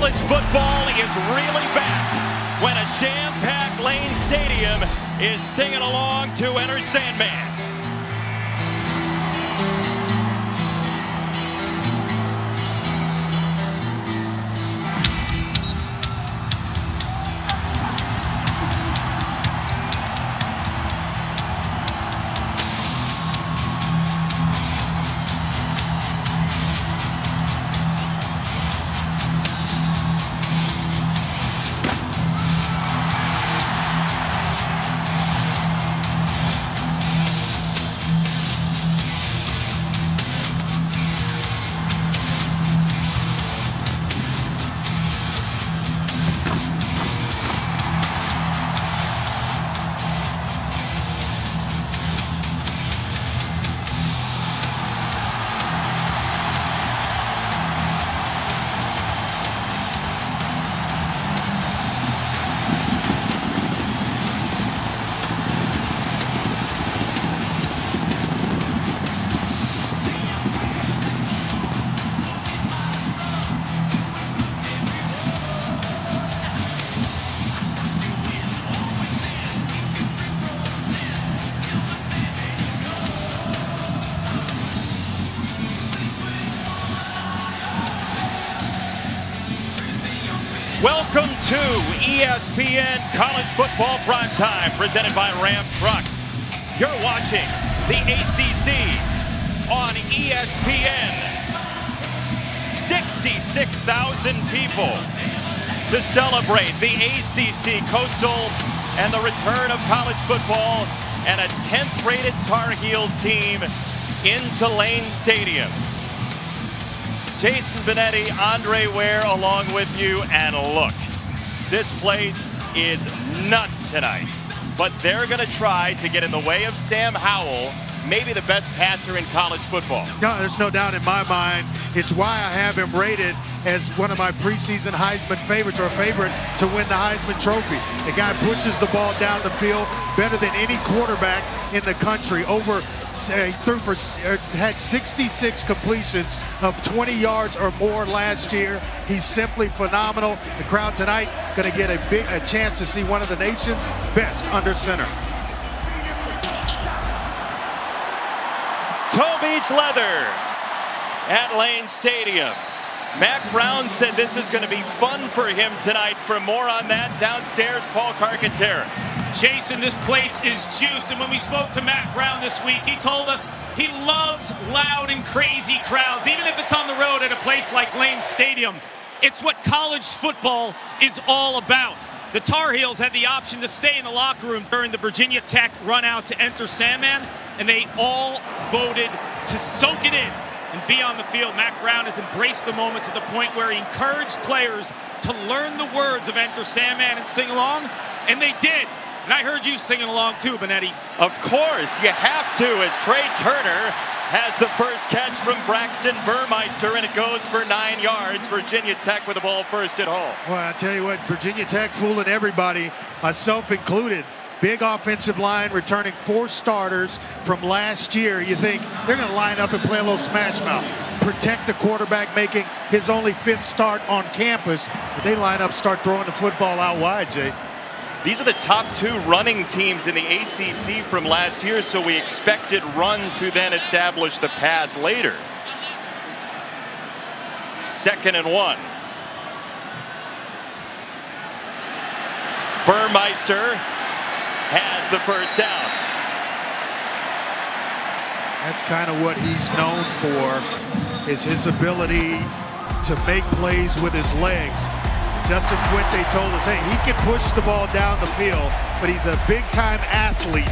College football is really back when a jam-packed Lane Stadium is singing along to Enter Sandman. Welcome to ESPN College Football Primetime, presented by Ram Trucks. You're watching the ACC on ESPN. 66,000 people to celebrate the ACC Coastal and the return of college football and a 10th-rated Tar Heels team into Lane Stadium. Jason Benetti, Andre Ware along with you, and look, this place is nuts tonight. But they're going to try to get in the way of Sam Howell, maybe the best passer in college football. No, there's no doubt in my mind. It's why I have him rated as one of my preseason Heisman favorites, or a favorite to win the Heisman Trophy. The guy pushes the ball down the field better than any quarterback in the country. Had 66 completions of 20 yards or more last year. He's simply phenomenal. The crowd tonight going to get a chance to see one of the nation's best under center. Toe beats leather at Lane Stadium. Mack Brown said this is going to be fun for him tonight. For more on that, downstairs, Paul Carcaterra. Jason, this place is juiced, and when we spoke to Mack Brown this week, he told us he loves loud and crazy crowds, even if it's on the road at a place like Lane Stadium. It's what college football is all about. The Tar Heels had the option to stay in the locker room during the Virginia Tech run out to Enter Sandman, and they all voted to soak it in and be on the field. Mack Brown has embraced the moment to the point where he encouraged players to learn the words of Enter Sandman and sing along, and they did. And I heard you singing along too, Benetti. Of course, you have to, as Trey Turner has the first catch from Braxton Burmeister, and it goes for 9 yards. Virginia Tech with the ball first at home. Well, I tell you what, Virginia Tech fooling everybody, myself included. Big offensive line, returning 4 starters from last year. You think they're going to line up and play a little smash mouth, protect the quarterback making his only 5th start on campus. But they line up, start throwing the football out wide, Jay. These are the top 2 running teams in the ACC from last year, so we expected run to then establish the pass later. 2nd and 1. Burmeister has the first down. That's kind of what he's known for, is his ability to make plays with his legs. Justin Fuente told us, hey, he can push the ball down the field, but he's a big-time athlete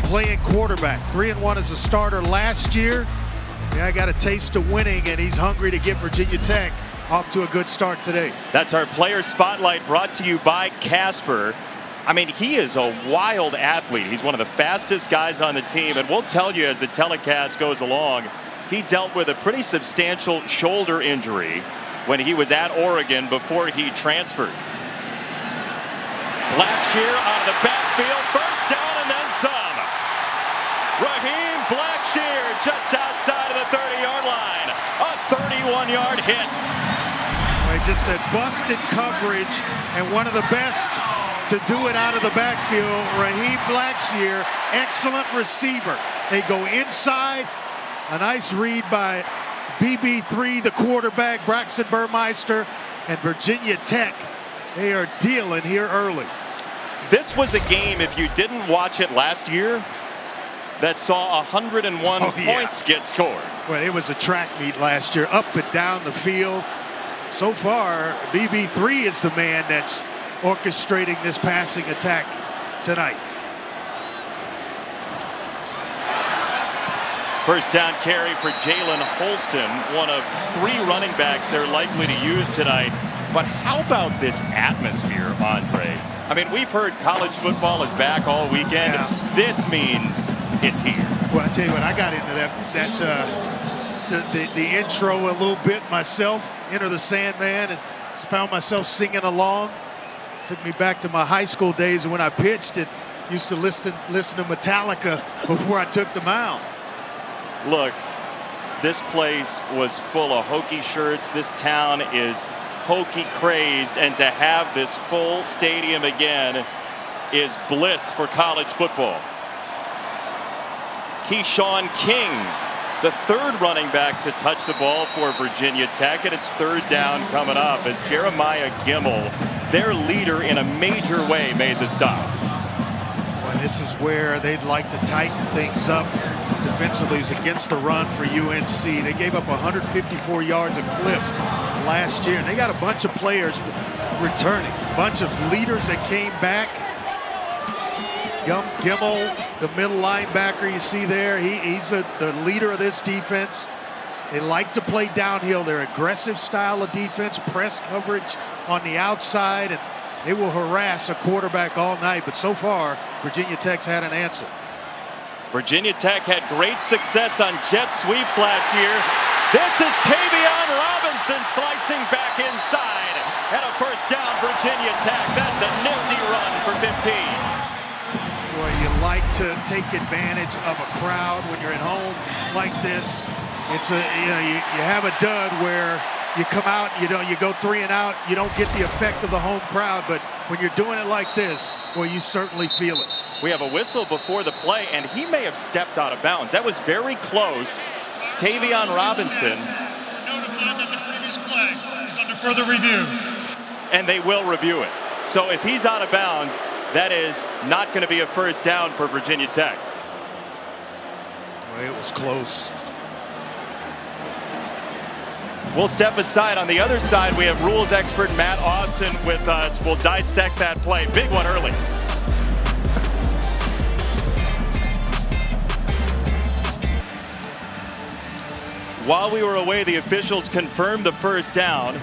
playing quarterback. 3-1 as a starter last year. Yeah, I got a taste of winning, and he's hungry to get Virginia Tech off to a good start today. That's our player spotlight, brought to you by Casper. I mean, he is a wild athlete. He's one of the fastest guys on the team, and we'll tell you as the telecast goes along, he dealt with a pretty substantial shoulder injury when he was at Oregon before he transferred. Blackshear out of the backfield, first down and then some. Raheem Blackshear just outside of the 30-yard line. A 31-yard hit. He just a busted coverage, and one of the best to do it out of the backfield, Raheem Blackshear, excellent receiver. They go inside, a nice read by BB3, the quarterback, Braxton Burmeister, and Virginia Tech. They are dealing here early. This was a game, if you didn't watch it last year, that saw 101 points get scored. Well, it was a track meet last year, up and down the field. So far, BB3 is the man that's orchestrating this passing attack tonight. First down carry for Jalen Holston, one of 3 running backs they're likely to use tonight. But how about this atmosphere, Andre? I mean, we've heard college football is back all weekend. Yeah. This means it's here. Well, I tell you what, I got into the intro a little bit myself, Enter the Sandman, and found myself singing along. Took me back to my high school days when I pitched and used to listen to Metallica before I took the mound. Look, this place was full of Hokie shirts. This town is Hokie crazed, and to have this full stadium again is bliss for college football. Keyshawn King, the 3rd running back to touch the ball for Virginia Tech, and it's 3rd down coming up as Jeremiah Gimmel, their leader in a major way, made the stop. Well, this is where they'd like to tighten things up defensively. Is against the run for UNC. They gave up 154 yards a clip last year, and they got a bunch of players returning, a bunch of leaders that came back. Gimmel, the middle linebacker you see there, he's the leader of this defense. They like to play downhill. They're aggressive style of defense, press coverage on the outside, and they will harass a quarterback all night. But so far, Virginia Tech's had an answer. Virginia Tech had great success on jet sweeps last year. This is Tavion Robinson slicing back inside. And a first down, Virginia Tech. That's a nifty run for 15. Boy, you like to take advantage of a crowd when you're at home like this. It's you have a dud where you come out, you go 3 and out, you don't get the effect of the home crowd, but when you're doing it like this, well, you certainly feel it. We have a whistle before the play, and he may have stepped out of bounds. That was very close. Tavion Robinson. Notified that the previous play is under further review. And they will review it. So if he's out of bounds, that is not going to be a first down for Virginia Tech. Well, it was close. We'll step aside. On the other side, we have rules expert Matt Austin with us. We'll dissect that play. Big one early. While we were away, the officials confirmed the first down.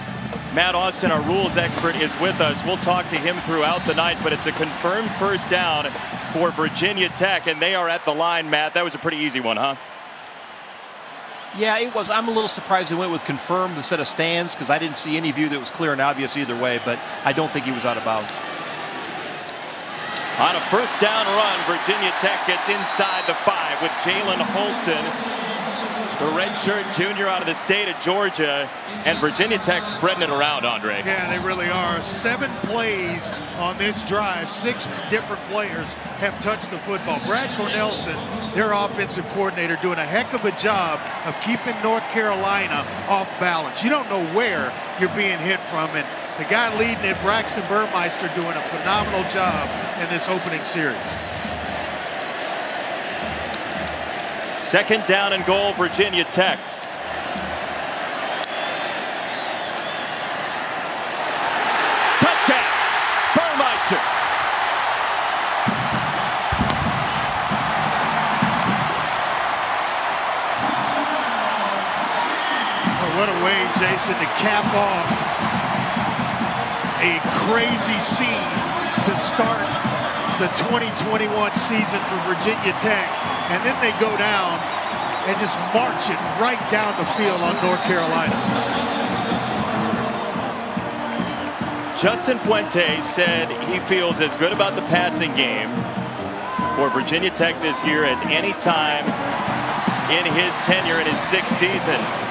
Matt Austin, our rules expert, is with us. We'll talk to him throughout the night, but it's a confirmed first down for Virginia Tech, and they are at the line, Matt. That was a pretty easy one, huh? Yeah, it was. I'm a little surprised they went with confirmed instead of stands because I didn't see any view that was clear and obvious either way, but I don't think he was out of bounds. On a first down run, Virginia Tech gets inside the 5 with Jalen Holston, the redshirt junior out of the state of Georgia, and Virginia Tech spreading it around, Andre. Yeah, they really are. 7 plays on this drive. 6 different players have touched the football. Brad Cornelson, their offensive coordinator, doing a heck of a job of keeping North Carolina off balance. You don't know where you're being hit from, and the guy leading it, Braxton Burmeister, doing a phenomenal job in this opening series. Second down and goal, Virginia Tech. Touchdown, Burmeister. Oh, what a way, Jason, to cap off a crazy scene to start the 2021 season for Virginia Tech. And then they go down and just march it right down the field on North Carolina. Justin Fuente said he feels as good about the passing game for Virginia Tech this year as any time in his tenure in his 6 seasons.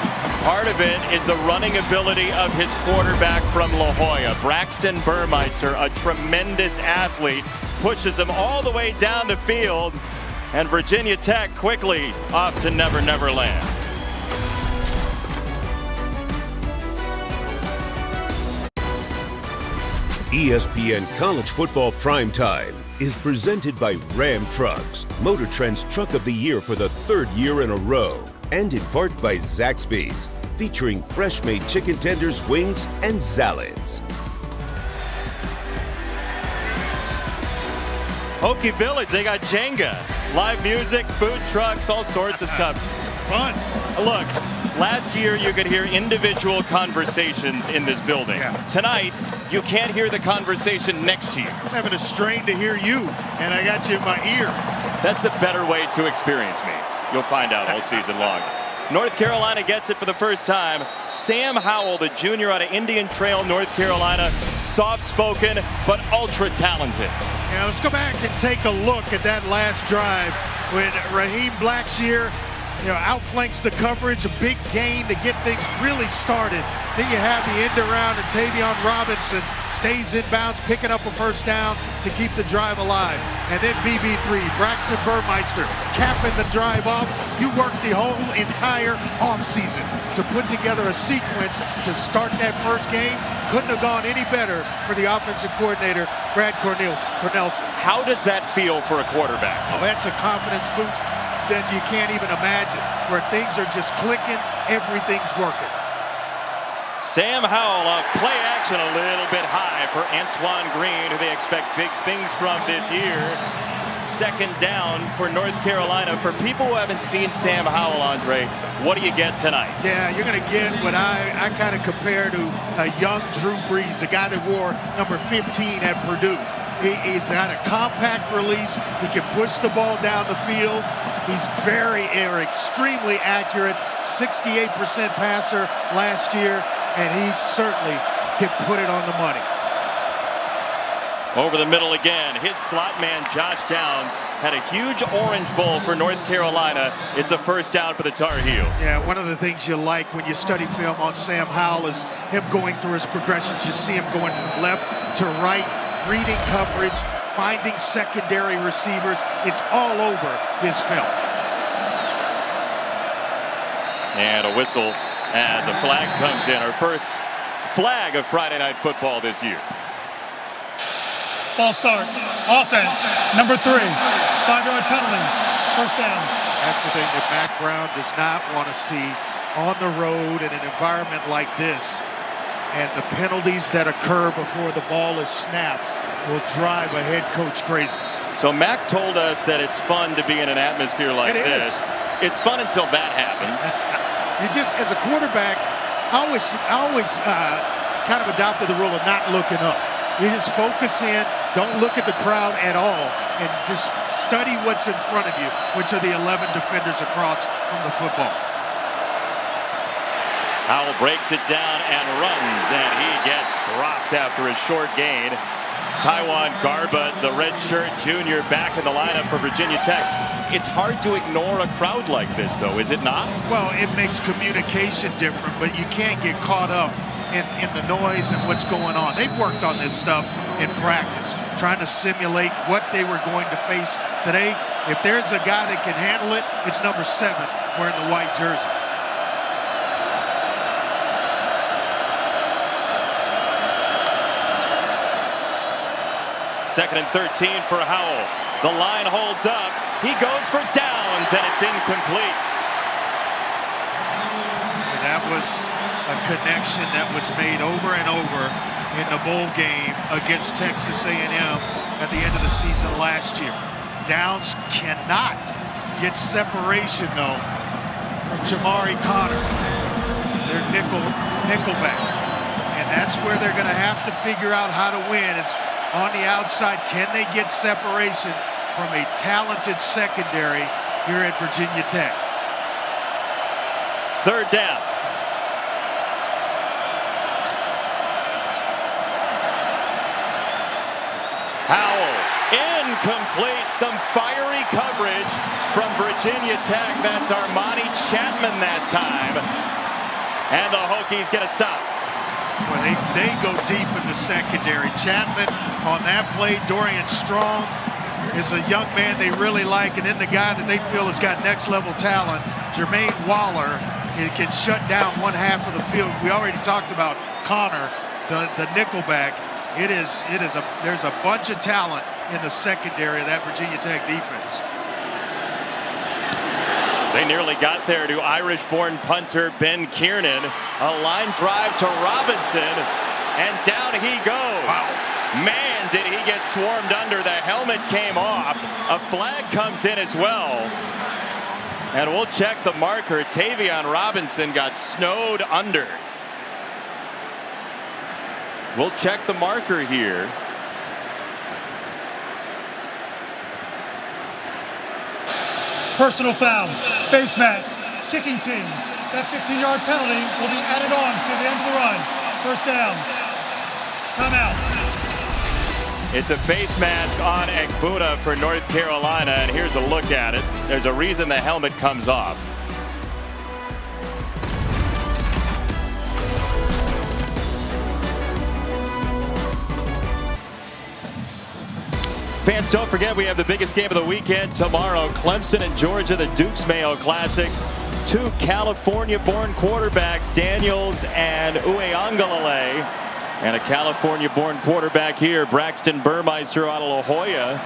Part of it is the running ability of his quarterback from La Jolla. Braxton Burmeister, a tremendous athlete, pushes him all the way down the field, and Virginia Tech quickly off to Never Never Land. ESPN College Football Primetime is presented by Ram Trucks, Motor Trend's Truck of the Year for the 3rd year in a row, and in part by Zaxby's, featuring fresh-made chicken tenders, wings, and salads. Hokie Village, they got Jenga, live music, food trucks, all sorts of stuff. Fun. Look, last year you could hear individual conversations in this building. Yeah. Tonight, you can't hear the conversation next to you. I'm having a strain to hear you, and I got you in my ear. That's the better way to experience me. You'll find out all season long. North Carolina gets it for the first time. Sam Howell, the junior out of Indian Trail, North Carolina, soft-spoken but ultra-talented. Yeah, let's go back and take a look at that last drive when Raheem Blackshear outflanks the coverage, a big gain to get things really started. Then you have the end around, and Tavion Robinson stays inbounds, picking up a first down to keep the drive alive. And then BB3, Braxton Burmeister, capping the drive off. You worked the whole entire offseason to put together a sequence to start that first game. Couldn't have gone any better for the offensive coordinator, Brad Cornelsen. How does that feel for a quarterback? Oh, that's a confidence boost that you can't even imagine, where things are just clicking, everything's working. Sam Howell off play action a little bit high for Antoine Green, who they expect big things from this year. Second down for North Carolina. For people who haven't seen Sam Howell, Andre, what do you get tonight? Yeah, you're going to get what I kind of compare to a young Drew Brees, a guy that wore number 15 at Purdue. He's got a compact release. He can push the ball down the field. He's extremely accurate, 68% passer last year, and he certainly can put it on the money. Over the middle again, his slot man Josh Downs had a huge Orange Bowl for North Carolina. It's a first down for the Tar Heels. Yeah, one of the things you like when you study film on Sam Howell is him going through his progressions. You see him going from left to right, reading coverage, finding secondary receivers. It's all over his film. And a whistle as a flag comes in. Our first flag of Friday Night Football this year. Ball start. Offense, number 3. 5-yard penalty. First down. That's the thing that Mac Brown does not want to see on the road in an environment like this. And the penalties that occur before the ball is snapped will drive a head coach crazy. So Mac told us that it's fun to be in an atmosphere like this. It's fun until that happens. You just, as a quarterback, I always kind of adopted the rule of not looking up. You just focus in, don't look at the crowd at all, and just study what's in front of you, which are the 11 defenders across from the football. Howell breaks it down and runs, and he gets dropped after a short gain. Taiwan Garba, the redshirt junior, back in the lineup for Virginia Tech. It's hard to ignore a crowd like this, though, is it not? Well, it makes communication different, but you can't get caught up in the noise and what's going on. They've worked on this stuff in practice, trying to simulate what they were going to face today. If there's a guy that can handle it, it's number 7 wearing the white jersey. Second and 13 for Howell. The line holds up. He goes for downs, and it's incomplete. And that was a connection that was made over and over in the bowl game against Texas A&M at the end of the season last year. Downs cannot get separation, though, from Jamari Connor, their nickelback. And that's where they're going to have to figure out how to win. Is on the outside, can they get separation from a talented secondary here at Virginia Tech? Third down. Howell, incomplete. Some fiery coverage from Virginia Tech. That's Armani Chapman that time. And the Hokies get a stop. Well, they go deep in the secondary. Chapman on that play. Dorian Strong is a young man they really like. And then the guy that they feel has got next level talent, Jermaine Waller, it can shut down one half of the field. We already talked about Connor, the nickelback. There's a bunch of talent in the secondary of that Virginia Tech defense. They nearly got there to Irish-born punter Ben Kiernan. A line drive to Robinson, and down he goes. Wow. Man, did he get swarmed under. The helmet came off. A flag comes in as well. And we'll check the marker. Tavion Robinson got snowed under. We'll check the marker here. Personal foul, face mask, kicking team. That 15-yard penalty will be added on to the end of the run. First down. Timeout. It's a face mask on Egbuna for North Carolina, and here's a look at it. There's a reason the helmet comes off. Fans, don't forget we have the biggest game of the weekend tomorrow. Clemson and Georgia, the Duke's Mayo Classic. Two California-born quarterbacks, Daniels and Uiagalelei. And a California-born quarterback here, Braxton Burmeister out of La Jolla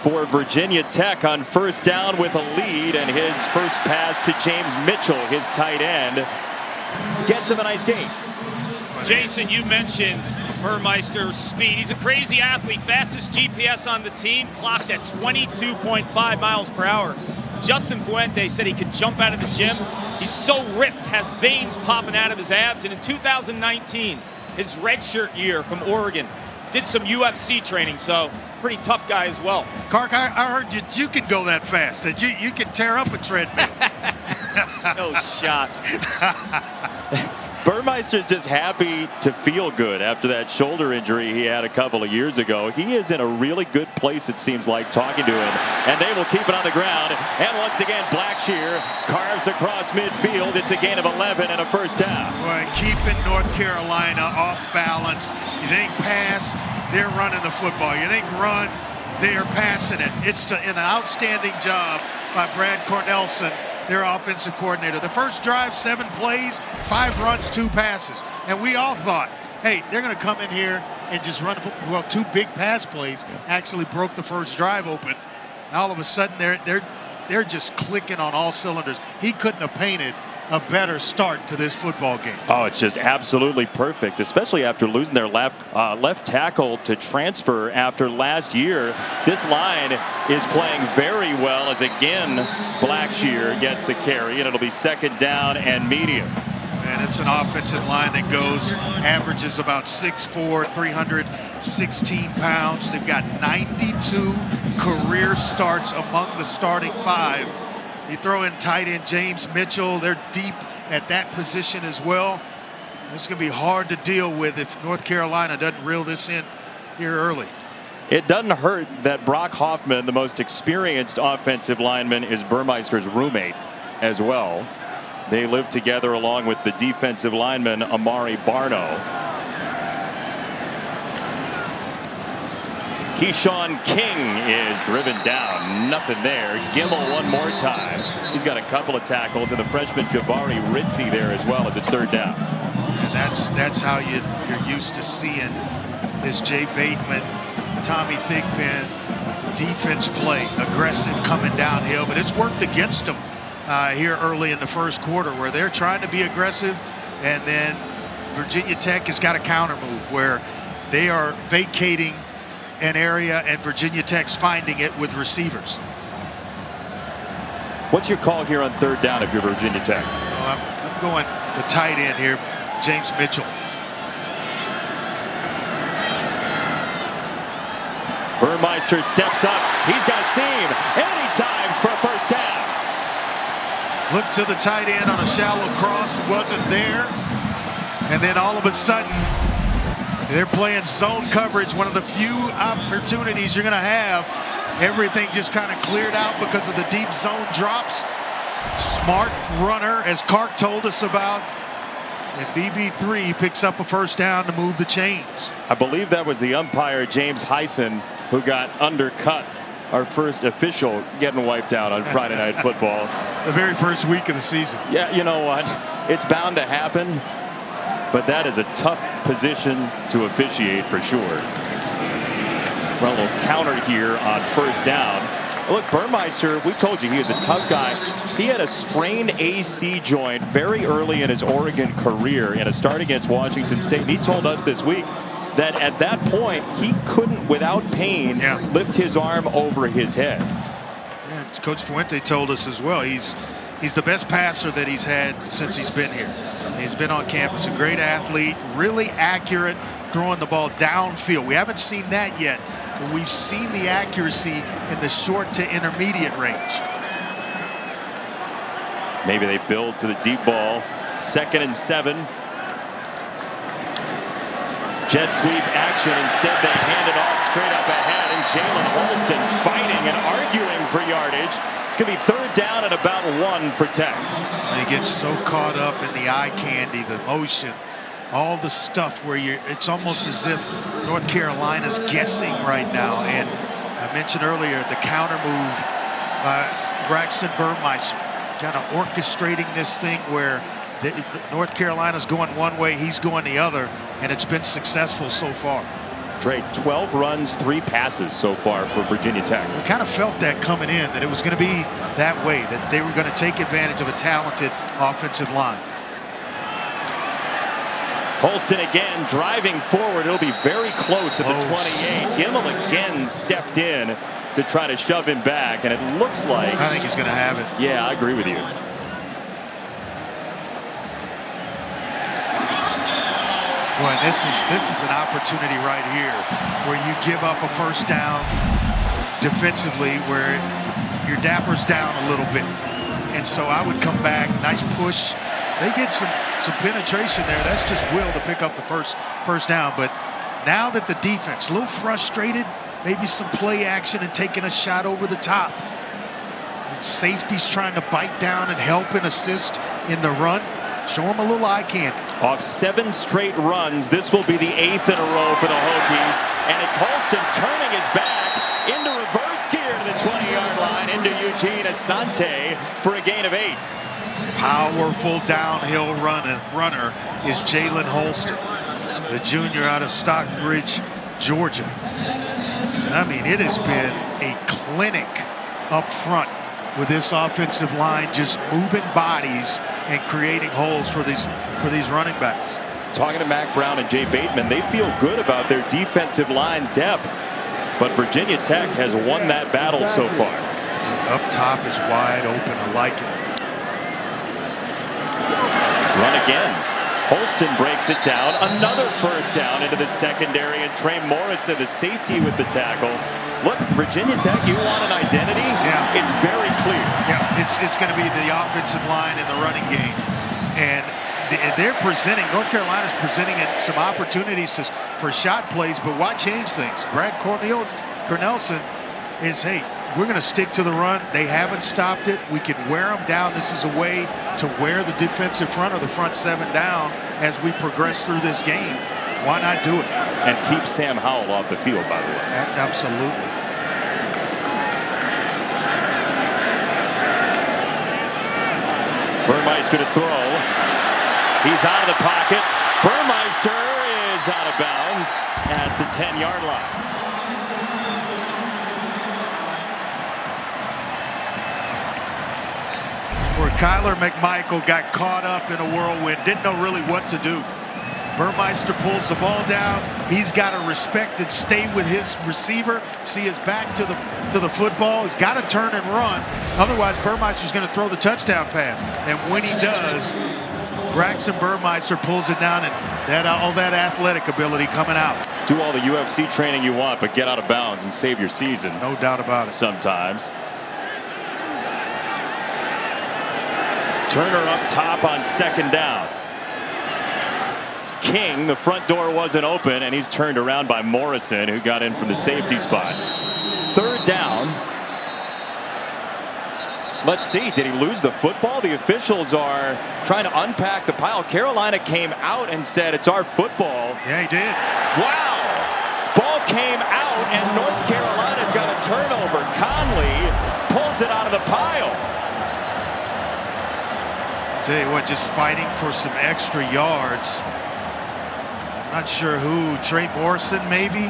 for Virginia Tech on first down with a lead. And his first pass to James Mitchell, his tight end, gets him a nice gain. Jason, you mentioned Burmeister's speed. He's a crazy athlete, fastest GPS on the team, clocked at 22.5 miles per hour. Justin Fuente said he could jump out of the gym. He's so ripped, has veins popping out of his abs. And in 2019, his redshirt year from Oregon, did some UFC training, so pretty tough guy as well. Clark, I heard you can go that fast, that you can tear up a treadmill. No shot. Burmeister's just happy to feel good after that shoulder injury he had a couple of years ago. He is in a really good place, it seems like, talking to him. And they will keep it on the ground. And once again, Blackshear carves across midfield. It's a gain of 11 and a first down. Boy, keeping North Carolina off balance. You think pass, they're running the football. You think run, they are passing it. It's an outstanding job by Brad Cornelson, their offensive coordinator. The first drive, 7 plays, 5 runs, 2 passes. And we all thought, hey, they're going to come in here and just run. Well, 2 big pass plays actually broke the first drive open. All of a sudden, they're just clicking on all cylinders. He couldn't have painted a better start to this football game. Oh, it's just absolutely perfect, especially after losing their left tackle to transfer after last year. This line is playing very well as, again, Blackshear gets the carry, and it'll be second down and medium. And it's an offensive line that averages about 6'4", 316 pounds. They've got 92 career starts among the starting 5. You throw in tight end James Mitchell. They're deep at that position as well. It's going to be hard to deal with if North Carolina doesn't reel this in here early. It doesn't hurt that Brock Hoffman, the most experienced offensive lineman, is Burmeister's roommate as well. They live together along with the defensive lineman Amari Barno. Keyshawn King is driven down. Nothing there. Gimmel one more time. He's got a couple of tackles, and the freshman Jabari Ritzy there as well as it's third down. And that's how you're used to seeing this Jay Bateman, Tommy Thigpen defense play, aggressive coming downhill, but it's worked against them here early in the first quarter where they're trying to be aggressive, and then Virginia Tech has got a counter move where they are vacating an area and Virginia Tech's finding it with receivers. What's your call here on third down if you're Virginia Tech? Well, I'm going the tight end here, James Mitchell. Burmeister steps up. He's got a seam, and he dives for a first down. Look to the tight end on a shallow cross, wasn't there. And then all of a sudden, they're playing zone coverage, one of the few opportunities you're going to have. Everything just kind of cleared out because of the deep zone drops. Smart runner, as Clark told us about. And BB3 picks up a first down to move the chains. I believe that was the umpire, James Heisen, who got undercut. Our first official getting wiped out on Friday Night Football. The very first week of the season. Yeah, you know what? It's bound to happen, but that is a tough position to officiate for sure. Run a little counter here on first down. Look, Burmeister, we told you he was a tough guy. He had a sprained AC joint very early in his Oregon career in a start against Washington State. And he told us this week that at that point, he couldn't, without pain, lift his arm over his head. Yeah, Coach Fuente told us as well, he's the best passer that he's had since he's been here. He's been on campus, a great athlete, really accurate, throwing the ball downfield. We haven't seen that yet, but we've seen the accuracy in the short to intermediate range. Maybe they build to the deep ball. 2nd and 7. Jet sweep action. Instead, they hand it off straight up ahead. And Jalen Holston fighting and arguing for yardage. It's going to be 3rd down and about 1 for Tech. They get so caught up in the eye candy, the motion, all the stuff where it's almost as if North Carolina's guessing right now. And I mentioned earlier the counter move by Braxton Burmeister, kind of orchestrating this thing where North Carolina's going one way, he's going the other, and it's been successful so far. Trey, 12 runs, 3 passes so far for Virginia Tech. We kind of felt that coming in, that it was going to be that way, that they were going to take advantage of a talented offensive line. Holston again driving forward. It'll be very close at the 28. Gimmel again stepped in to try to shove him back, and it looks like I think he's going to have it. Yeah, I agree with you. Boy, this is an opportunity right here where you give up a first down defensively, where your dapper's down a little bit, and so I would come back, nice push. They get some penetration there. That's just will to pick up the first down. But now that the defense a little frustrated, maybe some play action and taking a shot over the top. The safety's trying to bite down and help and assist in the run. Show them a little eye candy. Off 7 straight runs, this will be the 8th in a row for the Hokies. And it's Holston turning his back into reverse gear to the 20-yard line into Eugene Asante for a gain of 8. Powerful downhill runner is Jalen Holston, the junior out of Stockbridge, Georgia. I mean, it has been a clinic up front with this offensive line, just moving bodies and creating holes for these running backs. Talking to Mac Brown and Jay Bateman, they feel good about their defensive line depth, but Virginia Tech has won that battle so far. Up top is wide open. I like it. Run again. Holston breaks it down. Another first down into the secondary, and Trey Morrison, the safety, with the tackle. Look, Virginia Tech, you want an identity? Yeah. It's very clear. Yeah, it's going to be the offensive line in the running game. And they're presenting, North Carolina's presenting some opportunities for shot plays, but why change things? Brad Cornelson is, hey, we're going to stick to the run. They haven't stopped it. We can wear them down. This is a way to wear the defensive front or the front 7 down as we progress through this game. Why not do it? And keep Sam Howell off the field, by the way. Absolutely. Burmeister to throw. He's out of the pocket. Burmeister is out of bounds at the 10-yard line. Where Kyler McMichael got caught up in a whirlwind, didn't know really what to do. Burmeister pulls the ball down. He's got to respect and stay with his receiver. See his back to the football. He's got to turn and run. Otherwise, Burmeister's going to throw the touchdown pass. And when he does, Braxton Burmeister pulls it down, and all that athletic ability coming out. Do all the UFC training you want, but get out of bounds and save your season. No doubt about it. Sometimes. Turner up top on 2nd down. King, the front door wasn't open, and he's turned around by Morrison, who got in from the safety spot. 3rd down. Let's see, did he lose the football? The officials are trying to unpack the pile. Carolina came out and said it's our football. Yeah, he did. Wow! Ball came out and North Carolina's got a turnover. Conley pulls it out of the pile. Tell you what, just fighting for some extra yards. Not sure who, Trey Morrison maybe?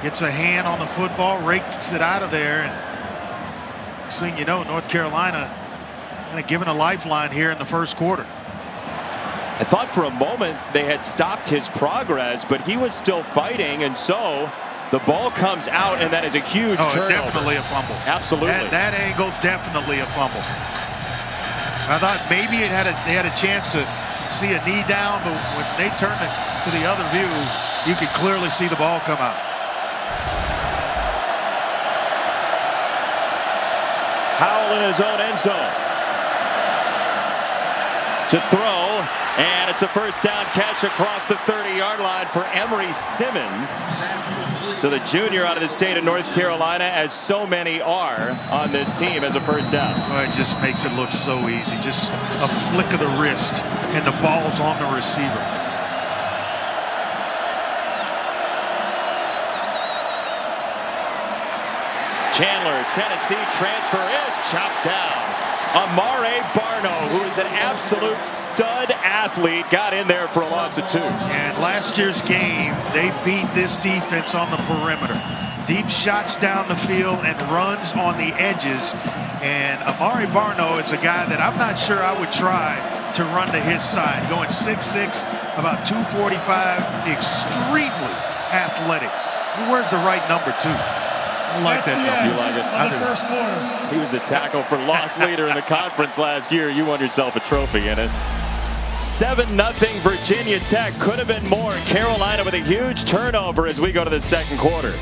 Gets a hand on the football, rakes it out of there, and next thing you know, North Carolina kind of given a lifeline here in the first quarter. I thought for a moment they had stopped his progress, but he was still fighting, and so the ball comes out, and that is a huge turnover. Definitely a fumble. Absolutely. That angle, definitely a fumble. I thought maybe they had a chance to see a knee down, but when they turned it to the other view, you could clearly see the ball come out. Howell in his own end zone to throw, and it's a first down catch across the 30-yard line for Emory Simmons. So the junior out of the state of North Carolina, as so many are on this team, as a first down. Well, it just makes it look so easy. Just a flick of the wrist, and the ball's on the receiver. Chandler, Tennessee transfer is chopped down. Amare Barno, who is an absolute stud athlete, got in there for a loss of 2. And last year's game, they beat this defense on the perimeter. Deep shots down the field and runs on the edges. And Amare Barno is a guy that I'm not sure I would try to run to his side. Going 6'6", about 245, extremely athletic. He wears the right number, too. I like that. You like it? On the first quarter. He was a tackle for loss leader in the conference last year. You won yourself a trophy in it. 7-0 Virginia Tech. Could have been more. Carolina with a huge turnover as we go to the second quarter.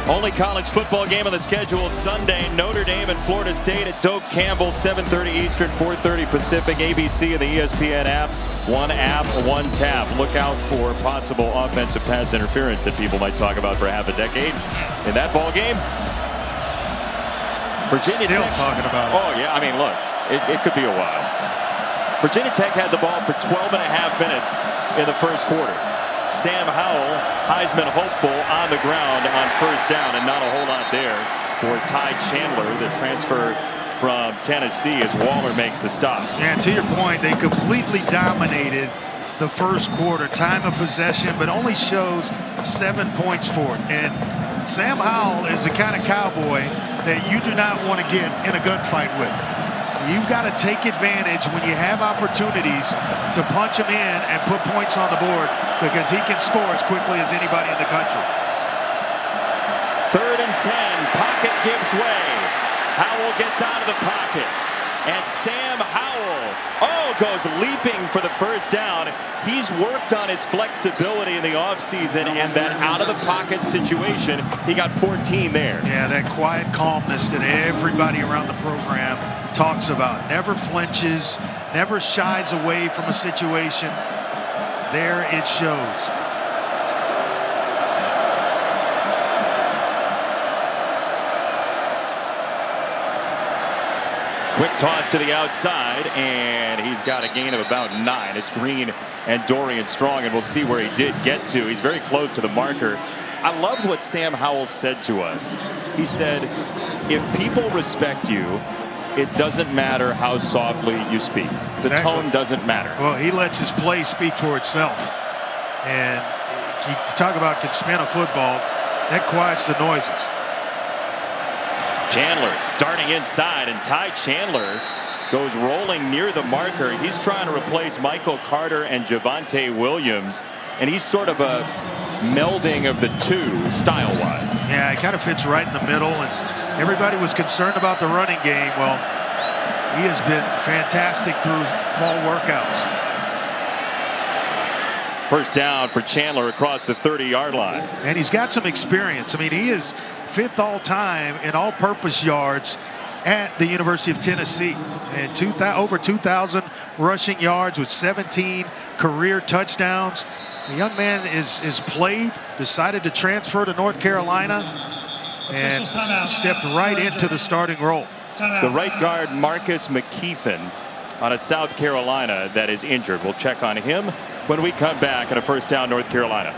Only college football game on the schedule Sunday. Notre Dame and Florida State at Doak Campbell, 7:30 Eastern, 4:30 Pacific, ABC and the ESPN app. One app, one tap. Look out for possible offensive pass interference that people might talk about for half a decade. In that ball game, Virginia Still Tech. talking about it. Oh, yeah. I mean, look, it could be a while. Virginia Tech had the ball for 12 and a half minutes in the first quarter. Sam Howell, Heisman hopeful, on the ground on first down, and not a whole lot there for Ty Chandler, the transfer from Tennessee, as Waller makes the stop. And to your point, they completely dominated the first quarter, time of possession, but only shows 7 points for it. And Sam Howell is the kind of cowboy that you do not want to get in a gunfight with. You've got to take advantage when you have opportunities to punch him in and put points on the board, because he can score as quickly as anybody in the country. 3rd and 10, pocket gives way. Howell gets out of the pocket, and Sam Howell, goes leaping for the first down. He's worked on his flexibility in the offseason, and that out-of-the-pocket situation, he got 14 there. Yeah, that quiet calmness that everybody around the program talks about. Never flinches, never shies away from a situation. There it shows. Quick toss to the outside, and he's got a gain of about 9. It's Green and Dorian Strong, and we'll see where he did get to. He's very close to the marker. I loved what Sam Howell said to us. He said, if people respect you, it doesn't matter how softly you speak. The tone doesn't matter. Well, he lets his play speak for itself. And you talk about can spin a football, that quiets the noises. Chandler darting inside, and Ty Chandler goes rolling near the marker. He's trying to replace Michael Carter and Javonte Williams, and he's sort of a melding of the two style-wise. Yeah, it kind of fits right in the middle, and everybody was concerned about the running game. Well, he has been fantastic through fall workouts. First down for Chandler across the 30-yard line. And he's got some experience. I mean, he is 5th all-time in all-purpose yards at the University of Tennessee. And over 2,000 rushing yards with 17 career touchdowns. The young man is played, decided to transfer to North Carolina, and stepped right into the starting role. It's the right guard Marcus McKeithen on a South Carolina that is injured. We'll check on him when we come back at a first down, North Carolina.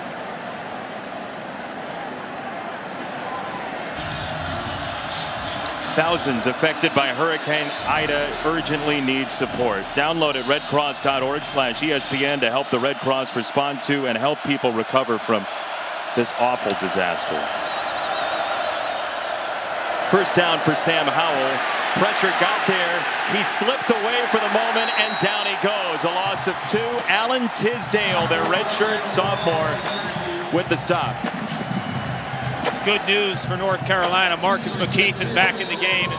Thousands affected by Hurricane Ida urgently need support. Download at redcross.org/ESPN to help the Red Cross respond to and help people recover from this awful disaster. First down for Sam Howell. Pressure got there. He slipped away for the moment, and down he goes. A loss of 2. Alan Tisdale, their redshirt sophomore, with the stop. Good news for North Carolina. Marcus McKeithen back in the game.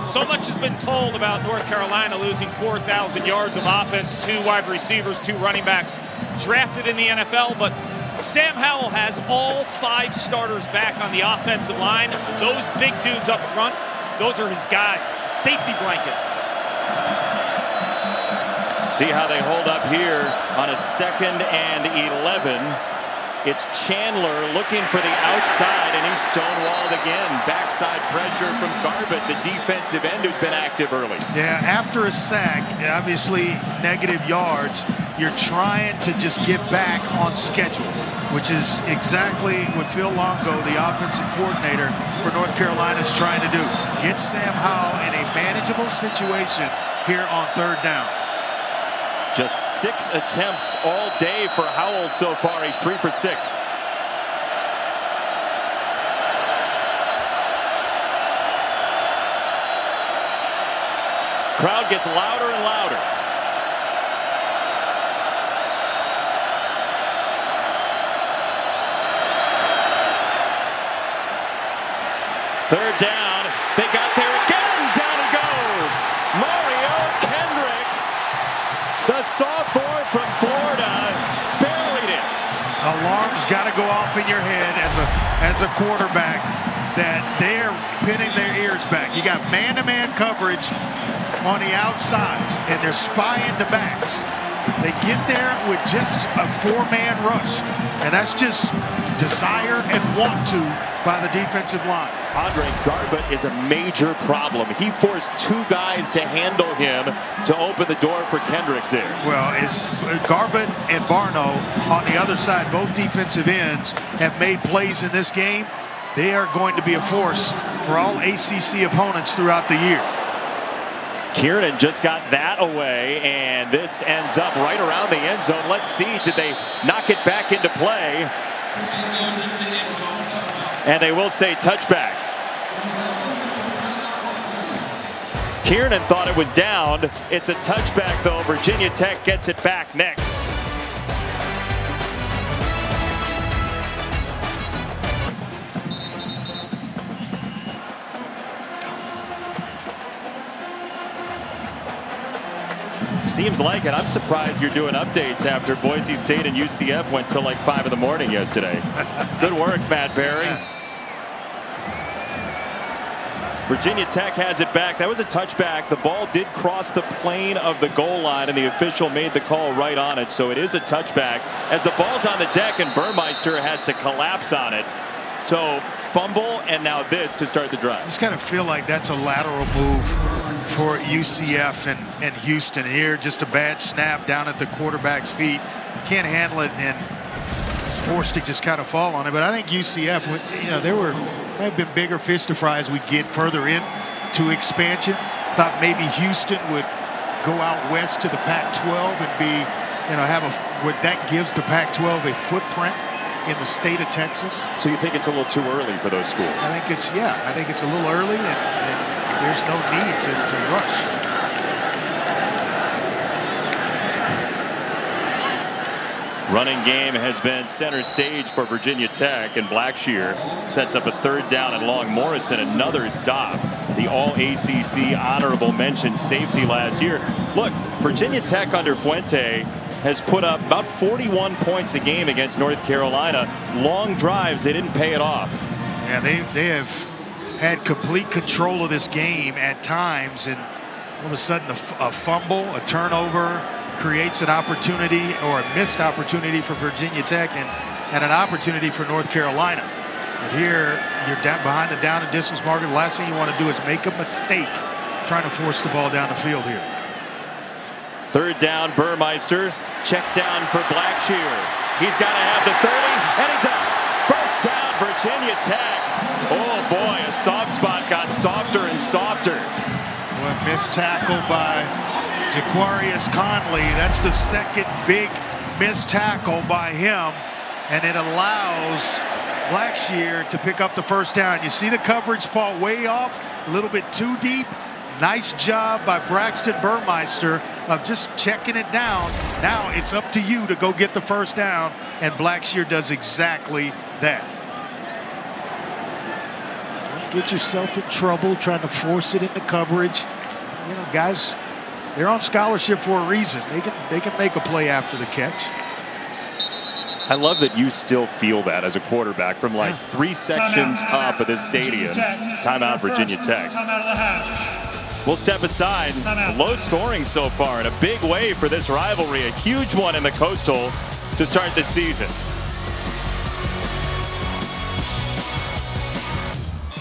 So much has been told about North Carolina losing 4,000 yards of offense, 2 wide receivers, 2 running backs drafted in the NFL, but Sam Howell has all 5 starters back on the offensive line. Those big dudes up front, those are his guys. Safety blanket. See how they hold up here on a 2nd and 11. It's Chandler looking for the outside, and he's stonewalled again. Backside pressure from Garbutt, the defensive end who's been active early. Yeah, after a sack, obviously negative yards, you're trying to just get back on schedule, which is exactly what Phil Longo, the offensive coordinator for North Carolina, is trying to do. Get Sam Howell in a manageable situation here on 3rd down. Just 6 attempts all day for Howell so far. He's 3 for 6. Crowd gets louder and louder. Third down. They got there again. Down he goes. Mario Kendricks, the sophomore from Florida, buried it. Alarms got to go off in your head as a quarterback that they're pinning their ears back. You got man-to-man coverage on the outside, and they're spying the backs. They get there with just a 4-man rush, and that's just desire and want to by the defensive line. Andre Garbutt is a major problem. He forced 2 guys to handle him to open the door for Kendricks there. Well, it's Garbutt and Barno on the other side. Both defensive ends have made plays in this game. They are going to be a force for all ACC opponents throughout the year. Kiernan just got that away, and this ends up right around the end zone. Let's see, did they knock it back into play? And they will say touchback. Kiernan thought it was down. It's a touchback, though. Virginia Tech gets it back next. Seems like it. I'm surprised you're doing updates after Boise State and UCF went till like 5 in the morning yesterday. Good work, Matt Berry. Virginia Tech has it back. That was a touchback. The ball did cross the plane of the goal line, and the official made the call right on it. So it is a touchback as the ball's on the deck, and Burmeister has to collapse on it. So fumble, and now this to start the drive. I just kind of feel like that's a lateral move for UCF and Houston here. Just a bad snap down at the quarterback's feet. Can't handle it, and forced to just kind of fall on it. But I think UCF, you know, there might have been bigger fish to fry as we get further in to expansion. Thought maybe Houston would go out west to the Pac-12 and be, you know, what that gives the Pac-12 a footprint in the state of Texas. So you think it's a little too early for those schools? I think it's a little early, and there's no need to rush. Running game has been center stage for Virginia Tech, and Blackshear sets up a 3rd down and long. Morrison another stop. The all-ACC honorable mention safety last year. Look, Virginia Tech under Fuente has put up about 41 points a game against North Carolina. Long drives, they didn't pay it off. Yeah, they have had complete control of this game at times, and all of a sudden a fumble, a turnover creates an opportunity or a missed opportunity for Virginia Tech and an opportunity for North Carolina. But here you're down behind the down and distance marker. The last thing you want to do is make a mistake trying to force the ball down the field here. Third down, Burmeister. Check down for Blackshear. He's got to have the 30, and he does. First down, Virginia Tech. Oh boy, a soft spot got softer and softer. Well, missed tackle by Jaquarius Conley. That's the second big missed tackle by him, and it allows Blackshear to pick up the first down. You see the coverage fall way off, a little bit too deep. Nice job by Braxton Burmeister of just checking it down. Now it's up to you to go get the first down, and Blackshear does exactly that. Don't get yourself in trouble trying to force it into coverage. You know, guys, they're on scholarship for a reason. They can make a play after the catch. I love that you still feel that as a quarterback from like 3 sections up at this stadium. Timeout, Virginia Tech. Timeout of the half. We'll step aside. Low scoring so far in a big way for this rivalry. A huge one in the Coastal to start the season.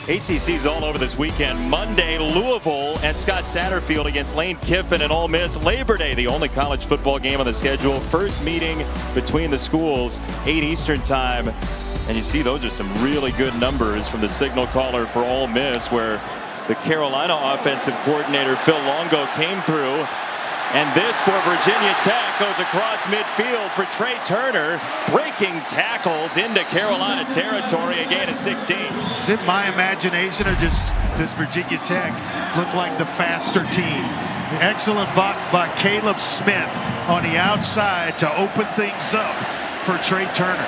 ACC's all over this weekend. Monday, Louisville and Scott Satterfield against Lane Kiffin and Ole Miss. Labor Day, the only college football game on the schedule. First meeting between the schools, 8 Eastern time. And you see those are some really good numbers from the signal caller for Ole Miss, where the Carolina offensive coordinator Phil Longo came through. And this for Virginia Tech goes across midfield for Trey Turner, breaking tackles into Carolina territory, a gain of 16. Is it my imagination, or does Virginia Tech look like the faster team? Excellent block by Caleb Smith on the outside to open things up for Trey Turner.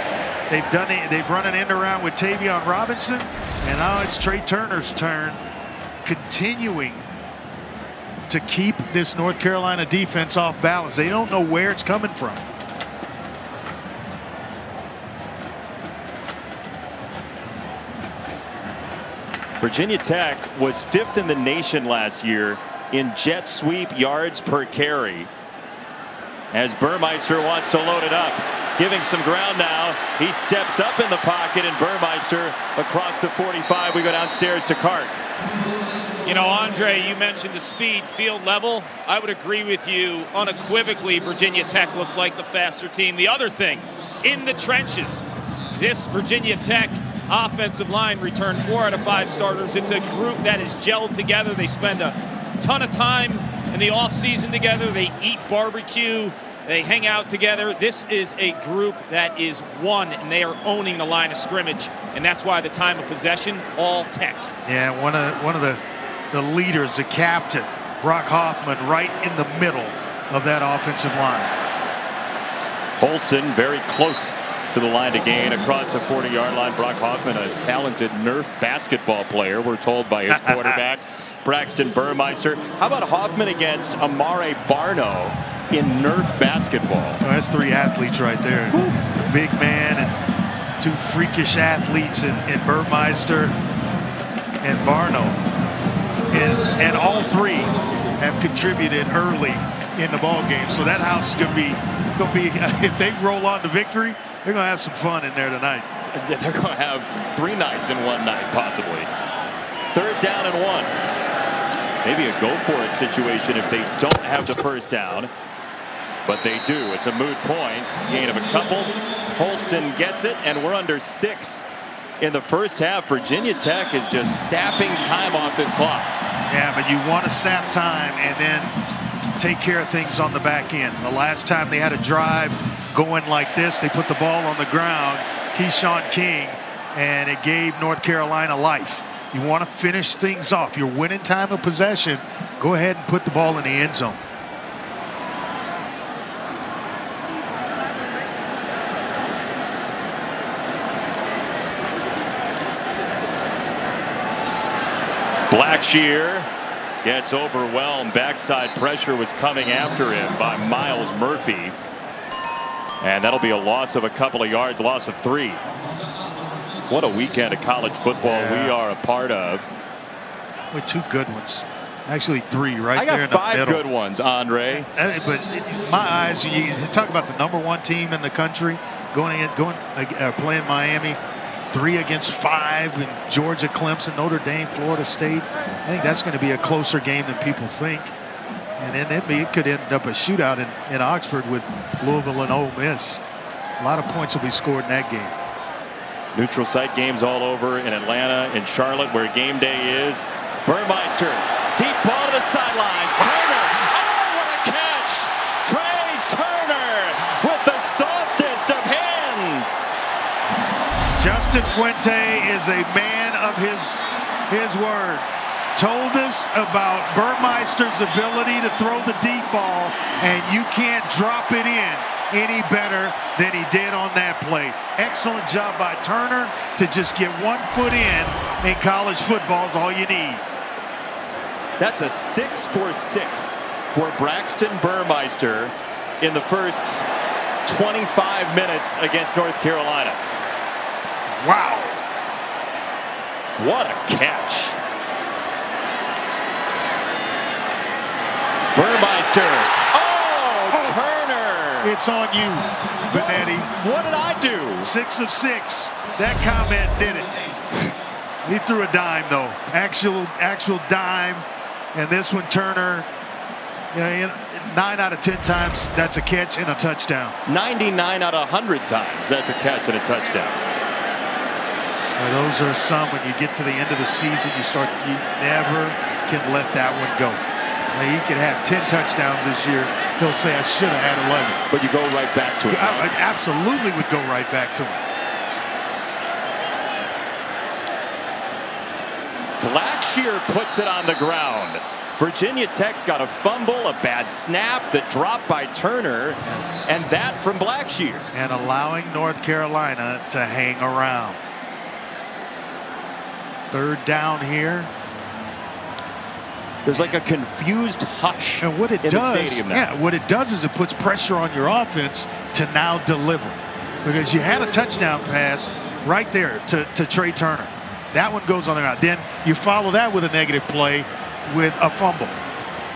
They've done it. They've run an end around with Tavion Robinson, and now it's Trey Turner's turn, continuing to keep this North Carolina defense off balance. They don't know where it's coming from. Virginia Tech was 5th in the nation last year in jet sweep yards per carry. As Burmeister wants to load it up, giving some ground now. He steps up in the pocket, and Burmeister across the 45. We go downstairs to Clark. You know, Andre, you mentioned the speed, field level. I would agree with you unequivocally. Virginia Tech looks like the faster team. The other thing, in the trenches, this Virginia Tech offensive line returned 4 out of 5 starters. It's a group that is gelled together. They spend a ton of time in the offseason together. They eat barbecue. They hang out together. This is a group that is one, and they are owning the line of scrimmage, and that's why the time of possession, all Tech. Yeah, one of the leaders, the captain, Brock Hoffman, right in the middle of that offensive line. Holston very close to the line to gain across the 40-yard line. Brock Hoffman, a talented Nerf basketball player, we're told by his quarterback, Braxton Burmeister. How about Hoffman against Amare Barno in Nerf basketball? Oh, that's 3 athletes right there. A big man and 2 freakish athletes in Burmeister and Barno. And all 3 have contributed early in the ball game. So that house is going to be if they roll on to victory, they're going to have some fun in there tonight. They're going to have 3 nights in one night, possibly. 3rd down and 1. Maybe a go-for-it situation if they don't have the first down. But they do. It's a moot point. Gain of a couple. Holston gets it, and we're under 6 in the first half. Virginia Tech is just sapping time off this clock. Yeah, but you want to sap time and then take care of things on the back end. The last time they had a drive going like this, they put the ball on the ground, Keyshawn King, and it gave North Carolina life. You want to finish things off. You're winning time of possession. Go ahead and put the ball in the end zone. Blackshear gets overwhelmed. Backside pressure was coming after him by Miles Murphy. And that'll be a loss of a couple of yards, loss of 3. What a weekend of college football we are a part of. With 2 good ones. Actually 3 right there in the middle. I got 5 good ones, Andre. But in my eyes, you talk about the #1 team in the country playing Miami. 3 against 5 in Georgia, Clemson, Notre Dame, Florida State. I think that's going to be a closer game than people think. And then it could end up a shootout in Oxford with Louisville and Ole Miss. A lot of points will be scored in that game. Neutral site games all over in Atlanta, in Charlotte, where game day is. Burmeister, deep ball to the sideline. Turner, oh, what a catch! Trey Turner with the softest of hands. Justin Fuente is a man of his word. Told us about Burmeister's ability to throw the deep ball, and you can't drop it in any better than he did on that play. Excellent job by Turner to just get 1 foot in college football is all you need. That's a 6 for 6 for Braxton Burmeister in the first 25 minutes against North Carolina. Wow. What a catch. Burmeister. Oh, Turner. It's on you, Benetti. What did I do? 6 of 6. That comment did it. He threw a dime, though. Actual dime. And this one, Turner, 9 out of 10 times, that's a catch and a touchdown. 99 out of 100 times, that's a catch and a touchdown. Well, those are some, when you get to the end of the season, you never can let that one go. Now, he could have 10 touchdowns this year. He'll say, I should have had 11. But you go right back to it. I absolutely would go right back to him. Blackshear puts it on the ground. Virginia Tech's got a fumble, a bad snap that dropped by Turner, and that from Blackshear. And allowing North Carolina to hang around. 3rd down here. There's like a confused hush and what it in does, the stadium now. Yeah, what it does is it puts pressure on your offense to now deliver. Because you had a touchdown pass right there to Trey Turner. That one goes on the ground. Then you follow that with a negative play with a fumble.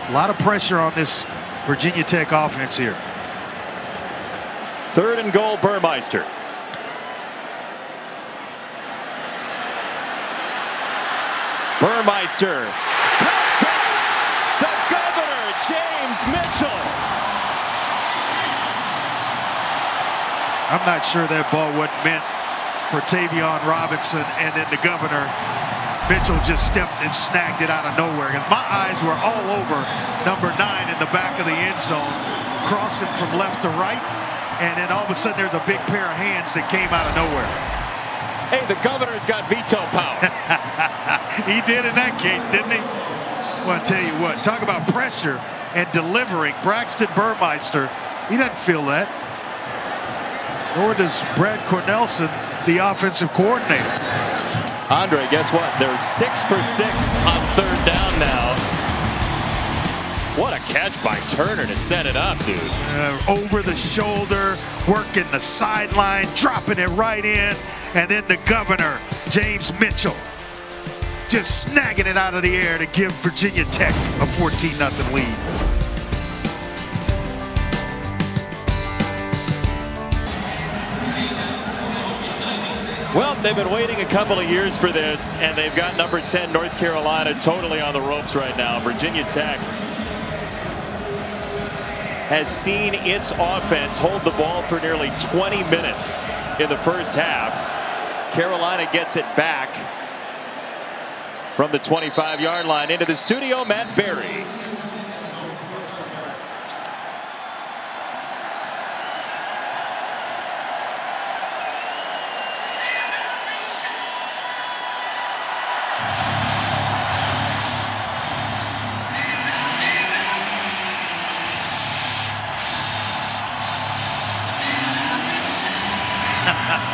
A lot of pressure on this Virginia Tech offense here. 3rd and goal, Burmeister. Burmeister. Touchdown! The Governor, James Mitchell. I'm not sure that ball wasn't meant for Tavion Robinson, and then the Governor, Mitchell, just stepped and snagged it out of nowhere. Because my eyes were all over number 9 in the back of the end zone, crossing from left to right, and then all of a sudden there's a big pair of hands that came out of nowhere. Hey, the Governor's got veto power. He did in that case, didn't he? Well, I'll tell you what, talk about pressure and delivering. Braxton Burmeister, he doesn't feel that. Nor does Brad Cornelson, the offensive coordinator. Andre, guess what? They're 6 for 6 on 3rd down now. What a catch by Turner to set it up, dude. Over the shoulder, working the sideline, dropping it right in. And then the Governor, James Mitchell, just snagging it out of the air to give Virginia Tech a 14-0 lead. Well, they've been waiting a couple of years for this, and they've got number 10 North Carolina totally on the ropes right now. Virginia Tech has seen its offense hold the ball for nearly 20 minutes in the first half. Carolina gets it back from the 25-yard line into the studio. Matt Berry.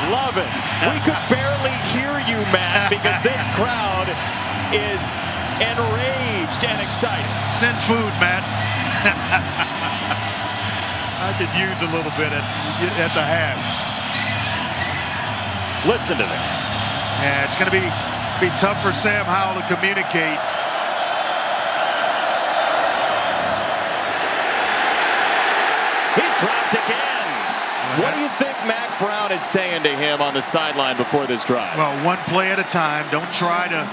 Love it. We could barely hear you, Matt, because this crowd is enraged and excited. Send food, Matt. I could use a little bit at the half. Listen to this. Yeah, it's going to be tough for Sam Howell to communicate. He's dropped again. What do you think Mac Brown is saying to him on the sideline before this drive? Well, one play at a time. Don't try to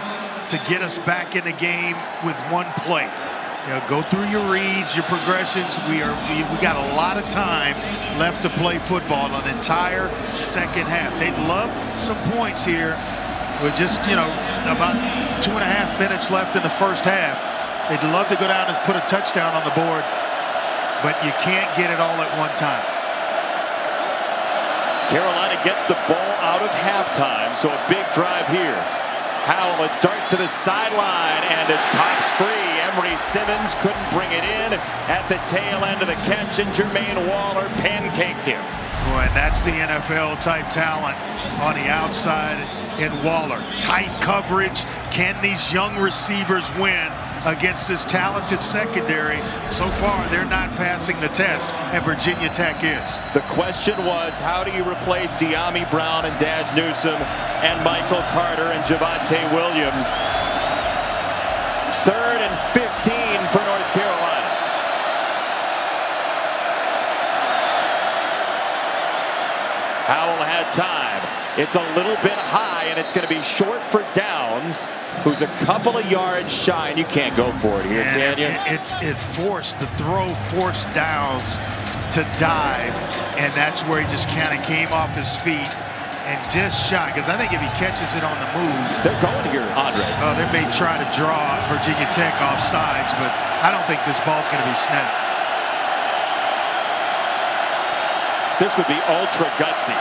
get us back in the game with one play. You know, go through your reads, your progressions. We got a lot of time left to play football, an entire second half. They'd love some points here with just, you know, about 2.5 minutes left in the first half. They'd love to go down and put a touchdown on the board, but you can't get it all at one time. Carolina gets the ball out of halftime, so a big drive here. Howell, a dart to the sideline, and this pops free. Emery Simmons couldn't bring it in at the tail end of the catch, and Jermaine Waller pancaked him. Boy, and that's the NFL-type talent on the outside in Waller. Tight coverage. Can these young receivers win against this talented secondary? So far, they're not passing the test, and Virginia Tech is. The question was, how do you replace De'Ami Brown and Daz Newsome and Michael Carter and Javonte Williams? 3rd and 15 for North Carolina. Howell had time. It's a little bit high, and it's going to be short for Downs, who's a couple of yards shy, and you can't go for it here, can you? It forced the throw, forced Downs to dive, and that's where he just kind of came off his feet and just shot, because I think if he catches it on the move. They're going here, Andre. Oh, they may try to draw Virginia Tech off sides, but I don't think this ball's going to be snapped. This would be ultra gutsy.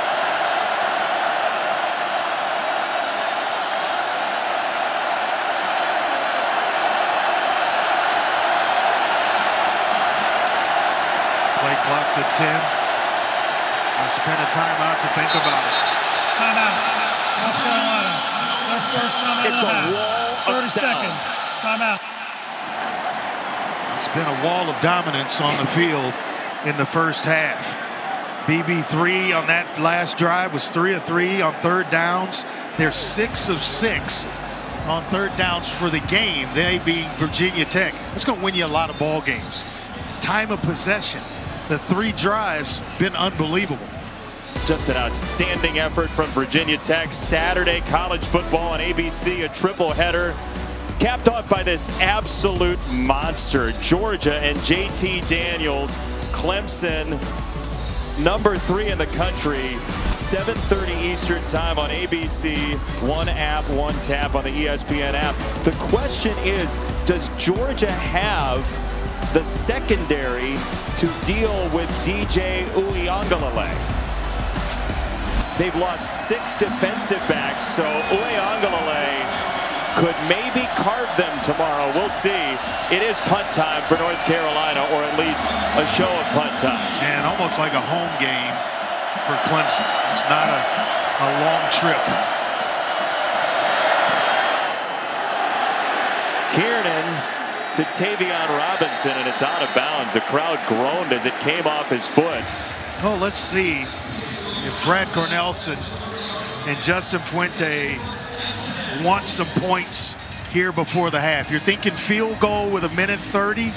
Play clock's at 10. I'll spend a timeout to think about it. Timeout. North Carolina. Their first timeout. It's a wall of 30 seconds. Timeout. It's been a wall of dominance on the field in the first half. BB3 on that last drive was 3 of 3 on third downs. They're 6 of 6 on third downs for the game, they being Virginia Tech. That's going to win you a lot of ball games. Time of possession, the 3 drives, been unbelievable. Just an outstanding effort from Virginia Tech. Saturday college football on ABC, a triple header, capped off by this absolute monster. Georgia and JT Daniels, Clemson, number 3 in the country, 7:30 Eastern time on ABC, one app, one tap on the ESPN app. The question is, does Georgia have the secondary to deal with DJ Uiagalelei? They've lost 6 defensive backs, so Uiagalelei could maybe carve them tomorrow. We'll see. It is punt time for North Carolina, or at least a show of punt time. And almost like a home game for Clemson. It's not a long trip. Kiernan to Tavion Robinson, and it's out of bounds. The crowd groaned as it came off his foot. Well, let's see if Brad Cornelson and Justin Fuente want some points here before the half. You're thinking field goal with 1:30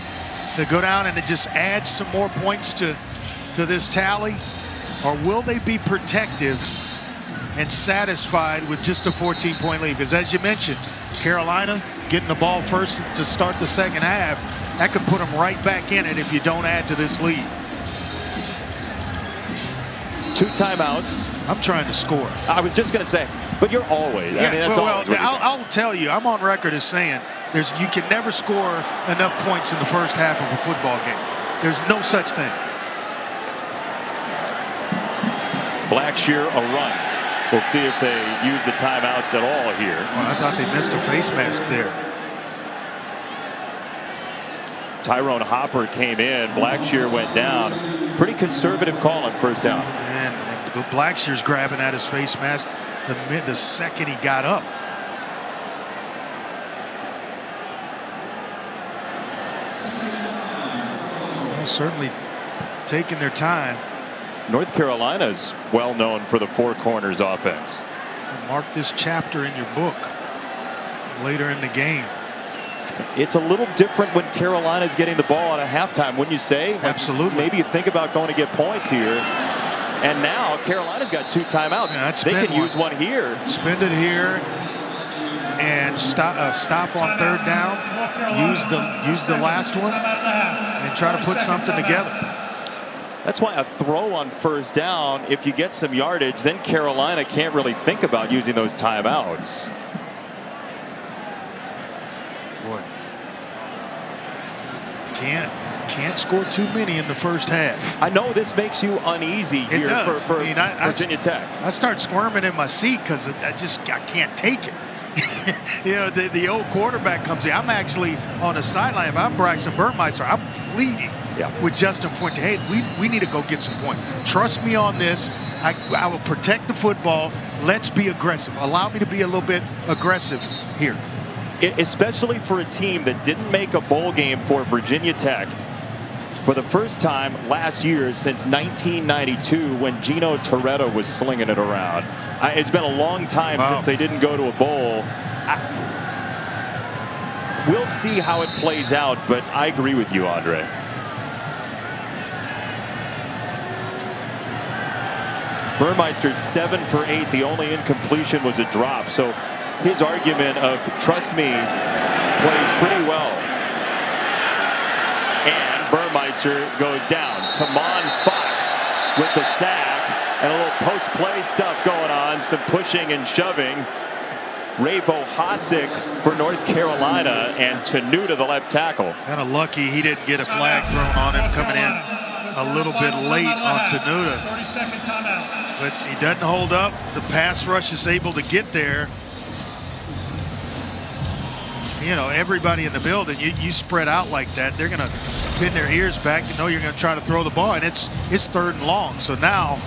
to go down and to just add some more points to this tally? Or will they be protective and satisfied with just a 14-point lead? Because as you mentioned, Carolina getting the ball first to start the second half, that could put them right back in it if you don't add to this lead. 2 timeouts. I'm trying to score. I was just going to say, but you're always. Yeah, I mean, that's always what I'll tell you, I'm on record as saying you can never score enough points in the first half of a football game. There's no such thing. Blackshear a run. We'll see if they use the timeouts at all here. Well, I thought they missed a face mask there. Tyrone Hopper came in. Blackshear went down. Pretty conservative call on first down. And Blackshear's grabbing at his face mask the second he got up. Well, certainly taking their time. North Carolina's well known for the 4 corners offense. Mark this chapter in your book later in the game. It's a little different when Carolina's getting the ball at a halftime, wouldn't you say? Like, absolutely. Maybe you think about going to get points here. And now Carolina's got 2 timeouts. Yeah, they can use one here. Spend it here and stop on third down. Use the last one and try to put something together. That's why a throw on first down, if you get some yardage, then Carolina can't really think about using those timeouts. Boy, can't score too many in the first half. I know this makes you uneasy here for Virginia Tech. I start squirming in my seat because I can't take it. You know, the old quarterback comes in. I'm actually on the sideline. If I'm Bryson Burmeister, I'm pleading with Justin Fuente. Hey, we need to go get some points. Trust me on this. I will protect the football. Let's be aggressive. Allow me to be a little bit aggressive here. Especially for a team that didn't make a bowl game for Virginia Tech for the first time last year since 1992 when Gino Toretto was slinging it around. It's been a long time since they didn't go to a bowl. We'll see how it plays out, but I agree with you, Andre. Burmeister's 7 for 8. The only incompletion was a drop. So his argument of trust me plays pretty well. And Burmeister goes down. Tamon Fox with the sack and a little post-play stuff going on. Some pushing and shoving. Ravo Hossack for North Carolina and Tenuta the left tackle. Kind of lucky he didn't get a flag thrown on him coming in a little bit late on Tenuta. 30-second timeout. But he doesn't hold up. The pass rush is able to get there. You know, everybody in the building, you spread out like that, they're going to pin their ears back. You know you're going to try to throw the ball, and it's 3rd and long. So now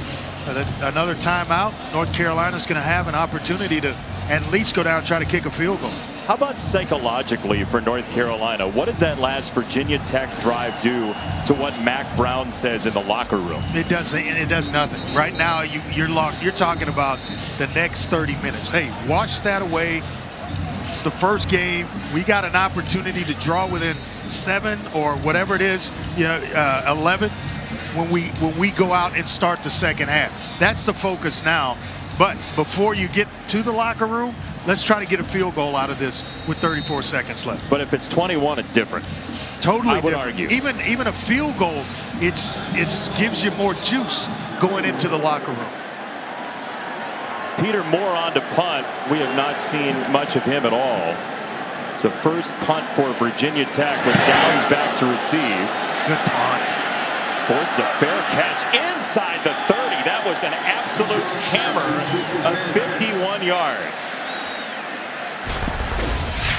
another timeout. North Carolina's going to have an opportunity to at least go down and try to kick a field goal. How about psychologically for North Carolina? What does that last Virginia Tech drive do to what Mac Brown says in the locker room? It does nothing. Right now you're locked. You're talking about the next 30 minutes. Hey, wash that away. It's the first game. We got an opportunity to draw within 7 or whatever it is, 11 when we go out and start the second half. That's the focus now. But before you get to the locker room, let's try to get a field goal out of this with 34 seconds left. But if it's 21, it's different. Totally I would different. argue. Even a field goal, it gives you more juice going into the locker room. Peter Moore on to punt. We have not seen much of him at all. It's the first punt for Virginia Tech with Downs back to receive. Good punt. Forces a fair catch inside the 30. That was an absolute hammer of 51 yards.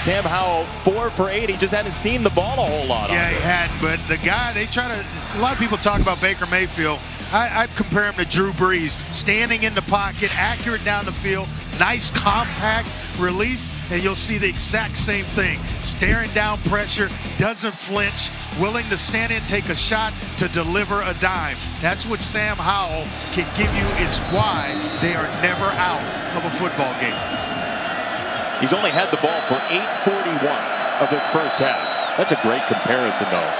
Sam Howell 4 for 8. He just hadn't seen the ball a whole lot. Yeah, he had, but the guy, a lot of people talk about Baker Mayfield. I compare him to Drew Brees, standing in the pocket, accurate down the field, nice compact release, and you'll see the exact same thing. Staring down pressure, doesn't flinch, willing to stand in, take a shot to deliver a dime. That's what Sam Howell can give you. It's why they are never out of a football game. He's only had the ball for 8:41 of this first half. That's a great comparison, though.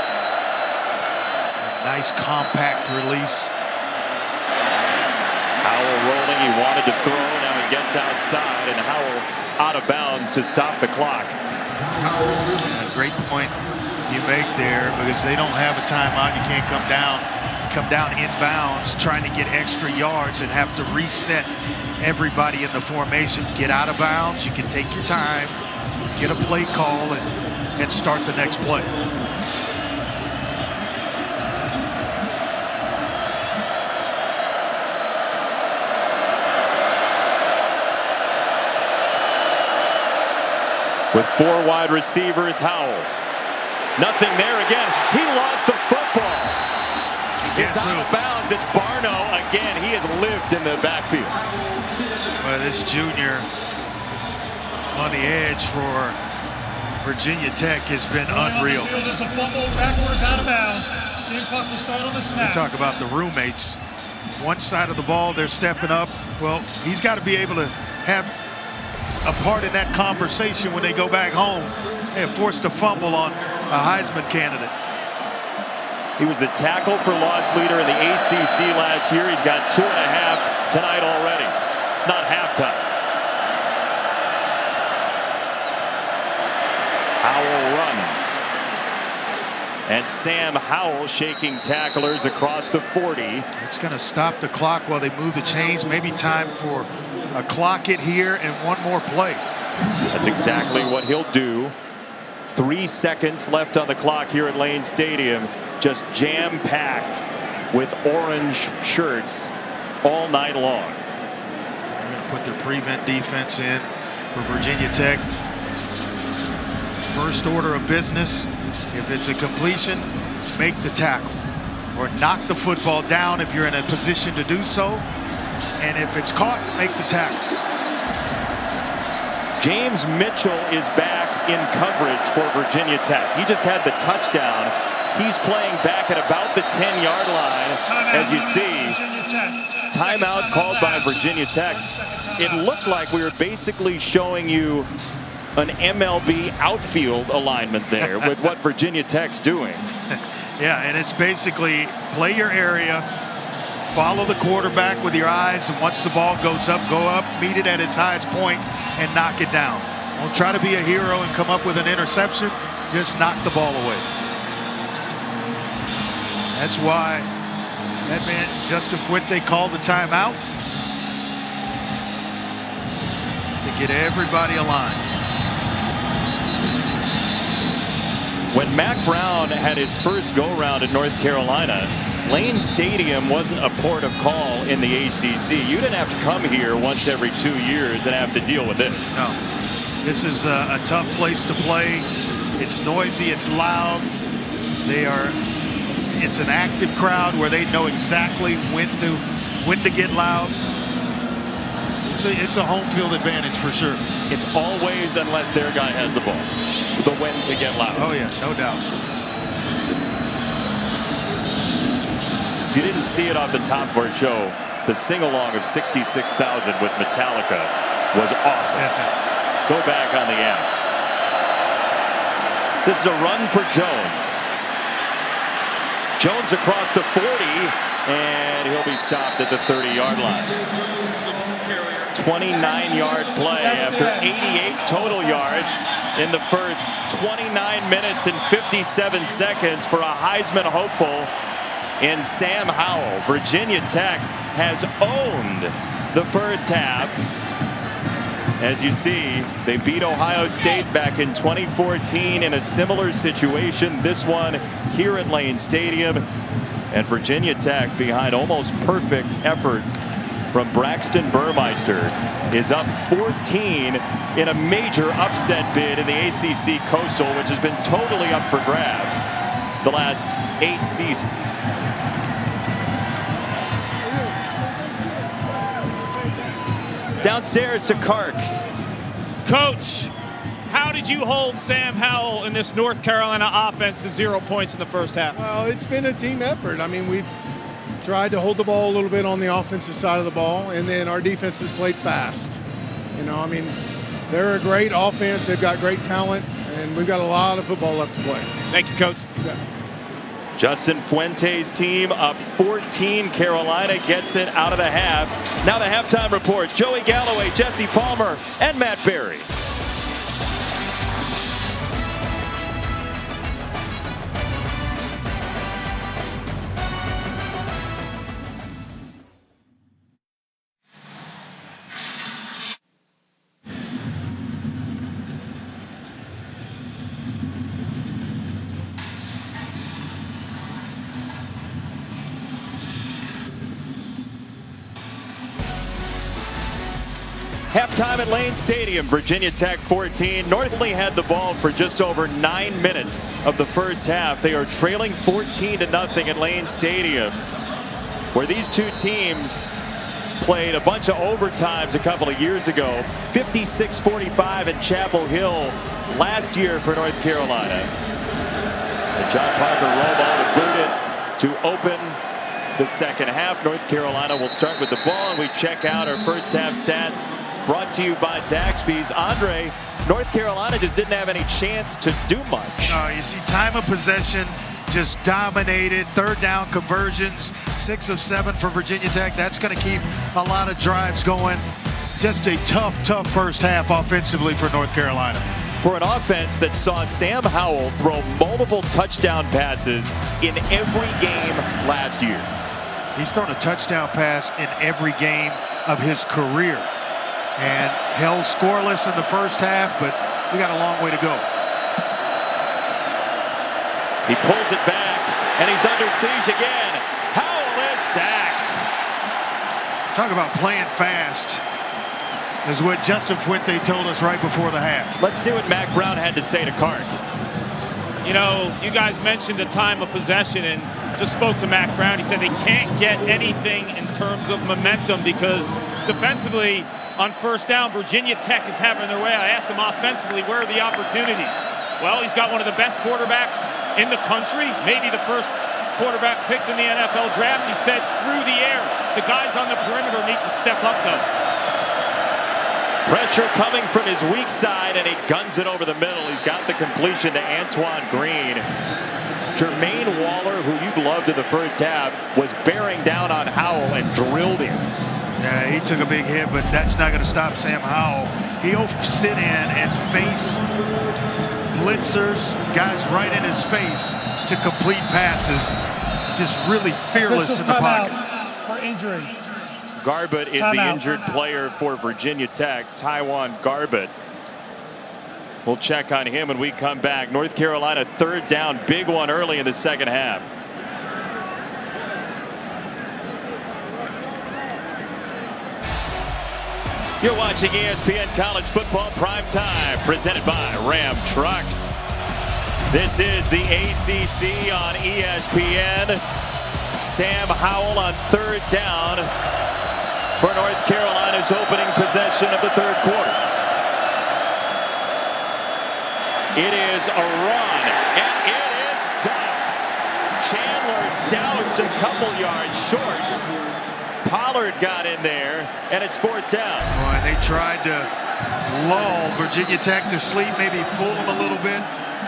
Nice compact release. Howell rolling, he wanted to throw, now he gets outside, and Howell out of bounds to stop the clock. A great point you make there, because they don't have a timeout. You can't come down in bounds trying to get extra yards and have to reset everybody in the formation. Get out of bounds, you can take your time, get a play call, and start the next play. With 4 wide receivers, Howell. Nothing there again. He lost the football. It's out of bounds. It's Barno again. He has lived in the backfield. Well, this junior on the edge for Virginia Tech has been unreal. The field is a fumble backwards out of bounds. Game clock will start on the snap. We talk about the roommates. One side of the ball, they're stepping up. Well, he's got to be able to have a part in that conversation when they go back home and forced a fumble on a Heisman candidate. He was the tackle for loss leader in the ACC last year. He's got 2.5 tonight already. It's not halftime. Howell runs. And Sam Howell shaking tacklers across the 40. It's going to stop the clock while they move the chains. Maybe time for a clock it here and one more play. That's exactly what he'll do. 3 seconds left on the clock here at Lane Stadium. Just jam-packed with orange shirts all night long. They're going to put their prevent defense in for Virginia Tech. First order of business, if it's a completion, make the tackle or knock the football down if you're in a position to do so. And if it's caught, make the tackle. James Mitchell is back in coverage for Virginia Tech. He just had the touchdown. He's playing back at about the 10-yard line. As you see, timeout called by Virginia Tech. It looked like we were basically showing you an MLB outfield alignment there with what Virginia Tech's doing. Yeah, and it's basically play your area, follow the quarterback with your eyes, and once the ball goes up, go up, meet it at its highest point, and knock it down. Don't try to be a hero and come up with an interception. Just knock the ball away. That's why that man, Justin Fuente, called the timeout to get everybody aligned. When Mac Brown had his first go-round in North Carolina, Lane Stadium wasn't a port of call in the ACC. You didn't have to come here once every 2 years and have to deal with this. No. This is a tough place to play. It's noisy, it's loud. It's an active crowd where they know exactly when to get loud. It's a home field advantage for sure. It's always, unless their guy has the ball, the when to get loud. Oh yeah, no doubt. If you didn't see it off the top of our show, the sing-along of 66,000 with Metallica was awesome. Go back on the app. This is a run for Jones. Jones across the 40, and he'll be stopped at the 30-yard line. 29-yard play after 88 total yards in the first 29 minutes and 57 seconds for a Heisman hopeful in Sam Howell. Virginia Tech has owned the first half. As you see, they beat Ohio State back in 2014 in a similar situation. This one here at Lane Stadium. And Virginia Tech, behind almost perfect effort from Braxton Burmeister, is up 14 in a major upset bid in the ACC Coastal, which has been totally up for grabs the last 8 seasons. Downstairs to Kark. Coach, how did you hold Sam Howell in this North Carolina offense to 0 points in the first half? Well, it's been a team effort. I mean, we've tried to hold the ball a little bit on the offensive side of the ball, and then our defense has played fast. You know, I mean, they're a great offense. They've got great talent, and we've got a lot of football left to play. Thank you, Coach. Yeah. Justin Fuente's team up 14. Carolina gets it out of the half. Now the halftime report. Joey Galloway, Jesse Palmer, and Matt Berry. Halftime at Lane Stadium, Virginia Tech 14. North only had the ball for just over 9 minutes of the first half. They are trailing 14-0 at Lane Stadium, where these two teams played a bunch of overtimes a couple of years ago. 56-45 in Chapel Hill last year for North Carolina. And John Parker Romo to boot it to open the second half. North Carolina will start with the ball, and we check out our first half stats brought to you by Zaxby's. Andre, North Carolina just didn't have any chance to do much. You see time of possession just dominated. Third down conversions, 6 of 7 for Virginia Tech. That's going to keep a lot of drives going. Just a tough first half offensively for North Carolina. For an offense that saw Sam Howell throw multiple touchdown passes in every game last year. He's thrown a touchdown pass in every game of his career and held scoreless in the first half, but we got a long way to go. He pulls it back, and he's under siege again. Howell is sacked. Talk about playing fast, is what Justin Fuente told us right before the half. Let's see what Mac Brown had to say to Clark. You know, you guys mentioned the time of possession and just spoke to Mac Brown. He said they can't get anything in terms of momentum because defensively on first down, Virginia Tech is having their way. I asked him offensively, where are the opportunities? Well, he's got one of the best quarterbacks in the country, maybe the first quarterback picked in the NFL draft. He said through the air. The guys on the perimeter need to step up though. Pressure coming from his weak side, and he guns it over the middle. He's got the completion to Antoine Green. Jermaine Waller, who you've loved in the first half, was bearing down on Howell and drilled him. Yeah, he took a big hit, but that's not going to stop Sam Howell. He'll sit in and face blitzers, guys right in his face to complete passes. Just really fearless in the pocket. For injury. Garbutt is the injured player for Virginia Tech, Tywan Garbutt. We'll check on him when we come back. North Carolina third down, big one early in the second half. You're watching ESPN College Football Prime Time, presented by Ram Trucks. This is the ACC on ESPN. Sam Howell on third down for North Carolina's opening possession of the third quarter. It is a run, and it is stopped. Chandler doused a couple yards short. Pollard got in there, and it's fourth down. Boy, they tried to lull Virginia Tech to sleep, maybe fool them a little bit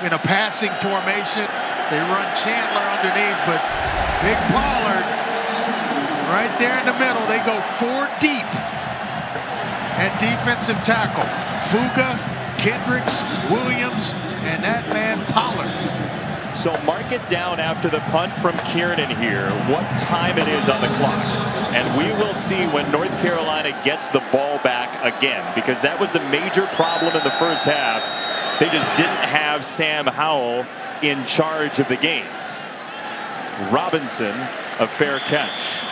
in a passing formation. They run Chandler underneath, but big Pollard right there in the middle. They go 4 deep at defensive tackle. Fuga, Kendricks, Williams, and that man Pollard. So mark it down after the punt from Kiernan here, what time it is on the clock. And we will see when North Carolina gets the ball back again, because that was the major problem in the first half. They just didn't have Sam Howell in charge of the game. Robinson, a fair catch.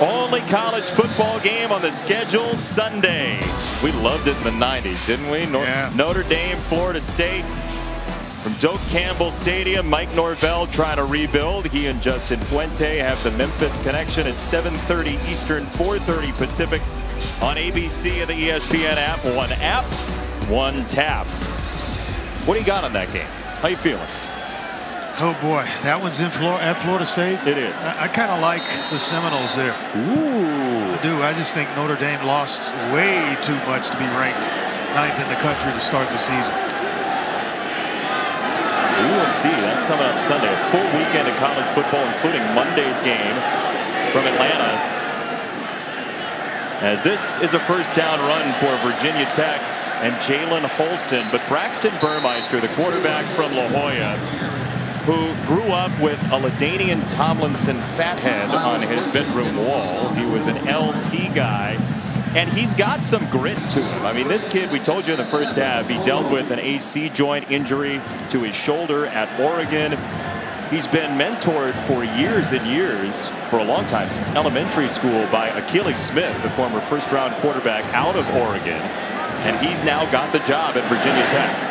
Only college football game on the schedule Sunday. We loved it in the 90s, didn't we? Notre Dame, Florida State. From Doak Campbell Stadium, Mike Norvell trying to rebuild. He and Justin Fuente have the Memphis connection at 7:30 Eastern, 4:30 Pacific on ABC and the ESPN app. One app, one tap. What do you got on that game? How you feeling? Oh boy, that one's in at Florida State. It is. I kind of like the Seminoles there. Ooh. I do. I just think Notre Dame lost way too much to be ranked 9th in the country to start the season. We will see. That's coming up Sunday. A full weekend of college football, including Monday's game from Atlanta. As this is a first down run for Virginia Tech and Jalen Holston. But Braxton Burmeister, the quarterback from La Jolla, who grew up with a LaDainian Tomlinson fathead on his bedroom wall. He was an LT guy, and he's got some grit to him. I mean, this kid, we told you in the first half, he dealt with an AC joint injury to his shoulder at Oregon. He's been mentored for years and years, for a long time, since elementary school, by Akili Smith, the former first-round quarterback out of Oregon, and he's now got the job at Virginia Tech.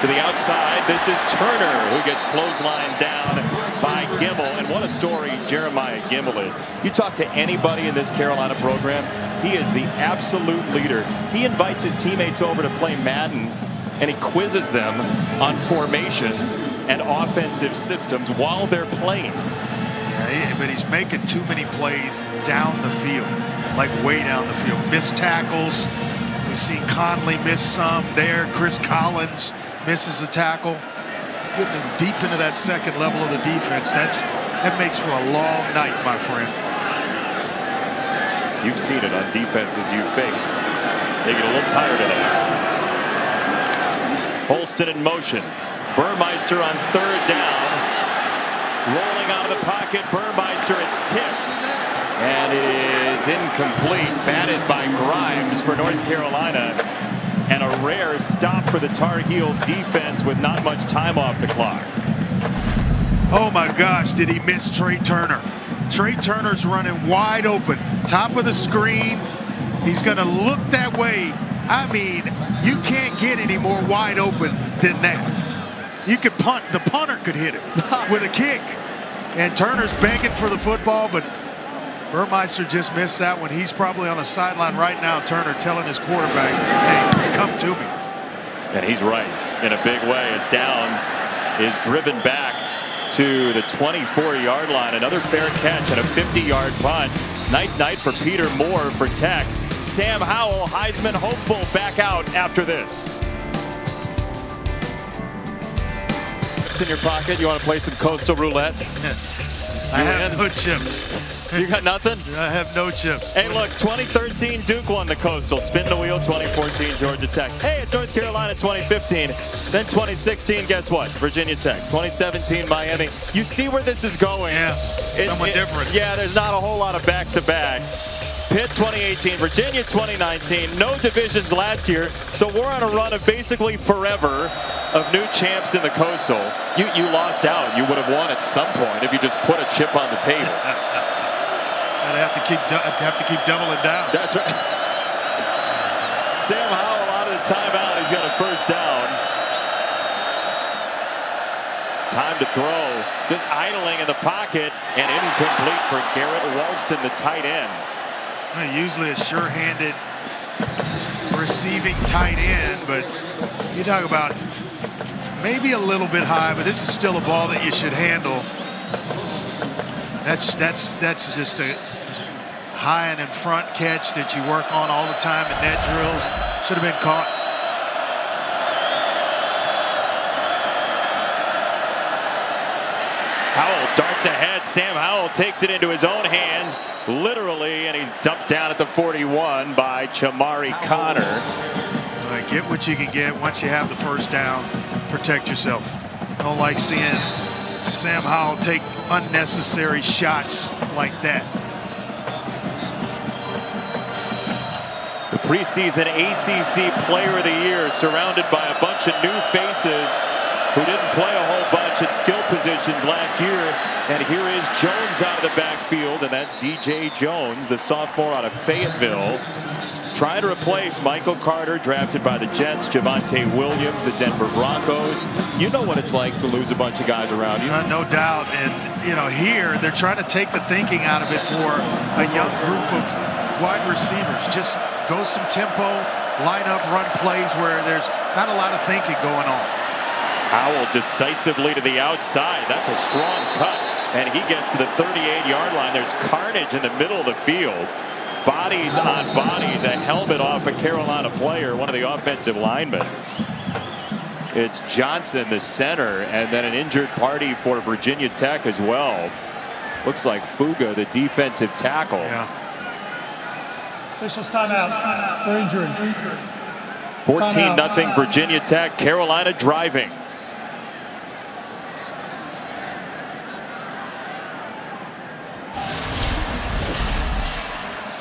To the outside, this is Turner, who gets clotheslined down by Gimmel. And what a story Jeremiah Gimmel is. You talk to anybody in this Carolina program, he is the absolute leader. He invites his teammates over to play Madden and he quizzes them on formations and offensive systems while they're playing. Yeah, but he's making too many plays down the field, like way down the field. Missed tackles. We've seen Conley miss some there. Chris Collins misses a tackle. Getting him deep into that second level of the defense. That makes for a long night, my friend. You've seen it on defenses you've faced. They get a little tired of that. Holston in motion. Burmeister on third down. Rolling out of the pocket. Burmeister, it's tipped. And it is incomplete. Batted by Grimes for North Carolina. And a rare stop for the Tar Heels defense with not much time off the clock. Oh my gosh, did he miss Trey Turner? Trey Turner's running wide open. Top of the screen. He's going to look that way. I mean, you can't get any more wide open than that. You could punt. The punter could hit him with a kick. And Turner's begging for the football, but Burmeister just missed that one. He's probably on the sideline right now, Turner, telling his quarterback, hey, come to me. And he's right in a big way as Downs is driven back to the 24-yard line. Another fair catch and a 50-yard punt. Nice night for Peter Moore for Tech. Sam Howell, Heisman hopeful, back out after this. It's in your pocket. You want to play some Coastal Roulette? I have no chips. You got nothing? I have no chips. Hey, look, 2013 Duke won the Coastal. Spin the wheel, 2014 Georgia Tech. Hey, it's North Carolina 2015. Then 2016, guess what? Virginia Tech. 2017 Miami. You see where this is going. Yeah, somewhat different. Yeah, there's not a whole lot of back-to-back. Pitt 2018, Virginia 2019. No divisions last year, so we're on a run of basically forever of new champs in the Coastal. You lost out. You would have won at some point if you just put a chip on the table. I'd have to keep doubling down. That's right. Sam Howell out of the timeout. He's got a first down. Time to throw. Just idling in the pocket and incomplete for Garrett Walston, the tight end. Usually a sure-handed receiving tight end, but you talk about maybe a little bit high, but this is still a ball that you should handle. That's just a high and in front catch that you work on all the time in net drills. Should have been caught. Howell darts ahead. Sam Howell takes it into his own hands, literally, and he's dumped down at the 41 by Chamari Connor. Get what you can get once you have the first down. Protect yourself. Don't like seeing Sam Howell take unnecessary shots like that. The preseason ACC Player of the Year, surrounded by a bunch of new faces who didn't play a whole bunch at skill positions last year. And here is Jones out of the backfield, and that's DJ Jones, the sophomore out of Fayetteville, trying to replace Michael Carter, drafted by the Jets, Javonte Williams, the Denver Broncos. You know what it's like to lose a bunch of guys around you. No doubt. And, you know, here they're trying to take the thinking out of it for a young group of wide receivers. Just go some tempo, line up, run plays where there's not a lot of thinking going on. Howell decisively to the outside. That's a strong cut. And he gets to the 38-yard line. There's carnage in the middle of the field. Bodies on bodies. A helmet off a Carolina player, one of the offensive linemen. It's Johnson, the center, and then an injured party for Virginia Tech as well. Looks like Fuga, the defensive tackle. Yeah. Officials timeout for injury. 14-0 Virginia Tech. Carolina driving.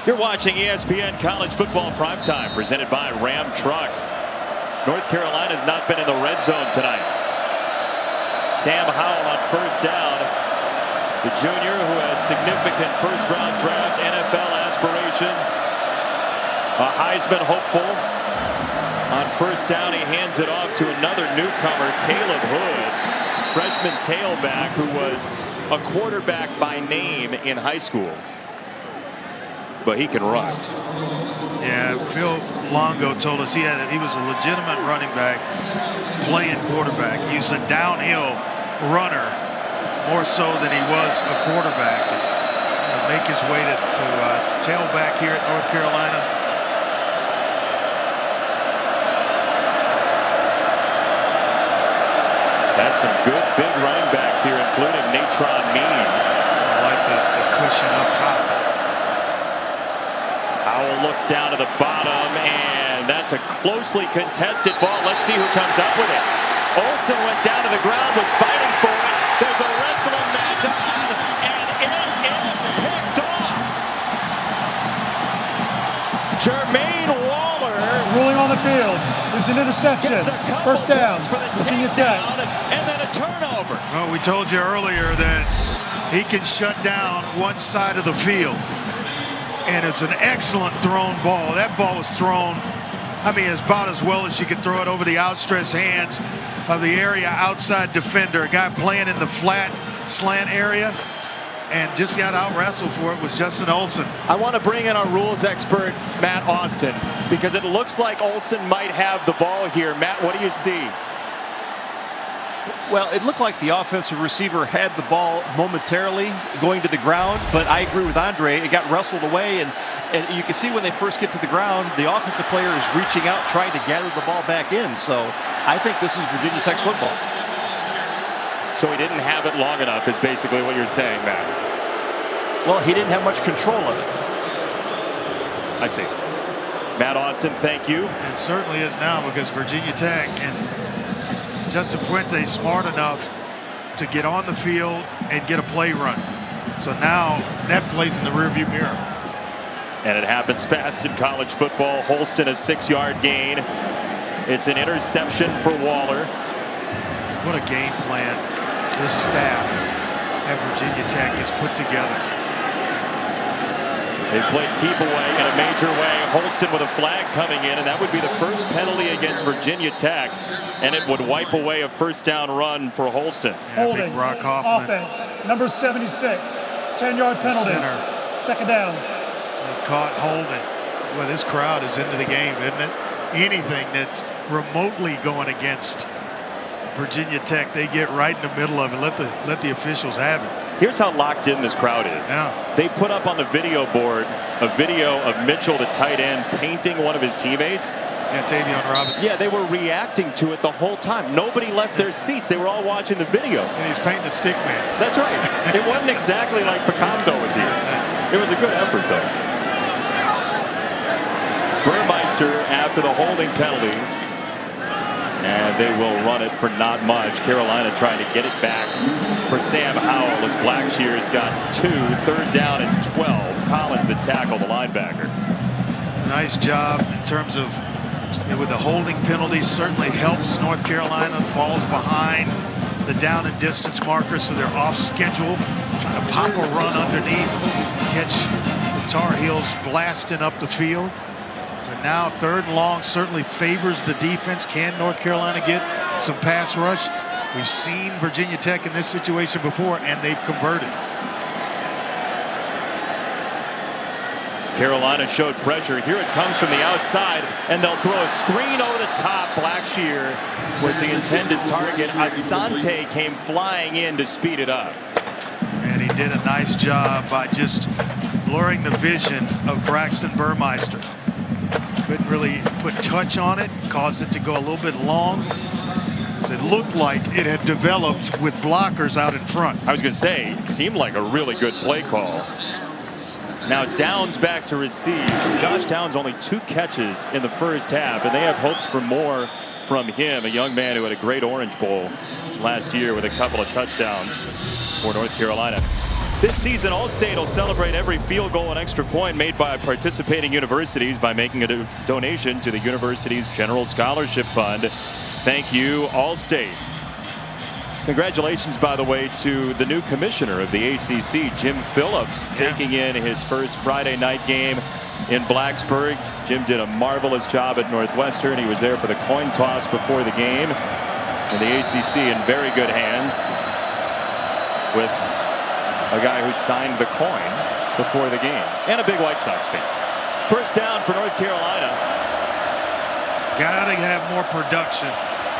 You're watching ESPN College Football Primetime, presented by Ram Trucks. North Carolina's not been in the red zone tonight. Sam Howell on first down. The junior who has significant first-round draft NFL aspirations. A Heisman hopeful. On first down, he hands it off to another newcomer, Caleb Hood, freshman tailback who was a quarterback by name in high school. but he can run. Yeah, Phil Longo told us he was a legitimate running back playing quarterback. He's a downhill runner more so than he was a quarterback. And make his way to tailback here at North Carolina. That's some good big running backs here, including Natron Means. I like the cushion up top. Howell looks down to the bottom, and that's a closely contested ball. Let's see who comes up with it. Olsen went down to the ground, was fighting for it. There's a wrestling match, and it is picked off. Jermaine Waller. Ruling on the field. There's an interception. First down. For the Virginia Tech. and then a turnover. Well, we told you earlier that he can shut down one side of the field. And it's an excellent thrown ball. That ball was thrown, I mean, as about as well as you could throw it over the outstretched hands of the area outside defender. A guy playing in the flat slant area. And just got out-wrestled for it was Justin Olsen. I want to bring in our rules expert, Matt Austin, because it looks like Olsen might have the ball here. Matt, what do you see? Well, it looked like the offensive receiver had the ball momentarily going to the ground, but I agree with Andre. It got wrestled away, and you can see when they first get to the ground, the offensive player is reaching out, trying to gather the ball back in. So I think this is Virginia Tech's football. So he didn't have it long enough is basically what you're saying, Matt. Well, he didn't have much control of it. I see. Matt Austin, thank you. It certainly is now because Virginia Tech and Justin Fuente smart enough to get on the field and get a play run. So now that plays in the rearview mirror. And it happens fast in college football. Holston, a 6-yard gain. It's an interception for Waller. What a game plan this staff at Virginia Tech has put together. They played keep away in a major way. Holston with a flag coming in, and that would be the first penalty against Virginia Tech, and it would wipe away a first down run for Holston. Yeah, Holding. Brock Hoffman. Offense. Number 76. 10-yard penalty. Center. Second down. They caught holding. Well, this crowd is into the game, isn't it? Anything that's remotely going against Virginia Tech, they get right in the middle of it. Let the officials have it. Here's how locked in this crowd is. Yeah. They put up on the video board a video of Mitchell, the tight end, painting one of his teammates. Yeah, Tavion Robinson. Yeah, they were reacting to it the whole time. Nobody left their seats. They were all watching the video. And he's painting a stick man. That's right. It wasn't exactly like Picasso was here. It was a good effort, though. Burmeister after the holding penalty. And they will run it for not much. Carolina trying to get it back for Sam Howell as Blackshear's got 2, 3rd down and 12. Collins the tackle, the linebacker. Nice job in terms of with the holding penalty. Certainly helps North Carolina. The ball's behind the down and distance markers, so they're off schedule. Trying to pop a run underneath, catch the Tar Heels blasting up the field. But now 3rd and long certainly favors the defense. Can North Carolina get some pass rush? We've seen Virginia Tech in this situation before, and they've converted. Carolina showed pressure. Here it comes from the outside, and they'll throw a screen over the top. Blackshear was the intended target. Asante came flying in to speed it up. And he did a nice job by just blurring the vision of Braxton Burmeister. Couldn't really put touch on it, caused it to go a little bit long. It looked like it had developed with blockers out in front. I was going to say, it seemed like a really good play call. Now Downs back to receive. Josh Downs only 2 catches in the first half, and they have hopes for more from him, a young man who had a great Orange Bowl last year with a couple of touchdowns for North Carolina. This season, All-State will celebrate every field goal and extra point made by participating universities by making a donation to the university's General Scholarship Fund. Thank you, All-State. Congratulations, by the way, to the new commissioner of the ACC, Jim Phillips, taking in his first Friday night game in Blacksburg. Jim did a marvelous job at Northwestern. He was there for the coin toss before the game. And the ACC in very good hands with a guy who signed the coin. before the game, and a big White Sox fan. First down for North Carolina. Got to have more production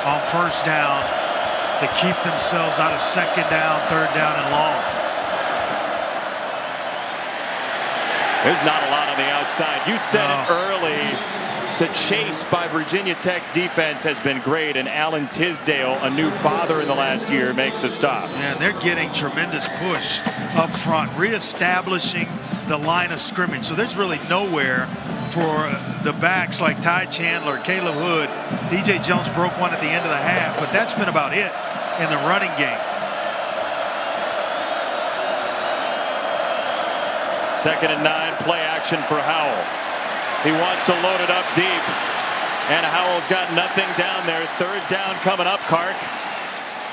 on first down to keep themselves out of second down, third down, and long. There's not a lot on the outside. You said it early. The chase by Virginia Tech's defense has been great, and Alan Tisdale, a new father in the last year, makes the stop. Yeah, they're getting tremendous push up front, reestablishing the line of scrimmage. So there's really nowhere for the backs like Ty Chandler, Caleb Hood. DJ Jones broke one at the end of the half, but that's been about it in the running game. Second and 9, play action for Howell. He wants to load it up deep, and Howell's got nothing down there. Third down coming up, Kark.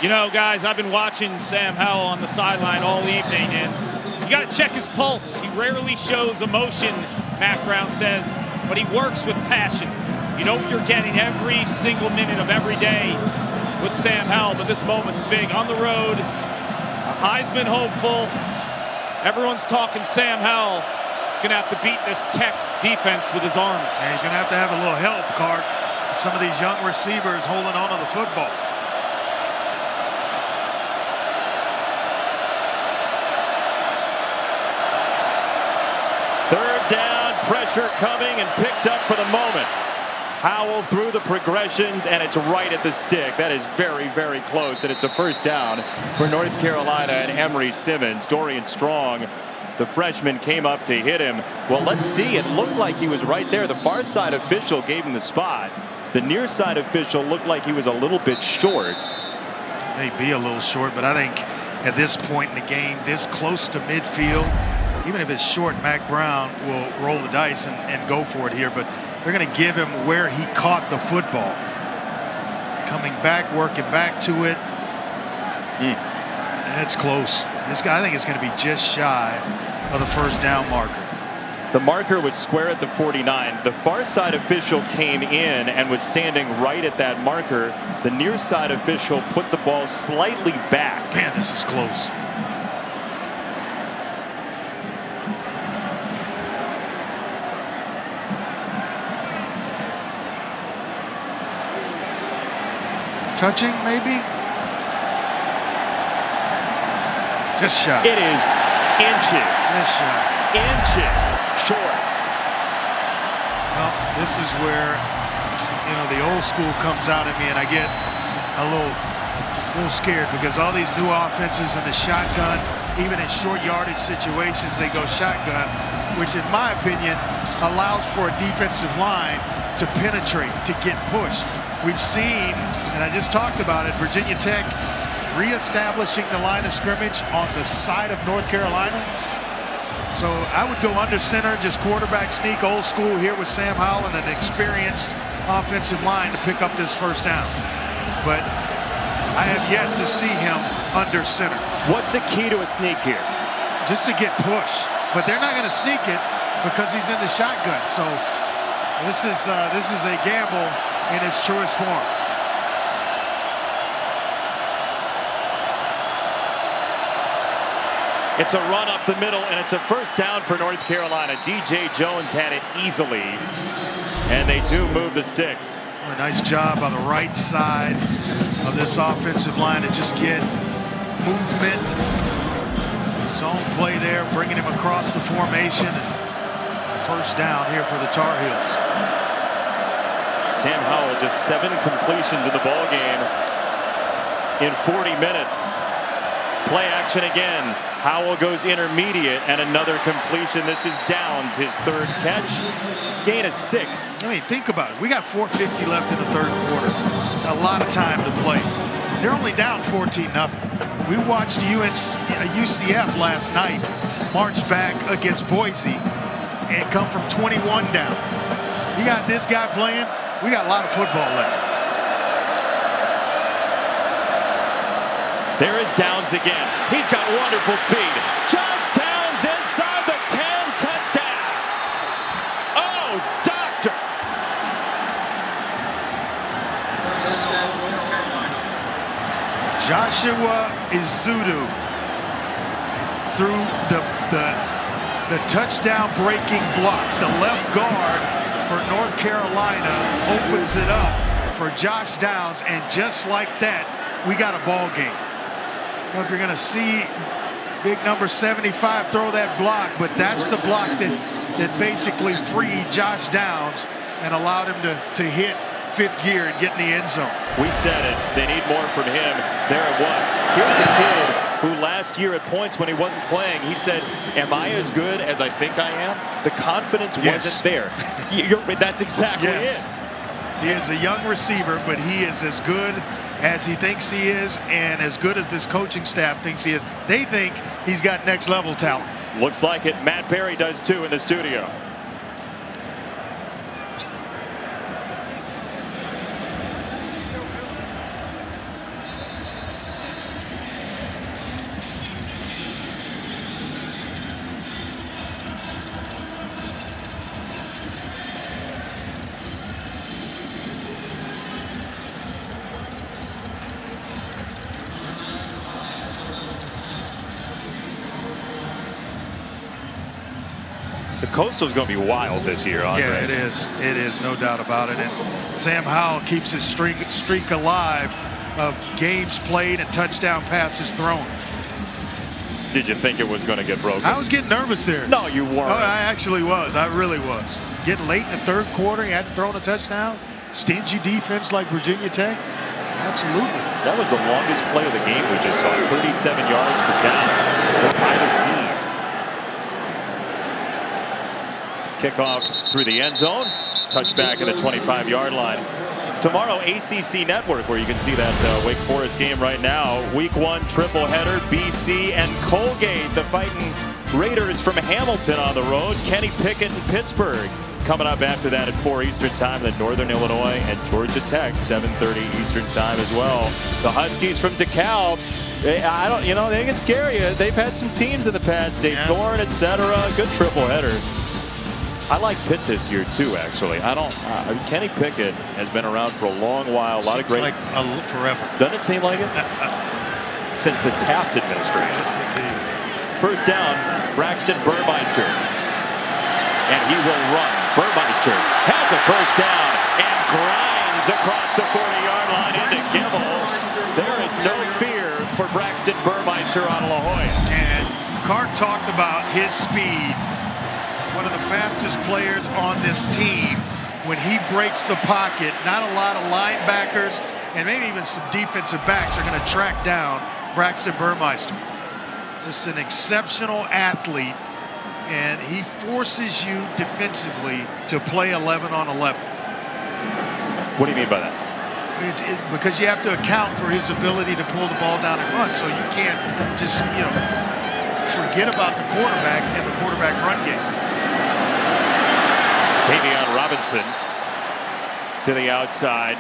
You know, guys, I've been watching Sam Howell on the sideline all evening, and you got to check his pulse. He rarely shows emotion, Matt Brown says, but he works with passion. You know what you're getting every single minute of every day with Sam Howell, but this moment's big. On the road, a Heisman hopeful. Everyone's talking Sam Howell. He's going to have to beat this Tech defense with his arm. And he's going to have a little help, Kark. Some of these young receivers holding on to the football. Third down, pressure coming and picked up for the moment. Howell through the progressions, and it's right at the stick. That is very, very close, and it's a first down for North Carolina and Emory Simmons. Dorian Strong, the freshman, came up to hit him. Well, let's see. It looked like he was right there. The far side official gave him the spot. The near side official looked like he was a little bit short. May be a little short, but I think at this point in the game, this close to midfield, even if it's short, Mac Brown will roll the dice and go for it here. But they're going to give him where he caught the football. Coming back, working back to it. And it's close. This guy, I think, is going to be just shy of the first down marker. The marker was square at the 49. The far side official came in and was standing right at that marker. The near side official put the ball slightly back. Man, this is close. Touching, maybe? Just shy. It is inches. Just shy. Inches short. Well, this is where, the old school comes out at me, and I get a little scared because all these new offenses in the shotgun, even in short yardage situations, they go shotgun, which in my opinion allows for a defensive line to penetrate, to get pushed. We've seen, and I just talked about it, Virginia Tech reestablishing the line of scrimmage on the side of North Carolina. So I would go under center, just quarterback sneak, old school here with Sam Howell and an experienced offensive line to pick up this first down. But I have yet to see him under center. What's the key to a sneak here? Just to get push, but they're not going to sneak it because he's in the shotgun. So this is a gamble in its truest form. It's a run up the middle, and it's a first down for North Carolina. DJ Jones had it easily, and they do move the sticks. A nice job on the right side of this offensive line to just get movement. Zone play there, bringing him across the formation. First down here for the Tar Heels. Sam Howell just 7 completions in the ball game in 40 minutes. Play action again. Howell goes intermediate and another completion. This is Downs, his third catch. Gain of 6. I mean, think about it. We got 4:50 left in the third quarter. A lot of time to play. They're only down 14-0. We watched UCF last night march back against Boise and come from 21 down. You got this guy playing. We got a lot of football left. There is Downs again. He's got wonderful speed. Josh Downs inside the 10, touchdown. Oh, doctor. Joshua Izudu through the the touchdown breaking block. The left guard for North Carolina opens it up for Josh Downs, and just like that, we got a ball game. So if you're going to see big number 75 throw that block, but that's the block that basically freed Josh Downs and allowed him to hit fifth gear and get in the end zone. We said it. They need more from him. There it was. Here's a kid who last year at points when he wasn't playing, he said, am I as good as I think I am? The confidence wasn't there. That's exactly it. He is a young receiver, but he is as good as he thinks he is and as good as this coaching staff thinks he is. They think he's got next level talent. Looks like it. Matt Berry does too in the studio. The Coastal's going to be wild this year, Andre. Yeah, it is. It is, no doubt about it. And Sam Howell keeps his streak alive of games played and touchdown passes thrown. Did you think it was going to get broken? I was getting nervous there. No, you weren't. Oh, I actually was. I really was. Getting late in the third quarter, he hadn't thrown a touchdown. Stingy defense like Virginia Tech's. Absolutely. That was the longest play of the game we just saw. 37 yards for Downs for either team. Kickoff through the end zone. Touchback at the 25-yard line. Tomorrow, ACC Network, where you can see that Wake Forest game right now. Week 1 triple header, BC and Colgate, the Fighting Raiders from Hamilton on the road. Kenny Pickett in Pittsburgh. Coming up after that at 4 Eastern time, then Northern Illinois and Georgia Tech, 7:30 Eastern time as well. The Huskies from DeKalb, they can scare you. They've had some teams in the past, Dave Thorne, etc. Good triple header. I like Pitt this year too, actually. Kenny Pickett has been around for a long while. A lot of great. Like forever. Doesn't it seem like it? Since the Taft administration. Yes, indeed. First down, Braxton Burmeister. And he will run. Burmeister has a first down and grinds across the 40-yard line into Gibble. There is no fear for Braxton Burmeister on La Jolla. And Clark talked about his speed. One of the fastest players on this team. When he breaks the pocket, not a lot of linebackers and maybe even some defensive backs are going to track down Braxton Burmeister. Just an exceptional athlete, and he forces you defensively to play 11 on 11. What do you mean by that? Because you have to account for his ability to pull the ball down and run, so you can't just forget about the quarterback and the quarterback run game. Davion Robinson to the outside.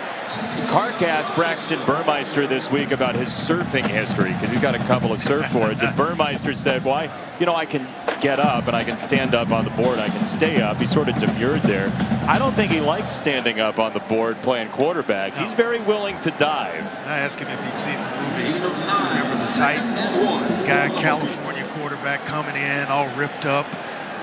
Clark asked Braxton Burmeister this week about his surfing history because he's got a couple of surfboards, and Burmeister said, "Why? I can get up and I can stand up on the board. I can stay up." He sort of demurred there. I don't think he likes standing up on the board playing quarterback. He's very willing to dive. I asked him if he'd seen the movie. Remember the Titans? Guy, California quarterback coming in all ripped up,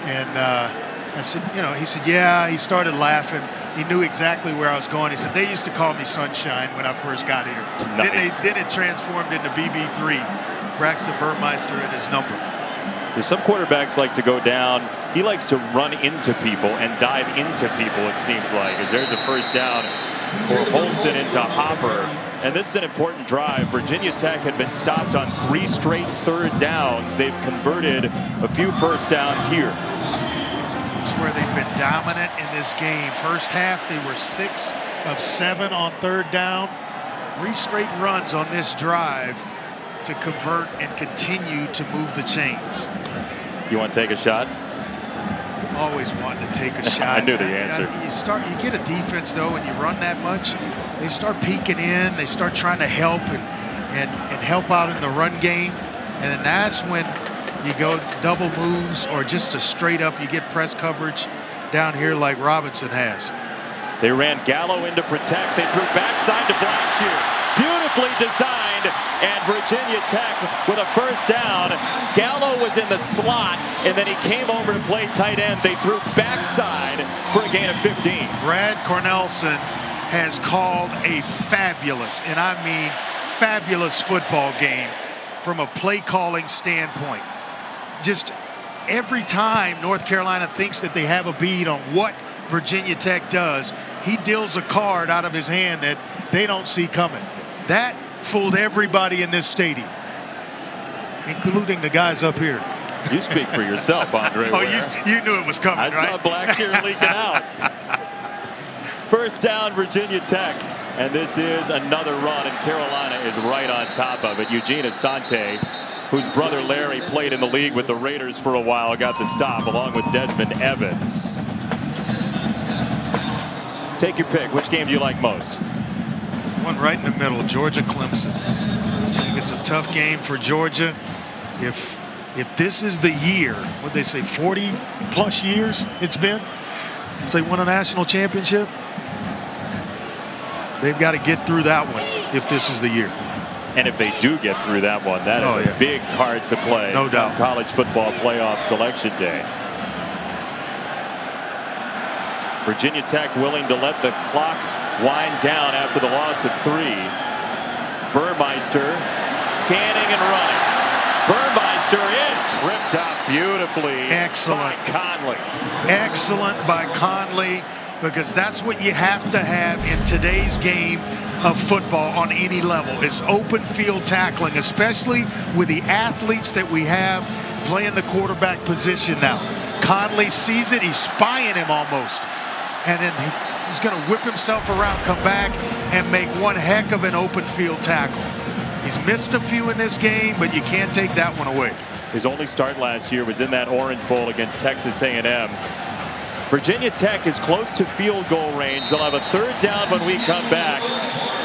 and I said, he said, yeah. He started laughing. He knew exactly where I was going. He said, they used to call me Sunshine when I first got here. Nice. Then it transformed into BB3. Braxton Burmeister at his number. There's some quarterbacks like to go down. He likes to run into people and dive into people, it seems like. As there's a first down for Holston into Hopper. And this is an important drive. Virginia Tech had been stopped on 3 straight third downs. They've converted a few first downs here. It's where they've been dominant in this game. First half, they were 6 of 7 on third down. 3 straight runs on this drive to convert and continue to move the chains. You want to take a shot? Always wanting to take a shot. I knew the answer. You get a defense, though, and you run that much, they start peeking in, they start trying to help and help out in the run game. And then that's when you go double moves or just a straight up, you get press coverage down here like Robinson has. They ran Gallo in to protect. They threw backside to Blackshear. Beautiful beautifully designed, and Virginia Tech with a first down. Gallo was in the slot, and then he came over to play tight end. They threw backside for a gain of 15. Brad Cornelson has called a fabulous, and I mean fabulous, football game from a play calling standpoint. Just every time North Carolina thinks that they have a bead on what Virginia Tech does, he deals a card out of his hand that they don't see coming. That fooled everybody in this stadium, including the guys up here. You speak for yourself, Andre. Oh, you knew it was coming, right? I saw Blackshear leaking out. First down, Virginia Tech. And this is another run, and Carolina is right on top of it. Eugene Asante, whose brother Larry played in the league with the Raiders for a while, got the stop along with Desmond Evans. Take your pick. Which game do you like most? One right in the middle, Georgia-Clemson. I think it's a tough game for Georgia. If this is the year, what they say, 40-plus years it's been since they won a national championship, they've got to get through that one if this is the year. And if they do get through that one, that is a big card to play. No doubt. College football playoff selection day. Virginia Tech willing to let the clock wind down after the loss of 3. Burmeister scanning and running. Burmeister is tripped up beautifully. Excellent. By Conley. Excellent by Conley, because that's what you have to have in today's game of football on any level. It's open field tackling, especially with the athletes that we have playing the quarterback position now. Conley sees it. He's spying him almost. And then he's going to whip himself around, come back, and make one heck of an open field tackle. He's missed a few in this game, but you can't take that one away. His only start last year was in that Orange Bowl against Texas A&M. Virginia Tech is close to field goal range. They'll have a third down when we come back.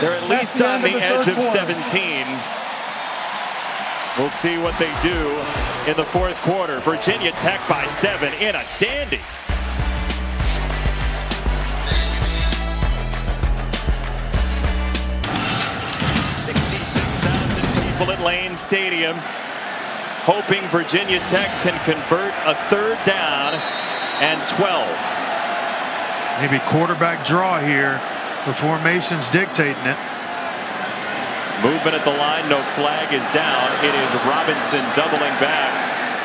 They're at least on the edge of 17. We'll see what they do in the fourth quarter. Virginia Tech by 7 in a dandy. 66,000 people at Lane Stadium, hoping Virginia Tech can convert a third down and 12. Maybe quarterback draw here. The formation's dictating it. Movement at the line, no flag is down. It is Robinson doubling back.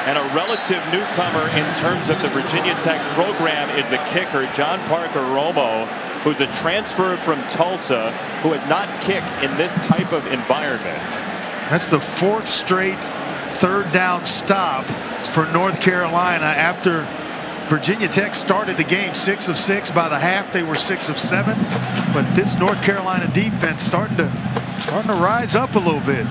And a relative newcomer in terms of the Virginia Tech program is the kicker, John Parker Romo, who's a transfer from Tulsa, who has not kicked in this type of environment. That's the 4th straight third down stop for North Carolina after Virginia Tech started the game 6 of 6. By the half, they were 6 of 7. But this North Carolina defense starting to rise up a little bit.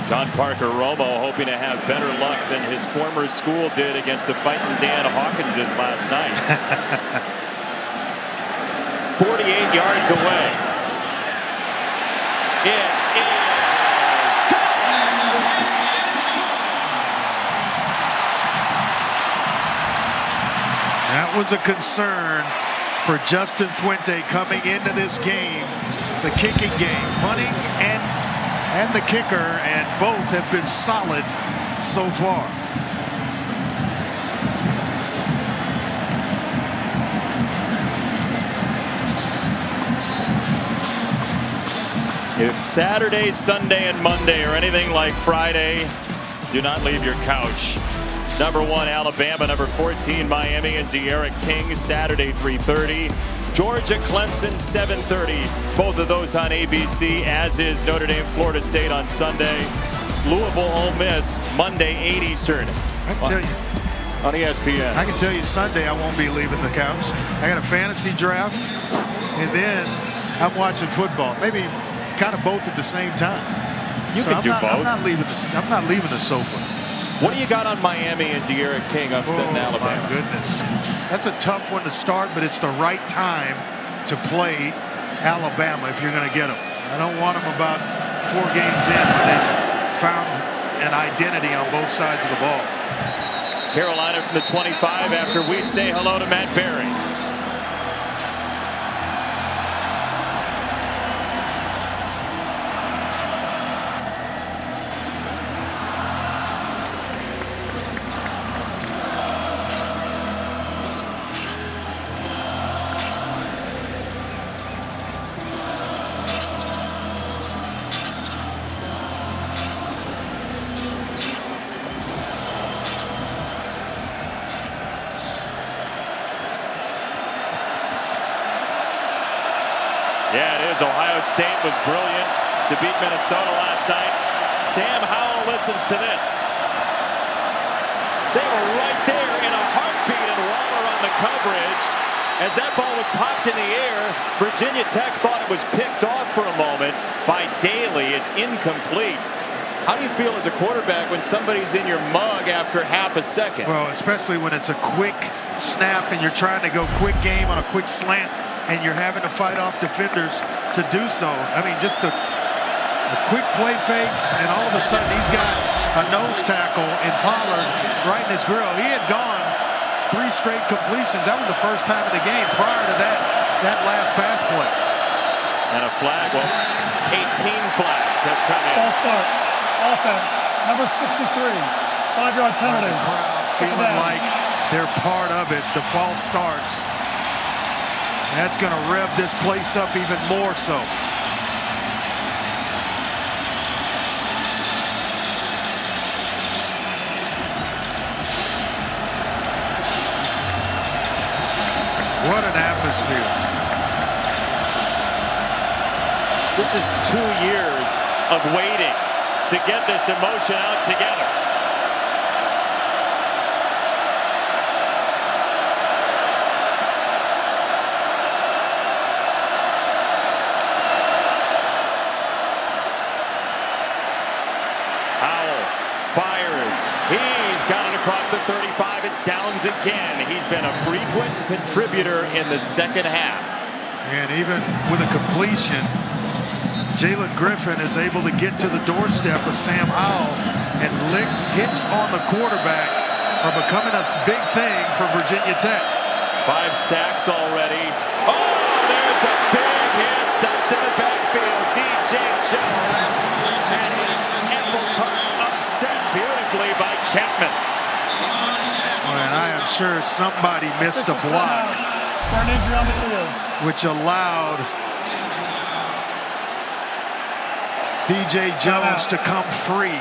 John Parker Romo hoping to have better luck than his former school did against the fighting Dan Hawkinses last night. 48 yards away. It is gone. That was a concern for Justin Fuente coming into this game, the kicking game, punting and the kicker, and both have been solid so far. If Saturday, Sunday, and Monday are anything like Friday, do not leave your couch. Number 1, Alabama. Number 14, Miami and De'Aaron King, Saturday, 3:30. Georgia, Clemson, 7:30. Both of those on ABC, as is Notre Dame, Florida State on Sunday. Louisville, Ole Miss, Monday, 8 Eastern. I can tell you. On ESPN. I can tell you Sunday I won't be leaving the couch. I got a fantasy draft, and then I'm watching football. Maybe kind of both at the same time. You can do both. I'm not leaving the sofa. What do you got on Miami and De'Aaron King upsetting Alabama? My goodness. That's a tough one to start, but it's the right time to play Alabama if you're going to get them. I don't want them about 4 games in when they've found an identity on both sides of the ball. Carolina from the 25 after we say hello to Matt Berry. Yeah, it is. Ohio State was brilliant to beat Minnesota last night. Sam Howell listens to this. They were right there in a heartbeat, and Waller on the coverage. As that ball was popped in the air, Virginia Tech thought it was picked off for a moment by Daly. It's incomplete. How do you feel as a quarterback when somebody's in your mug after half a second? Well, especially when it's a quick snap and you're trying to go quick game on a quick slant and you're having to fight off defenders to do so. I mean, just a quick play fake, and all of a sudden he's got a nose tackle in Pollard right in his grill. He had gone 3 straight completions. That was the first time in the game prior to that last pass play. And a flag. Well, 18 flags have come in. False start. Offense. Number 63. 5-yard penalty. The crowd feeling like they're part of it. The false starts. That's going to rev this place up even more so. What an atmosphere. This is 2 years of waiting to get this emotion out together. Howell fires. He's got it across the 35. It's Downs again. He's been a frequent contributor in the second half. And even with a completion, Jalen Griffin is able to get to the doorstep of Sam Howell, and hits on the quarterback are becoming a big thing for Virginia Tech. 5 sacks already. Oh, there's a big hit dumped in the backfield. DJ Jones, and his apple cart upset beautifully by Chapman. And I am sure somebody missed a block, For an injury on the field. which allowed DJ Jones to come free.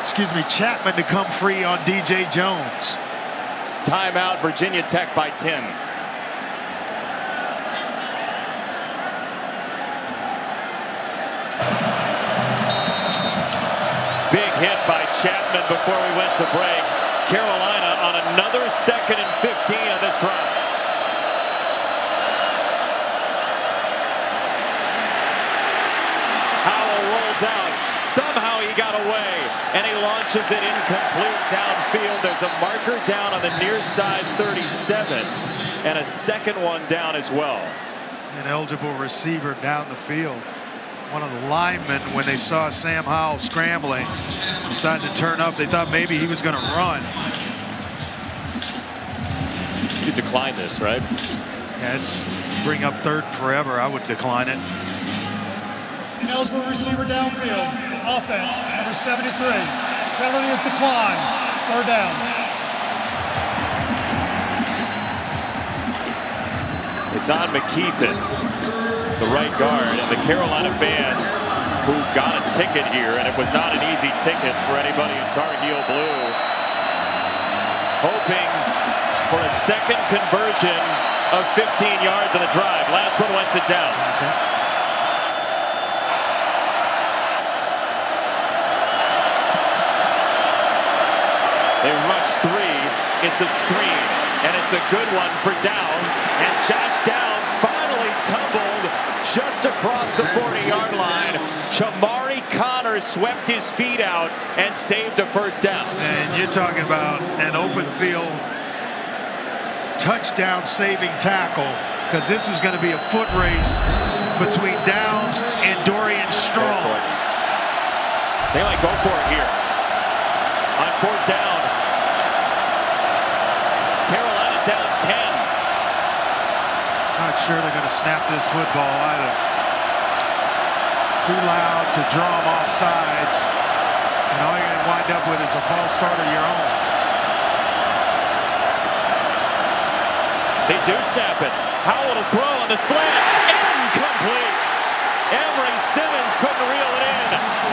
Excuse me, Chapman to come free on DJ Jones. Timeout, Virginia Tech by 10. Big hit by Chapman before we went to break. Carolina on another 2nd and 15 of this drive. Howell rolls out. Somehow he got away, and he launches it incomplete downfield. There's a marker down on the near side 37, and a second one down as well. An eligible receiver down the field. One of the linemen, when they saw Sam Howell scrambling, decided to turn up. They thought maybe he was going to run. You decline this, right? Yeah, it's bring up 3rd forever. I would decline it. An eligible receiver downfield. Offense. Number 73. Penalty is declined. 3rd down. It's on McKeithen, the right guard, and the Carolina fans who got a ticket here, and it was not an easy ticket for anybody in Tar Heel Blue, hoping for a second conversion of 15 yards on the drive. Last one went to Downs. Okay. They rush 3. It's a screen, and it's a good one for Downs. And Josh Downs finally tumbled just across the 40-yard line. Chamari Connor swept his feet out and saved a 1st down. And you're talking about an open field touchdown saving tackle, because this was going to be a foot race between Downs and Dorian Strong. They might go for it here. On 4th down. Carolina down 10. Not sure they're going to snap this football either. Too loud to draw them off sides. And all you're going to wind up with is a false start of your own. They do snap it. Howell to throw on the slant. Incomplete. Emory Simmons couldn't reel it in.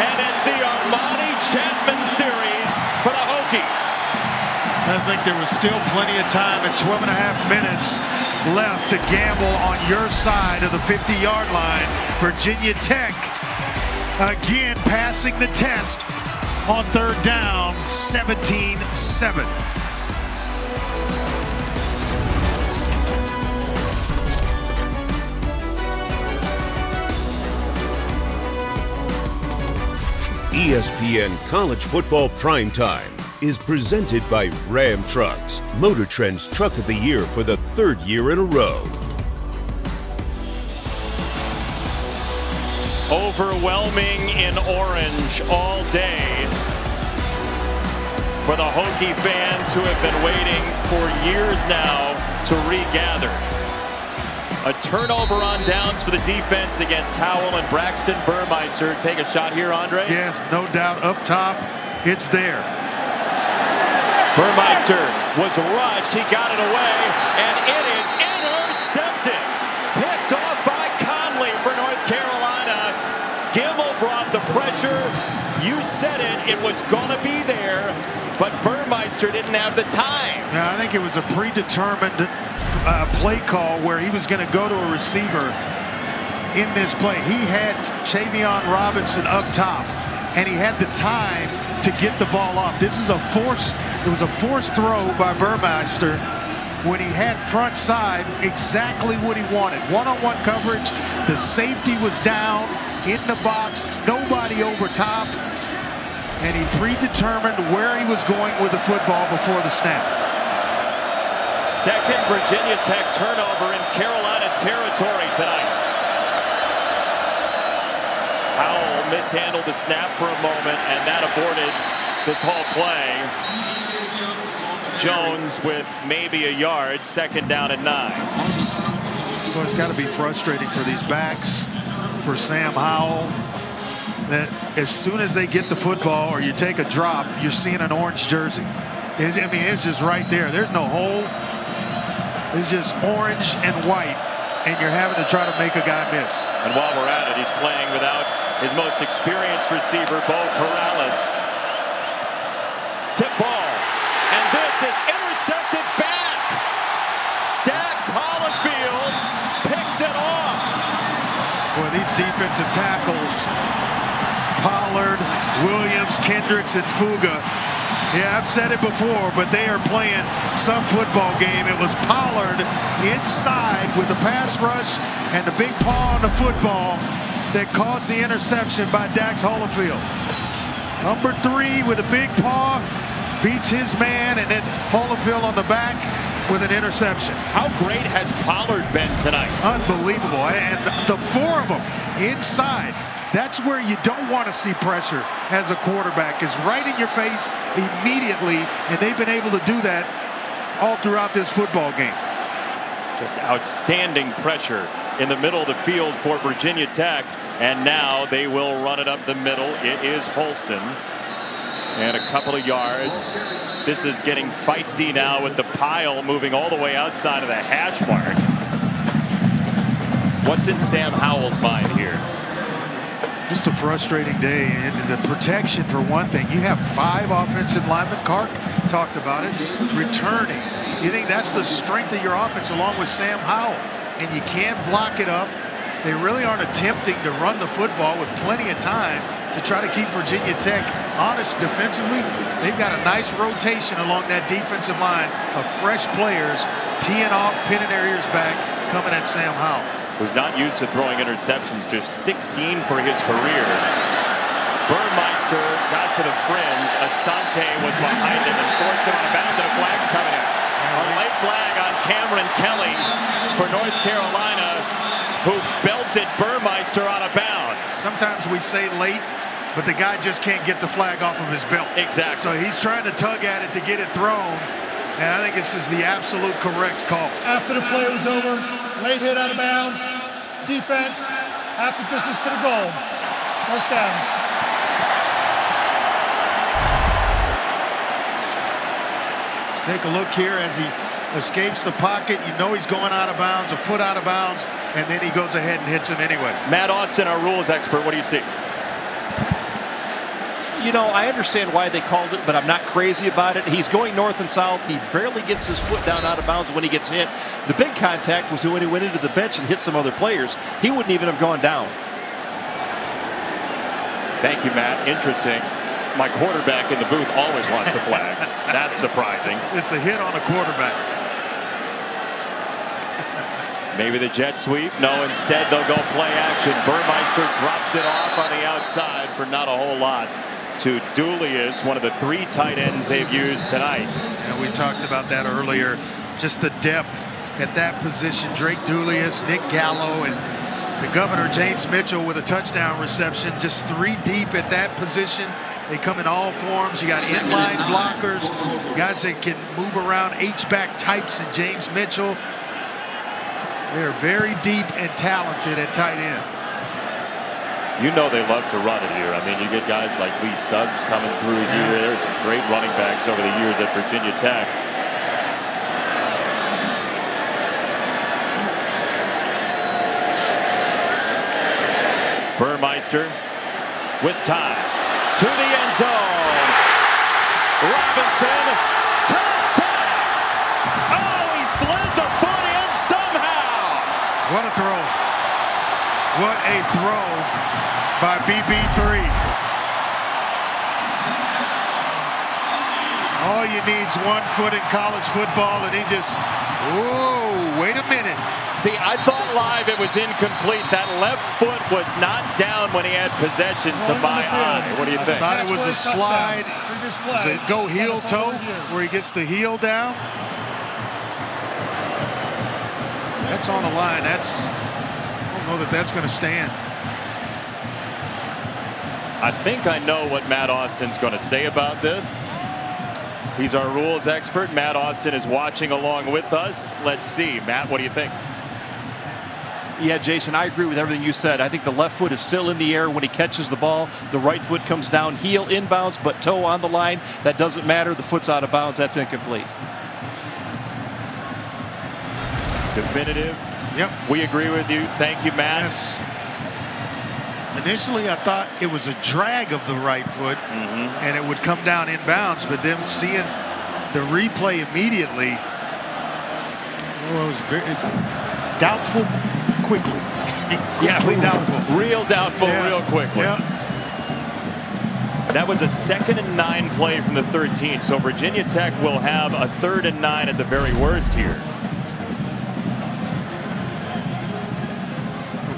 And it's the Armani Chapman series for the Hokies. I think there was still plenty of time at 12.5 minutes left to gamble on your side of the 50-yard line. Virginia Tech again passing the test on third down, 17-7. ESPN College Football Primetime is presented by Ram Trucks, Motor Trend's Truck of the Year for the third year in a row. Overwhelming in orange all day for the Hokie fans who have been waiting for years now to regather. A turnover on downs for the defense against Howell and Braxton Burmeister. Take a shot here, Andre? Yes, no doubt. Up top, it's there. Burmeister was rushed. He got it away, and it is intercepted. Picked off by Conley for North Carolina. Gimmel brought the pressure. You said it. It was going to be there, but Burmeister didn't have the time. Now, I think it was a predetermined play call where he was going to go to a receiver in this play. He had Chavion Robinson up top, and he had the time to get the ball off. This is it was a forced throw by Burmeister when he had front side exactly what he wanted. One-on-one coverage, the safety was down in the box, nobody over top, and he predetermined where he was going with the football before the snap. Second Virginia Tech turnover in Carolina territory tonight. Howell mishandled the snap for a moment, and that aborted this whole play. Jones with maybe a yard, second down and 9. Well, it's got to be frustrating for these backs, for Sam Howell, that as soon as they get the football or you take a drop, you're seeing an orange jersey. I mean, it's just right there. There's no hole. It's just orange and white, and you're having to try to make a guy miss. And while we're at it, he's playing without his most experienced receiver, Bo Corrales. Tip ball, and this is intercepted back. Dax Hollifield picks it off. Boy, these defensive tackles, Pollard, Williams, Kendricks, and Fuga. Yeah, I've said it before, but they are playing some football game. It was Pollard inside with the pass rush and the big paw on the football that caused the interception by Dax Hollifield. Number 3 with a big paw beats his man, and then Hollifield on the back with an interception. How great has Pollard been tonight? Unbelievable, and the 4 of them inside. That's where you don't want to see pressure as a quarterback, is right in your face immediately, and they've been able to do that all throughout this football game. Just outstanding pressure in the middle of the field for Virginia Tech, and now they will run it up the middle. It is Holston, and a couple of yards. This is getting feisty now with the pile moving all the way outside of the hash mark. What's in Sam Howell's mind here? Just a frustrating day, and the protection for one thing. You have 5 offensive linemen. Clark talked about it, returning. You think that's the strength of your offense along with Sam Howell, and you can't block it up. They really aren't attempting to run the football with plenty of time to try to keep Virginia Tech honest defensively. They've got a nice rotation along that defensive line of fresh players teeing off, pinning their ears back, coming at Sam Howell. Who's not used to throwing interceptions, just 16 for his career. Burmeister got to the fringe. Asante was behind him and forced him out of bounds, and a flag's coming out. A late flag on Cameron Kelly for North Carolina, who belted Burmeister out of bounds. Sometimes we say late, but the guy just can't get the flag off of his belt. Exactly. So he's trying to tug at it to get it thrown, and I think this is the absolute correct call. After the play was over, late hit out of bounds, defense, half the distance to the goal. First down. Take a look here as he escapes the pocket. You know he's going out of bounds, a foot out of bounds, and then he goes ahead and hits him anyway. Matt Austin, our rules expert, what do you see? you know, I understand why they called it, but I'm not crazy about it. He's going north and south. He barely gets his foot down out of bounds when he gets hit. The big contact was when he went into the bench and hit some other players. He wouldn't even have gone down. Thank you, Matt. Interesting. My quarterback in the booth always wants the flag. That's surprising. It's a hit on a quarterback. Maybe the jet sweep. No, instead they'll go play action. Burmeister drops it off on the outside for not a whole lot to Julius, one of the 3 tight ends they've used tonight. And we talked about that earlier. Just the depth at that position. Drake Julius, Nick Gallo, and the governor, James Mitchell, with a touchdown reception. Just 3 deep at that position. They come in all forms. You got inline blockers, guys that can move around, H-back types, and James Mitchell. They're very deep and talented at tight end. You know they love to run it here. I mean, you get guys like Lee Suggs coming through here. There's some great running backs over the years at Virginia Tech. Burmeister with time to the end zone. Robinson, touchdown! Oh, he slid the foot in somehow. What a throw. What a throw by BB3. All you need is 1 foot in college football, and he just, whoa, wait a minute. See, I thought live it was incomplete. That left foot was not down when he had possession to my eye. What do you think? I thought it was a slide. Does it go heel toe where he gets the heel down? That's on the line. I don't know that that's going to stand. I think I know what Matt Austin's going to say about this. He's our rules expert. Matt Austin is watching along with us. Let's see. Matt, what do you think? Yeah, Jason, I agree with everything you said. I think the left foot is still in the air when he catches the ball. The right foot comes down, heel inbounds, but toe on the line. That doesn't matter. The foot's out of bounds. That's incomplete. Definitive. Yep. We agree with you. Thank you, Matt. Yes. Initially, I thought it was a drag of the right foot, and it would come down inbounds, but then seeing the replay immediately, well, it was very doubtful quickly. Doubtful. Real doubtful real quickly. Yeah. That was a 2nd and 9 play from the 13th, so Virginia Tech will have a 3rd and 9 at the very worst here.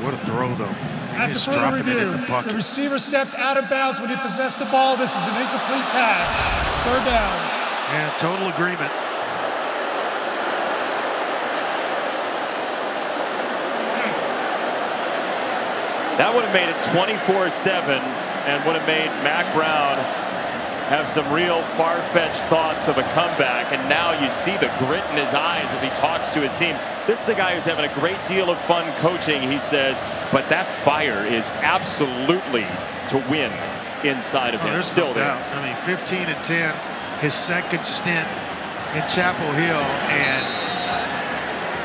What a throw, though. After Just further dropping it in review, the bucket. the receiver stepped out of bounds when he possessed the ball. This is an incomplete pass. 3rd down. Yeah, total agreement. That would have made it 24-7 and would have made Mac Brown have some real far-fetched thoughts of a comeback, and now you see the grit in his eyes as he talks to his team. This is a guy who's having a great deal of fun coaching, he says, but that fire is absolutely to win inside of him. There's Still no there. doubt. I mean, 15 and 10, his 2nd stint in Chapel Hill, and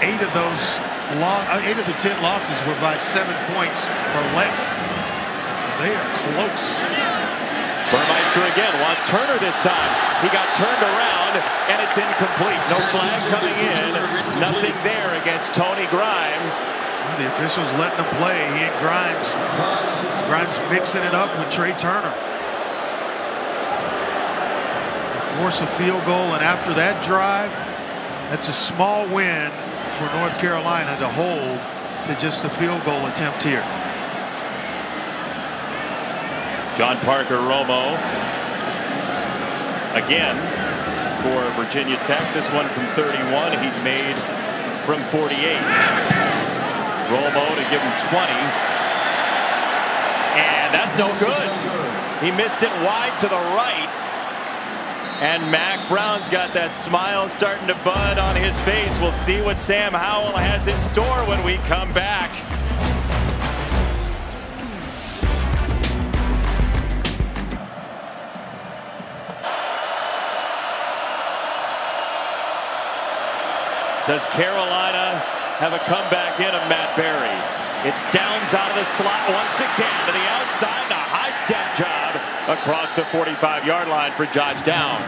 8 of the 10 losses were by 7 points or less. They are close. Burmeister again wants Turner this time. He got turned around, and it's incomplete. No flag coming in. Nothing there against Tony Grimes. Well, the officials letting him play. He and Grimes. Grimes mixing it up with Trey Turner. Force a field goal, and after that drive, that's a small win for North Carolina to hold to just a field goal attempt here. John Parker Romo again for Virginia Tech. This one from 31. He's made from 48. Romo to give him 20. And that's no good. He missed it wide to the right. And Mac Brown's got that smile starting to bud on his face. We'll see what Sam Howell has in store when we come back. Does Carolina have a comeback in of Matt Berry? It's Downs out of the slot once again to the outside. A high step job across the 45-yard line for Josh Downs.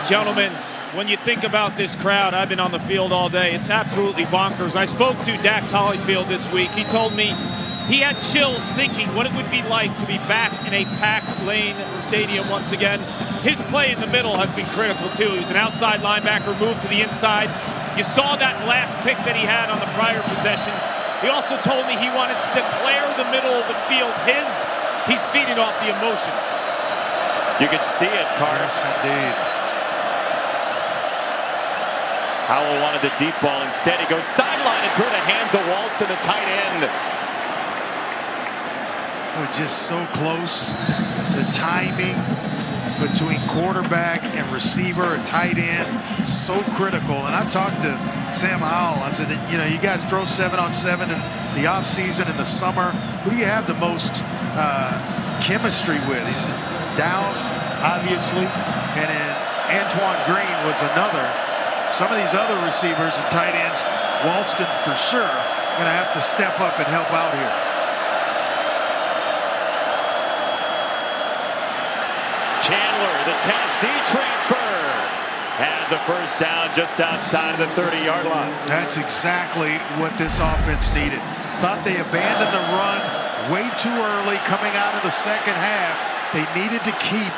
Gentlemen, when you think about this crowd, I've been on the field all day. It's absolutely bonkers. I spoke to Dax Hollifield this week. He told me he had chills thinking what it would be like to be back in a packed Lane Stadium once again. His play in the middle has been critical too. He was an outside linebacker, moved to the inside. You saw that last pick that he had on the prior possession. He also told me he wanted to declare the middle of the field his. He's feeding off the emotion. You can see it, Carter. Yes, indeed. Howell wanted the deep ball. Instead, he goes sideline and through the hands of Walston, the tight end. We're just so close. The timing between quarterback and receiver and tight end, so critical. And I've talked to Sam Howell. I said, you know, you guys throw 7-on-7 in the offseason, in the summer. Who do you have the most chemistry with? He said, Down, obviously, and then Antoine Green was another. Some of these other receivers and tight ends, Walston for sure, going to have to step up and help out here. Chandler, the Tennessee transfer, has a first down just outside of the 30-yard line. That's exactly what this offense needed. Thought they abandoned the run way too early coming out of the second half. They needed to keep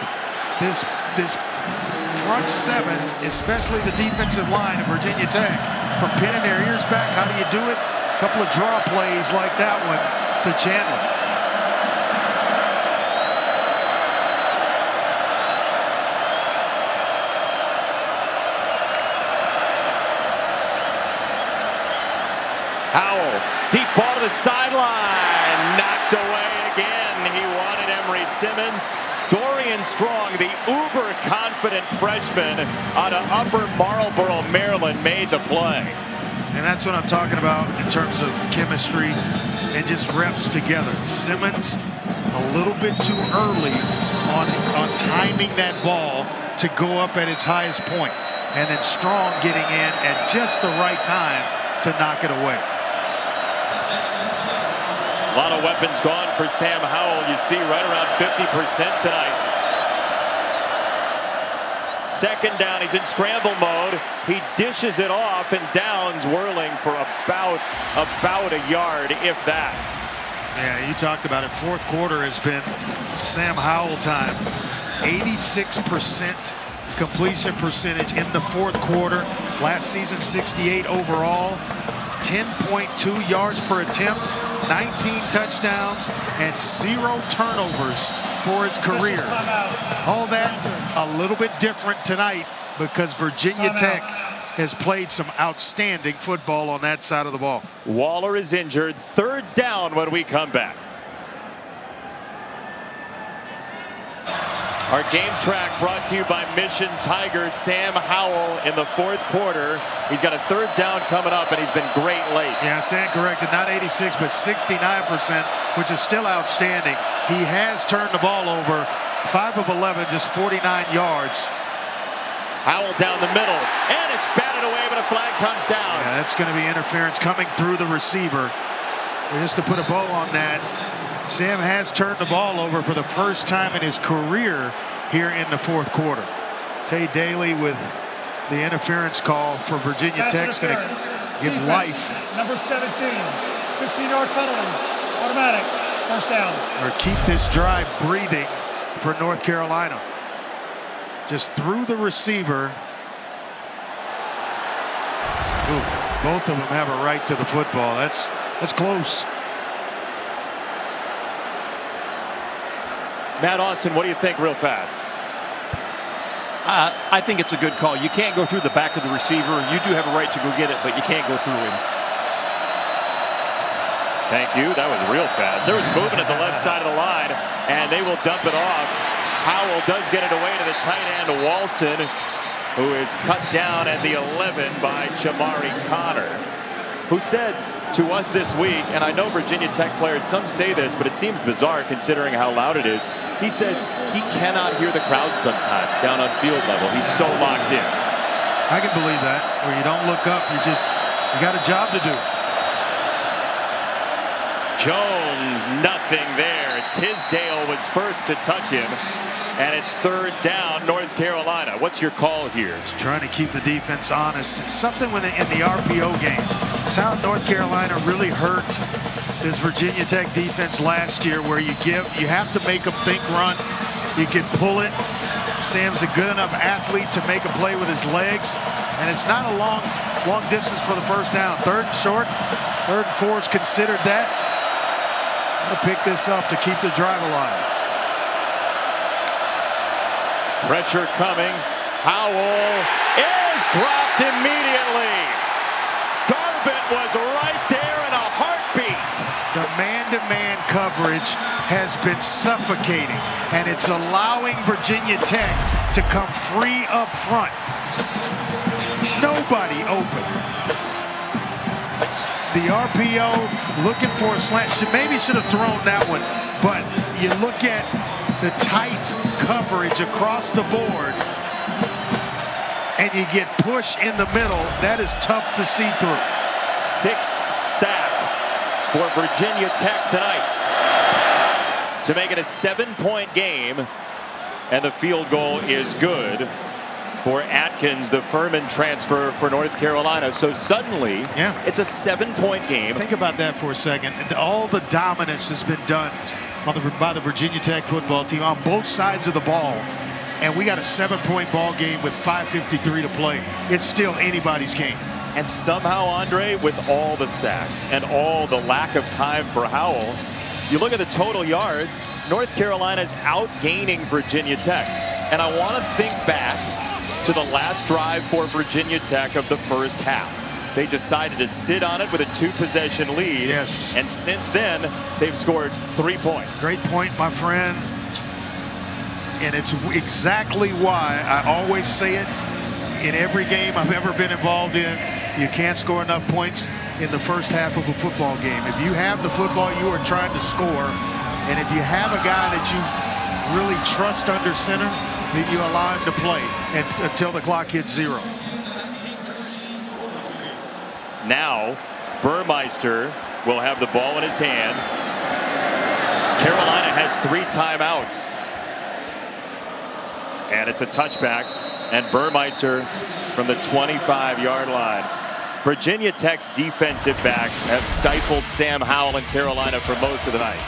this front seven, especially the defensive line of Virginia Tech, from pinning their ears back. How do you do it? A couple of draw plays like that one to Chandler. Howell, deep ball to the sideline, knocked away again. He wanted Emery Simmons. Dorian Strong, the uber-confident freshman out of Upper Marlboro, Maryland, made the play. And that's what I'm talking about in terms of chemistry and just reps together. Simmons a little bit too early on timing that ball to go up at its highest point. And then Strong getting in at just the right time to knock it away. A lot of weapons gone for Sam Howell. You see right around 50% tonight. Second down, he's in scramble mode. He dishes it off, and Downs whirling for about a yard, if that. Yeah, you talked about it. Fourth quarter has been Sam Howell time. 86% completion percentage in the fourth quarter. Last season, 68 overall. 10.2 yards per attempt, 19 touchdowns, and 0 turnovers for his career. All that a little bit different tonight because Virginia Tech has played some outstanding football on that side of the ball. Waller is injured. Third down when we come back. Our game track brought to you by Mission Tiger. Sam Howell in the fourth quarter. He's got a third down coming up, and he's been great late. Yeah, stand corrected. Not 86, but 69%, which is still outstanding. He has turned the ball over. 5 of 11, just 49 yards. Howell down the middle, and it's batted away, but a flag comes down. Yeah, that's going to be interference coming through the receiver. Just to put a bow on that, Sam has turned the ball over for the first time in his career here in the fourth quarter. Tay Daly with the interference call for Virginia Tech's going to give Defense, life. Number 17, 15-yard penalty, automatic, first down. Or keep this drive breathing for North Carolina. Just through the receiver. Ooh, both of them have a right to the football. That's close. Matt Austin, what do you think real fast? I think it's a good call. You can't go through the back of the receiver. You do have a right to go get it, but you can't go through him. Thank you. That was real fast. There was movement at the left side of the line, and they will dump it off. Howell does get it away to the tight end, Walston, who is cut down at the 11 by Chamari Connor, who said to us this week, and I know Virginia Tech players, some say this, but it seems bizarre considering how loud it is. He says he cannot hear the crowd sometimes down on field level. He's so locked in. I can believe that. Where you don't look up, you got a job to do. Jones, nothing there. Tisdale was first to touch him. And it's third down, North Carolina. What's your call here? Just trying to keep the defense honest. It's something in the RPO game. It's how North Carolina really hurt this Virginia Tech defense last year, where you have to make them think run. You can pull it. Sam's a good enough athlete to make a play with his legs. And it's not a long distance for the first down. Third and short, third and four is considered that. I'm going to pick this up to keep the drive alive. Pressure coming. Howell is dropped immediately. Garbutt was right there in a heartbeat. The man-to-man coverage has been suffocating, and it's allowing Virginia Tech to come free up front. Nobody open. The RPO looking for a slant. Maybe should have thrown that one, but you look at the tight coverage across the board, and you get push in the middle. That is tough to see through. Sixth sack for Virginia Tech tonight to make it a 7-point game, and the field goal is good for Atkins, the Furman transfer for North Carolina. So suddenly, it's a 7-point game. Think about that for a second. All the dominance has been done by the Virginia Tech football team on both sides of the ball, and we got a 7-point ball game with 5:53 to play. It's still anybody's game. And somehow, Andre, with all the sacks and all the lack of time for Howell, you look at the total yards, North Carolina's outgaining Virginia Tech. And I want to think back to the last drive for Virginia Tech of the first half. They decided to sit on it with a 2-possession lead. Yes. And since then, they've scored 3 points. Great point, my friend. And it's exactly why I always say it in every game I've ever been involved in. You can't score enough points in the first half of a football game. If you have the football, you are trying to score. And if you have a guy that you really trust under center, then you allow him to play until the clock hits 0. Now, Burmeister will have the ball in his hand. Carolina has 3 timeouts. And it's a touchback. And Burmeister from the 25-yard line. Virginia Tech's defensive backs have stifled Sam Howell in Carolina for most of the night.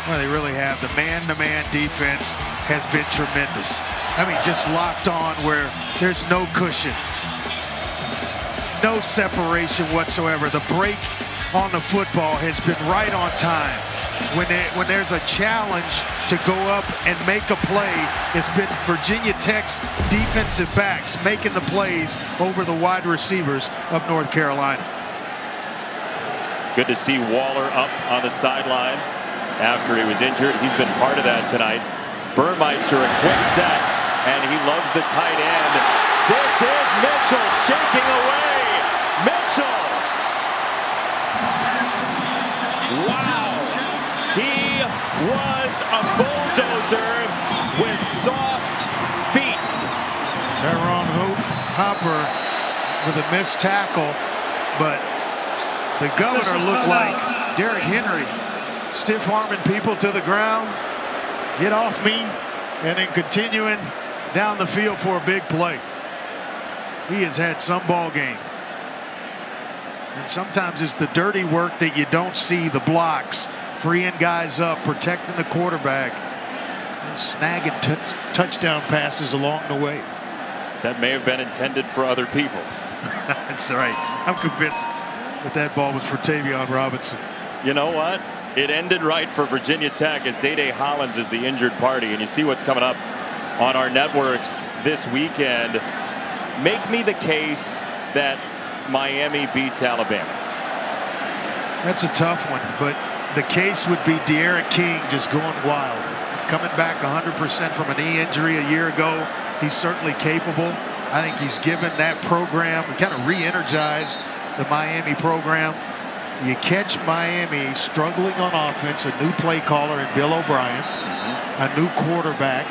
Well, they really have. The man-to-man defense has been tremendous. I mean, just locked on where there's no cushion. No separation whatsoever. The break on the football has been right on time. When there's a challenge to go up and make a play, it's been Virginia Tech's defensive backs making the plays over the wide receivers of North Carolina. Good to see Waller up on the sideline after he was injured. He's been part of that tonight. Burmeister, a quick set, and he loves the tight end. This is Mitchell shaking away. Mitchell. Wow. He was a bulldozer with soft feet. Tyrone Hopper with a missed tackle, but the governor looked like Derrick Henry, stiff-arming people to the ground, get off me, and then continuing down the field for a big play. He has had some ball game. And sometimes it's the dirty work that you don't see, the blocks, freeing guys up, protecting the quarterback, and snagging touchdown passes along the way. That may have been intended for other people. That's right. I'm convinced that ball was for Tavion Robinson. You know what? It ended right for Virginia Tech as Day Hollins is the injured party. And you see what's coming up on our networks this weekend. Make me the case that Miami beats Alabama. That's a tough one, but the case would be De'Aaron King just going wild. Coming back 100% from a knee injury a year ago. He's certainly capable. I think he's given that program, kind of re-energized the Miami program. You catch Miami struggling on offense, a new play caller in Bill O'Brien, a new quarterback,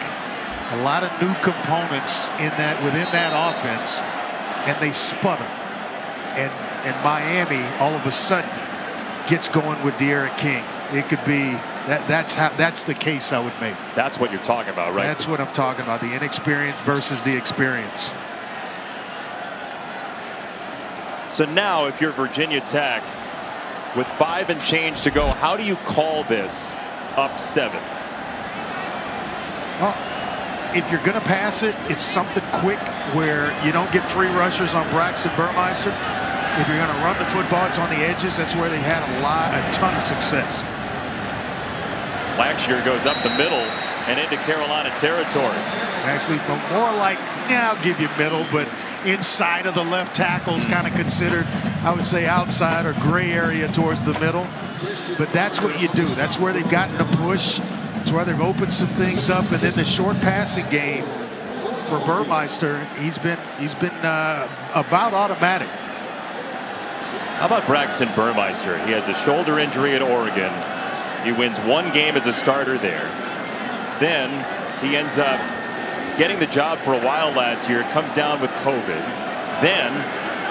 a lot of new components within that offense, and they sputter. And Miami all of a sudden gets going with De'Aaron King. It could be that's the case I would make. That's what you're talking about, right? That's what I'm talking about, the inexperience versus the experience. So now if you're Virginia Tech with 5 and change to go, how do you call this up 7? Well, if you're going to pass it, it's something quick where you don't get free rushers on Braxton Burmeister. If you're going to run the football, it's on the edges. That's where they've had a ton of success. Blackshear goes up the middle and into Carolina territory. Actually, more like, yeah, I'll give you middle, but inside of the left tackle is kind of considered, I would say, outside or gray area towards the middle. But that's what you do. That's where they've gotten a push. That's where they've opened some things up. And then the short passing game for Burmeister, he's been about automatic. How about Braxton Burmeister? He has a shoulder injury at Oregon. He wins 1 game as a starter there. Then he ends up getting the job for a while last year, comes down with COVID. Then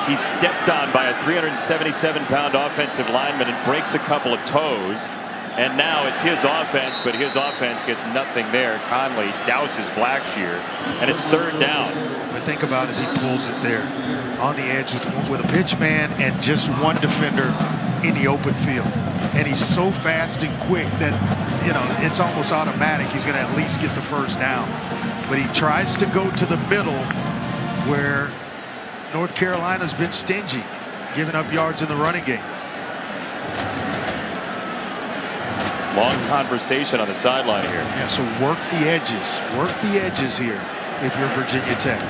he's stepped on by a 377-pound offensive lineman and breaks a couple of toes. And now it's his offense, but his offense gets nothing there. Conley douses Blackshear, and it's 3rd down. But think about it, he pulls it there on the edge with a pitch man and just one defender in the open field. And he's so fast and quick that, you know, it's almost automatic. He's going to at least get the 1st down. But he tries to go to the middle where North Carolina's been stingy, giving up yards in the running game. Long conversation on the sideline here. Yeah, so work the edges. Work the edges here if you're Virginia Tech.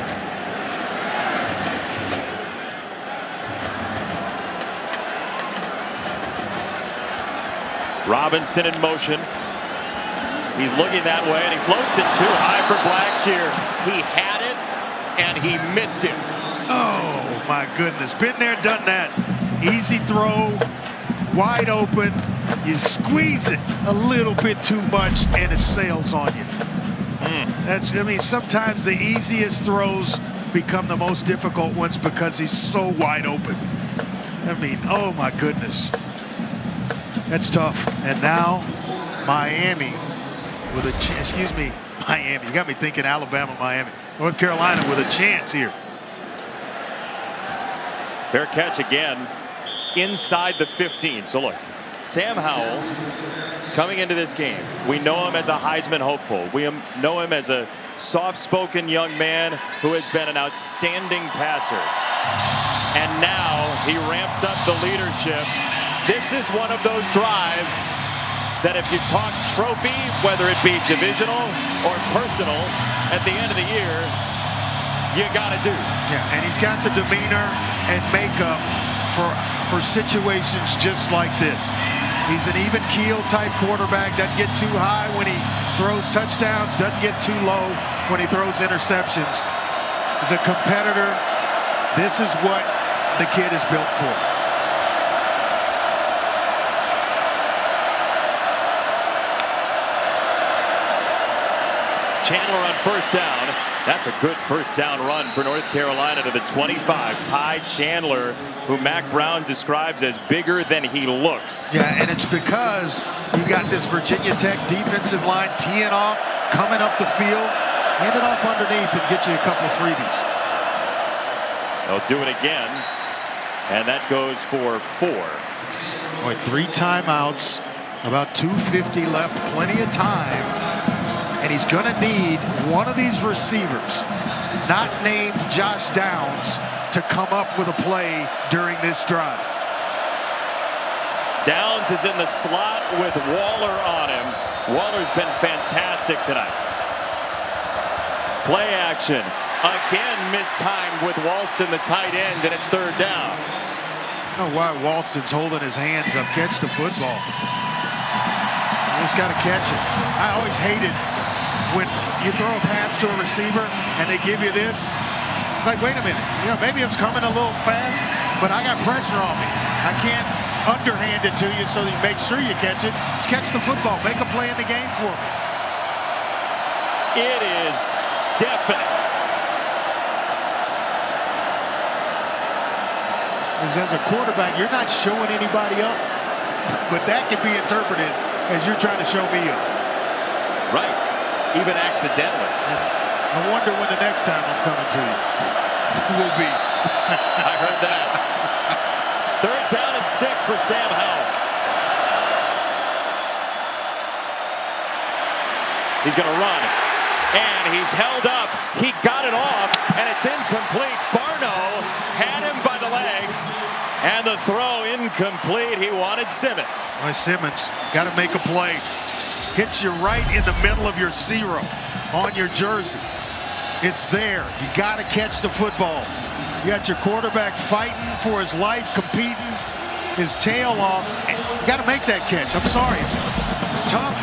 Robinson in motion. He's looking that way, and he floats it too high for Blackshear. He had it, and he missed it. Oh, my goodness. Been there, done that. Easy throw, wide open. You squeeze it a little bit too much, and it sails on you. I mean, sometimes the easiest throws become the most difficult ones because he's so wide open. I mean, oh, my goodness. That's tough. And now Miami with a chance. Excuse me, Miami. You got me thinking Alabama, Miami. North Carolina with a chance here. Fair catch again inside the 15. So look, Sam Howell coming into this game. We know him as a Heisman hopeful. We know him as a soft-spoken young man who has been an outstanding passer. And now he ramps up the leadership. This is one of those drives that if you talk trophy, whether it be divisional or personal, at the end of the year, you got to do. Yeah, and he's got the demeanor and makeup for situations just like this. He's an even keel type quarterback. Doesn't get too high when he throws touchdowns. Doesn't get too low when he throws interceptions. He's a competitor. This is what the kid is built for. Chandler on 1st down. That's a good 1st down run for North Carolina to the 25. Ty Chandler, who Mack Brown describes as bigger than he looks. Yeah, and it's because you got this Virginia Tech defensive line teeing off, coming up the field, hand it off underneath and get you a couple of freebies. They'll do it again, and that goes for 4. Boy, 3 timeouts, about 2:50 left, plenty of time. And he's going to need one of these receivers, not named Josh Downs, to come up with a play during this drive. Downs is in the slot with Waller on him. Waller's been fantastic tonight. Play action. Again mistimed with Walston, the tight end, and it's 3rd down. I don't know why Walston's holding his hands up. Catch the football. You just got to catch it. I always hated when you throw a pass to a receiver and they give you this. It's like, wait a minute, you know, maybe it's coming a little fast, but I got pressure on me. I can't underhand it to you so that you make sure you catch it. Just catch the football, make a play in the game for me. It is definite. As a quarterback, you're not showing anybody up. but that can be interpreted as you're trying to show me up. Right. Even accidentally. I wonder when the next time I'm coming to you will be. I heard that. 3rd down and 6 for Sam Howell. He's going to run. And he's held up. He got it off, and it's incomplete. Barno had him by the legs, and the throw incomplete. He wanted Simmons. Boy, Simmons got to make a play. Hits you right in the middle of your 0 on your jersey. It's there. You got to catch the football. You got your quarterback fighting for his life, competing, his tail off. You got to make that catch. I'm sorry. It's tough.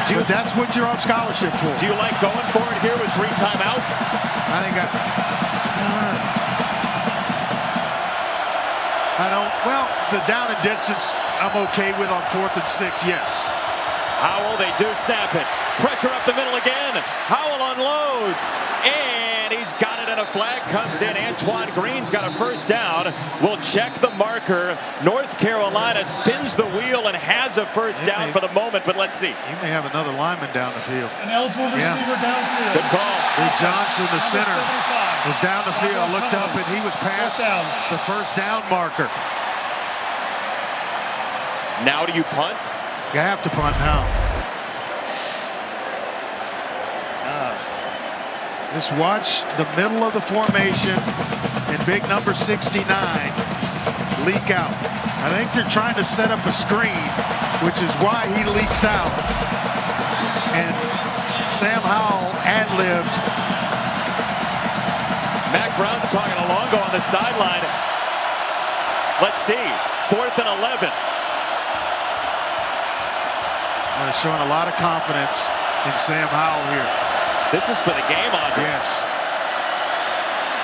But that's what you're on scholarship for. Do you like going for it here with 3 timeouts? I think I don't. Well, the down and distance I'm okay with on 4th and 6, yes. Howell, they do snap it. Pressure up the middle again. Howell unloads. And he's got it, and a flag comes in. Antoine Green's got a 1st down. We'll check the marker. North Carolina spins the wheel and has a 1st down for the moment, but let's see. You may have another lineman down the field. An eligible receiver downfield. Good call. Big Johnson, the center, 75. was down the field. I looked up, and he was past the 1st down marker. Now do you punt? You have to punt now. Just watch the middle of the formation and big number 69 leak out. I think they're trying to set up a screen, which is why he leaks out. And Sam Howell ad-libbed. Mac Brown's talking to Longo on the sideline. Let's see. 4th and 11. Showing a lot of confidence in Sam Howell here. This is for the game, Andre. Yes.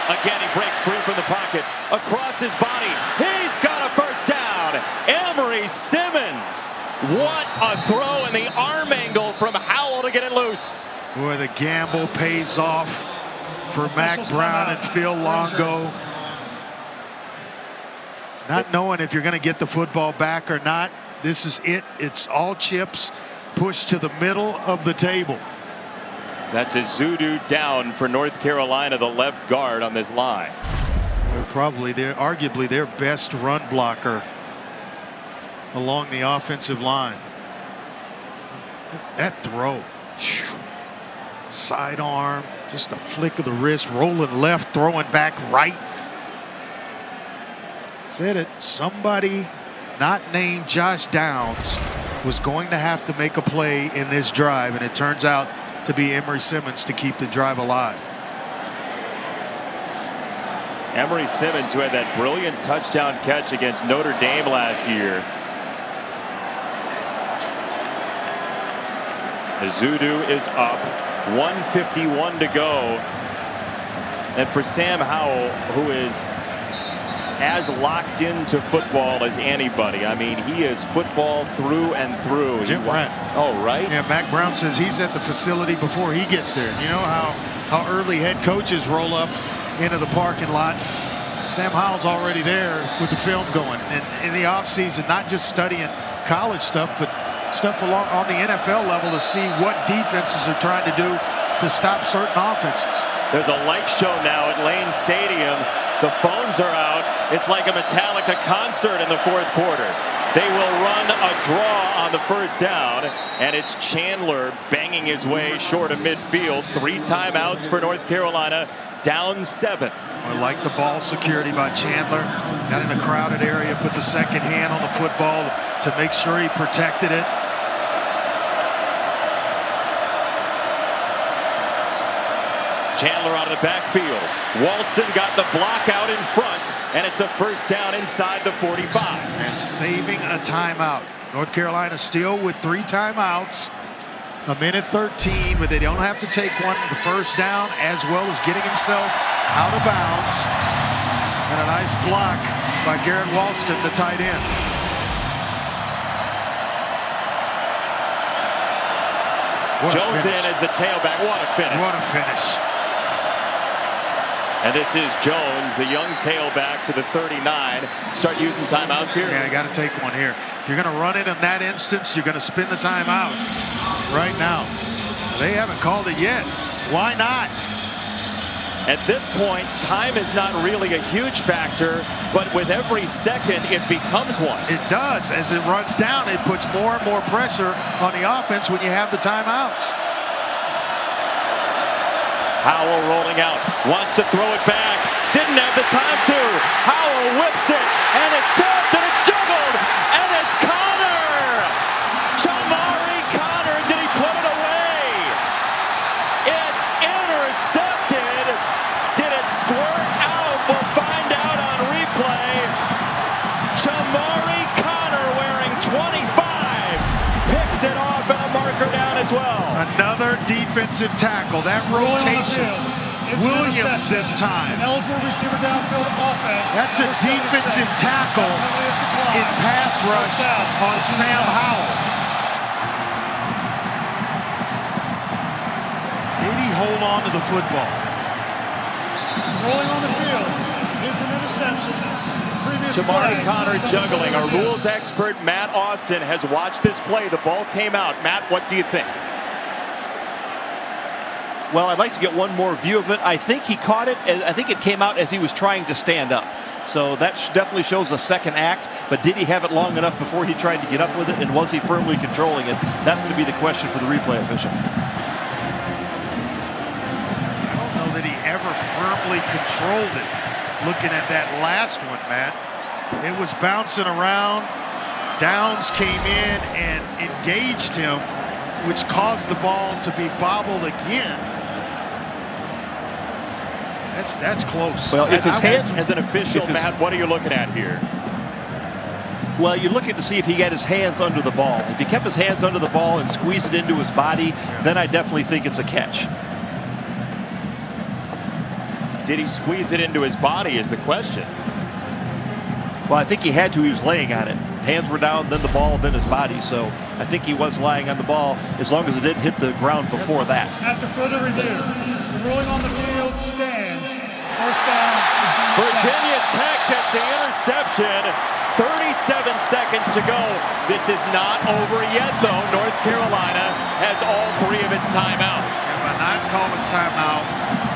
Again, he breaks free from the pocket. Across his body. He's got a 1st down. Emery Simmons. What a throw in the arm angle from Howell to get it loose. Boy, the gamble pays off for Mac Brown and Phil Longo. Not knowing if you're going to get the football back or not. This is it. It's all chips pushed to the middle of the table. That's a Zudu down for North Carolina, the left guard on this line. They're arguably their best run blocker along the offensive line. That throw. Sidearm, just a flick of the wrist, rolling left, throwing back right. Said it. Somebody not named Josh Downs was going to have to make a play in this drive, and it turns out to be Emery Simmons to keep the drive alive. Emery Simmons, who had that brilliant touchdown catch against Notre Dame last year. Zudu is up. 1:51 to go. And for Sam Howell, who is as locked into football as anybody. I mean, he is football through and through. Jim Brent. Oh, right? Yeah, Mac Brown says he's at the facility before he gets there. You know how early head coaches roll up into the parking lot. Sam Howell's already there with the film going. And in the offseason, not just studying college stuff, but stuff along on the NFL level to see what defenses are trying to do to stop certain offenses. There's a light show now at Lane Stadium. The phones are out. It's like a Metallica concert in the 4th quarter. They will run a draw on the 1st down, and it's Chandler banging his way short of midfield. 3 timeouts for North Carolina, down 7. I like the ball security by Chandler. Got in a crowded area, put the second hand on the football to make sure he protected it. Chandler out of the backfield. Walston got the block out in front, and it's a 1st down inside the 45. And saving a timeout. North Carolina still with 3 timeouts. 1:13, but they don't have to take one. The 1st down, as well as getting himself out of bounds. And a nice block by Garrett Walston, the tight end. Jones in as the tailback. What a finish. What a finish. And this is Jones, the young tailback to the 39. Start using timeouts here. Yeah, I got to take one here. If you're going to run it in that instance, you're going to spin the timeout right now. They haven't called it yet. Why not? At this point, time is not really a huge factor, but with every second, it becomes one. It does. As it runs down, it puts more and more pressure on the offense when you have the timeouts. Howell rolling out, wants to throw it back, didn't have the time to. Howell whips it, and it's tipped, and it's juggled, and it's Connor! Jamari Connor, did he put it away? It's intercepted. Did it squirt out? We'll find out on replay. Jamari Connor wearing 25 picks it off, and a marker down as well. Another defensive tackle. That rotation. Williams this time. An eligible receiver downfield offense. That's a defensive tackle in pass rush on Sam Howell. Did he hold on to the football? Rolling on the field is an interception. Jamari Connor juggling. Our rules expert, Matt Austin, has watched this play. The ball came out. Matt, what do you think? Well, I'd like to get one more view of it. I think he caught it. I think it came out as he was trying to stand up. So that definitely shows a second act. But did he have it long enough before he tried to get up with it? And was he firmly controlling it? That's going to be the question for the replay official. I don't know that he ever firmly controlled it. Looking at that last one, Matt, it was bouncing around. Downs came in and engaged him, which caused the ball to be bobbled again. That's close. Well, if his hands, as an official, Matt, what are you looking at here? Well, you're looking to see if he got his hands under the ball. If he kept his hands under the ball and squeezed it into his body, then I definitely think it's a catch. Did he squeeze it into his body is the question. Well, I think he had to. He was laying on it. Hands were down, then the ball, then his body. So I think he was lying on the ball as long as it didn't hit the ground before that. After further review, the ruling on the field stands. First down, Virginia Tech gets the interception. 37 seconds to go. This is not over yet, though. North Carolina has all three of its timeouts. By not calling timeout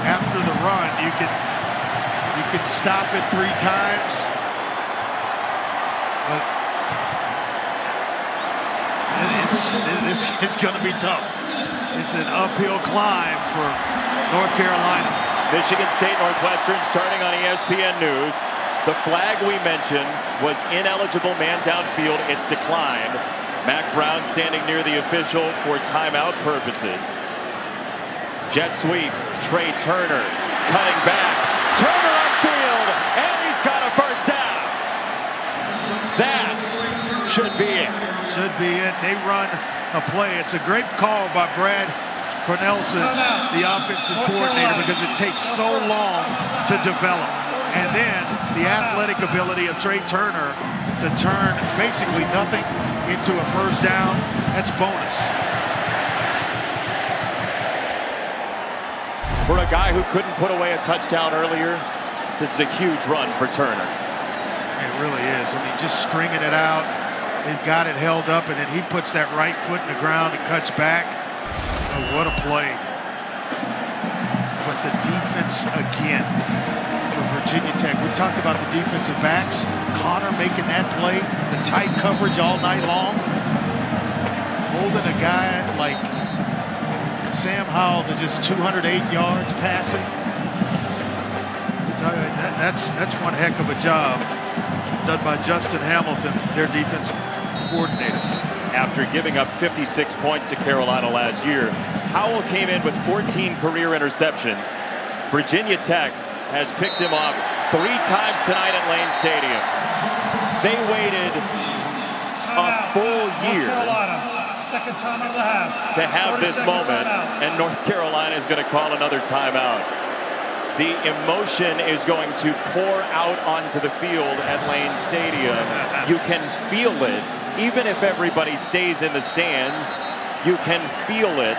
after the run, you can stop it 3 times. But it's going to be tough. It's an uphill climb for North Carolina. Michigan State Northwestern starting on ESPN News. The flag we mentioned was ineligible man downfield. It's declined. Mac Brown standing near the official for timeout purposes. Jet sweep. Trey Turner cutting back. Turner upfield, and he's got a first down. That should be it. Should be it. They run a play. It's a great call by Brad Cornelsen, the offensive coordinator, because it takes so long to develop. And then the athletic ability of Trey Turner to turn basically nothing into a first down. That's bonus. For a guy who couldn't put away a touchdown earlier, this is a huge run for Turner. It really is. I mean, just stringing it out. They've got it held up, and then he puts that right foot in the ground and cuts back. Oh, what a play. But the defense again for Virginia Tech. We talked about the defensive backs. Connor making that play, the tight coverage all night long. Holding a guy like Sam Howell to just 208 yards passing. That's one heck of a job done by Justin Hamilton, their defensive coordinator. After giving up 56 points to Carolina last year, Howell came in with 14 career interceptions. Virginia Tech has picked him off 3 times tonight at Lane Stadium. They waited a full year second time out of the half. to have this moment, and North Carolina is going to call another timeout. The emotion is going to pour out onto the field at Lane Stadium. You can feel it. Even if everybody stays in the stands, you can feel it.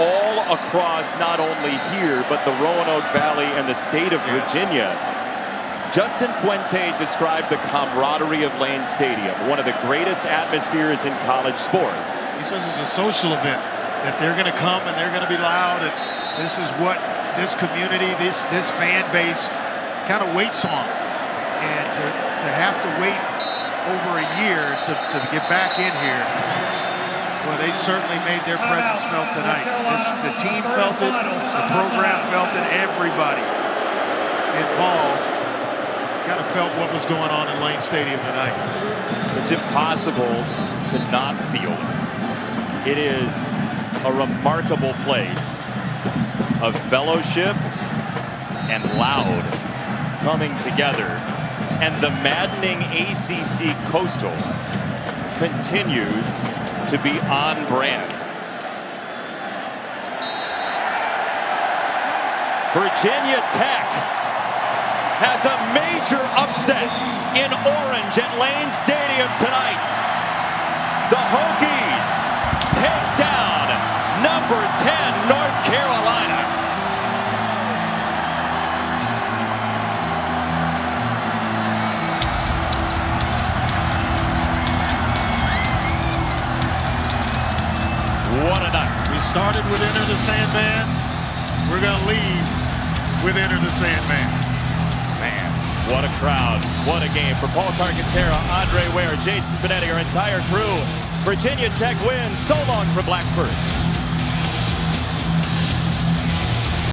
all across not only here, but the Roanoke Valley and the state of Virginia. Justin Fuente described the camaraderie of Lane Stadium, one of the greatest atmospheres in college sports. He says it's a social event, that they're going to come and they're going to be loud, and this is what this community, this fan base kind of waits on. And to have to wait over a year to get back in here, well, they certainly made their presence felt tonight. The team felt it, the program felt it, everybody involved kind of felt what was going on in Lane Stadium tonight. It's impossible to not feel it. It is a remarkable place of fellowship and loud coming together. And the maddening ACC Coastal continues to be on brand. Virginia Tech has a major upset in orange at Lane Stadium tonight. The Hokies take down number 10 North Carolina. What a night. We started with Enter the Sandman. We're going to leave with Enter the Sandman. Man, what a crowd. What a game. For Paul Carcaterra, Andre Ware, Jason Benetti, our entire crew. Virginia Tech wins. So long from Blacksburg.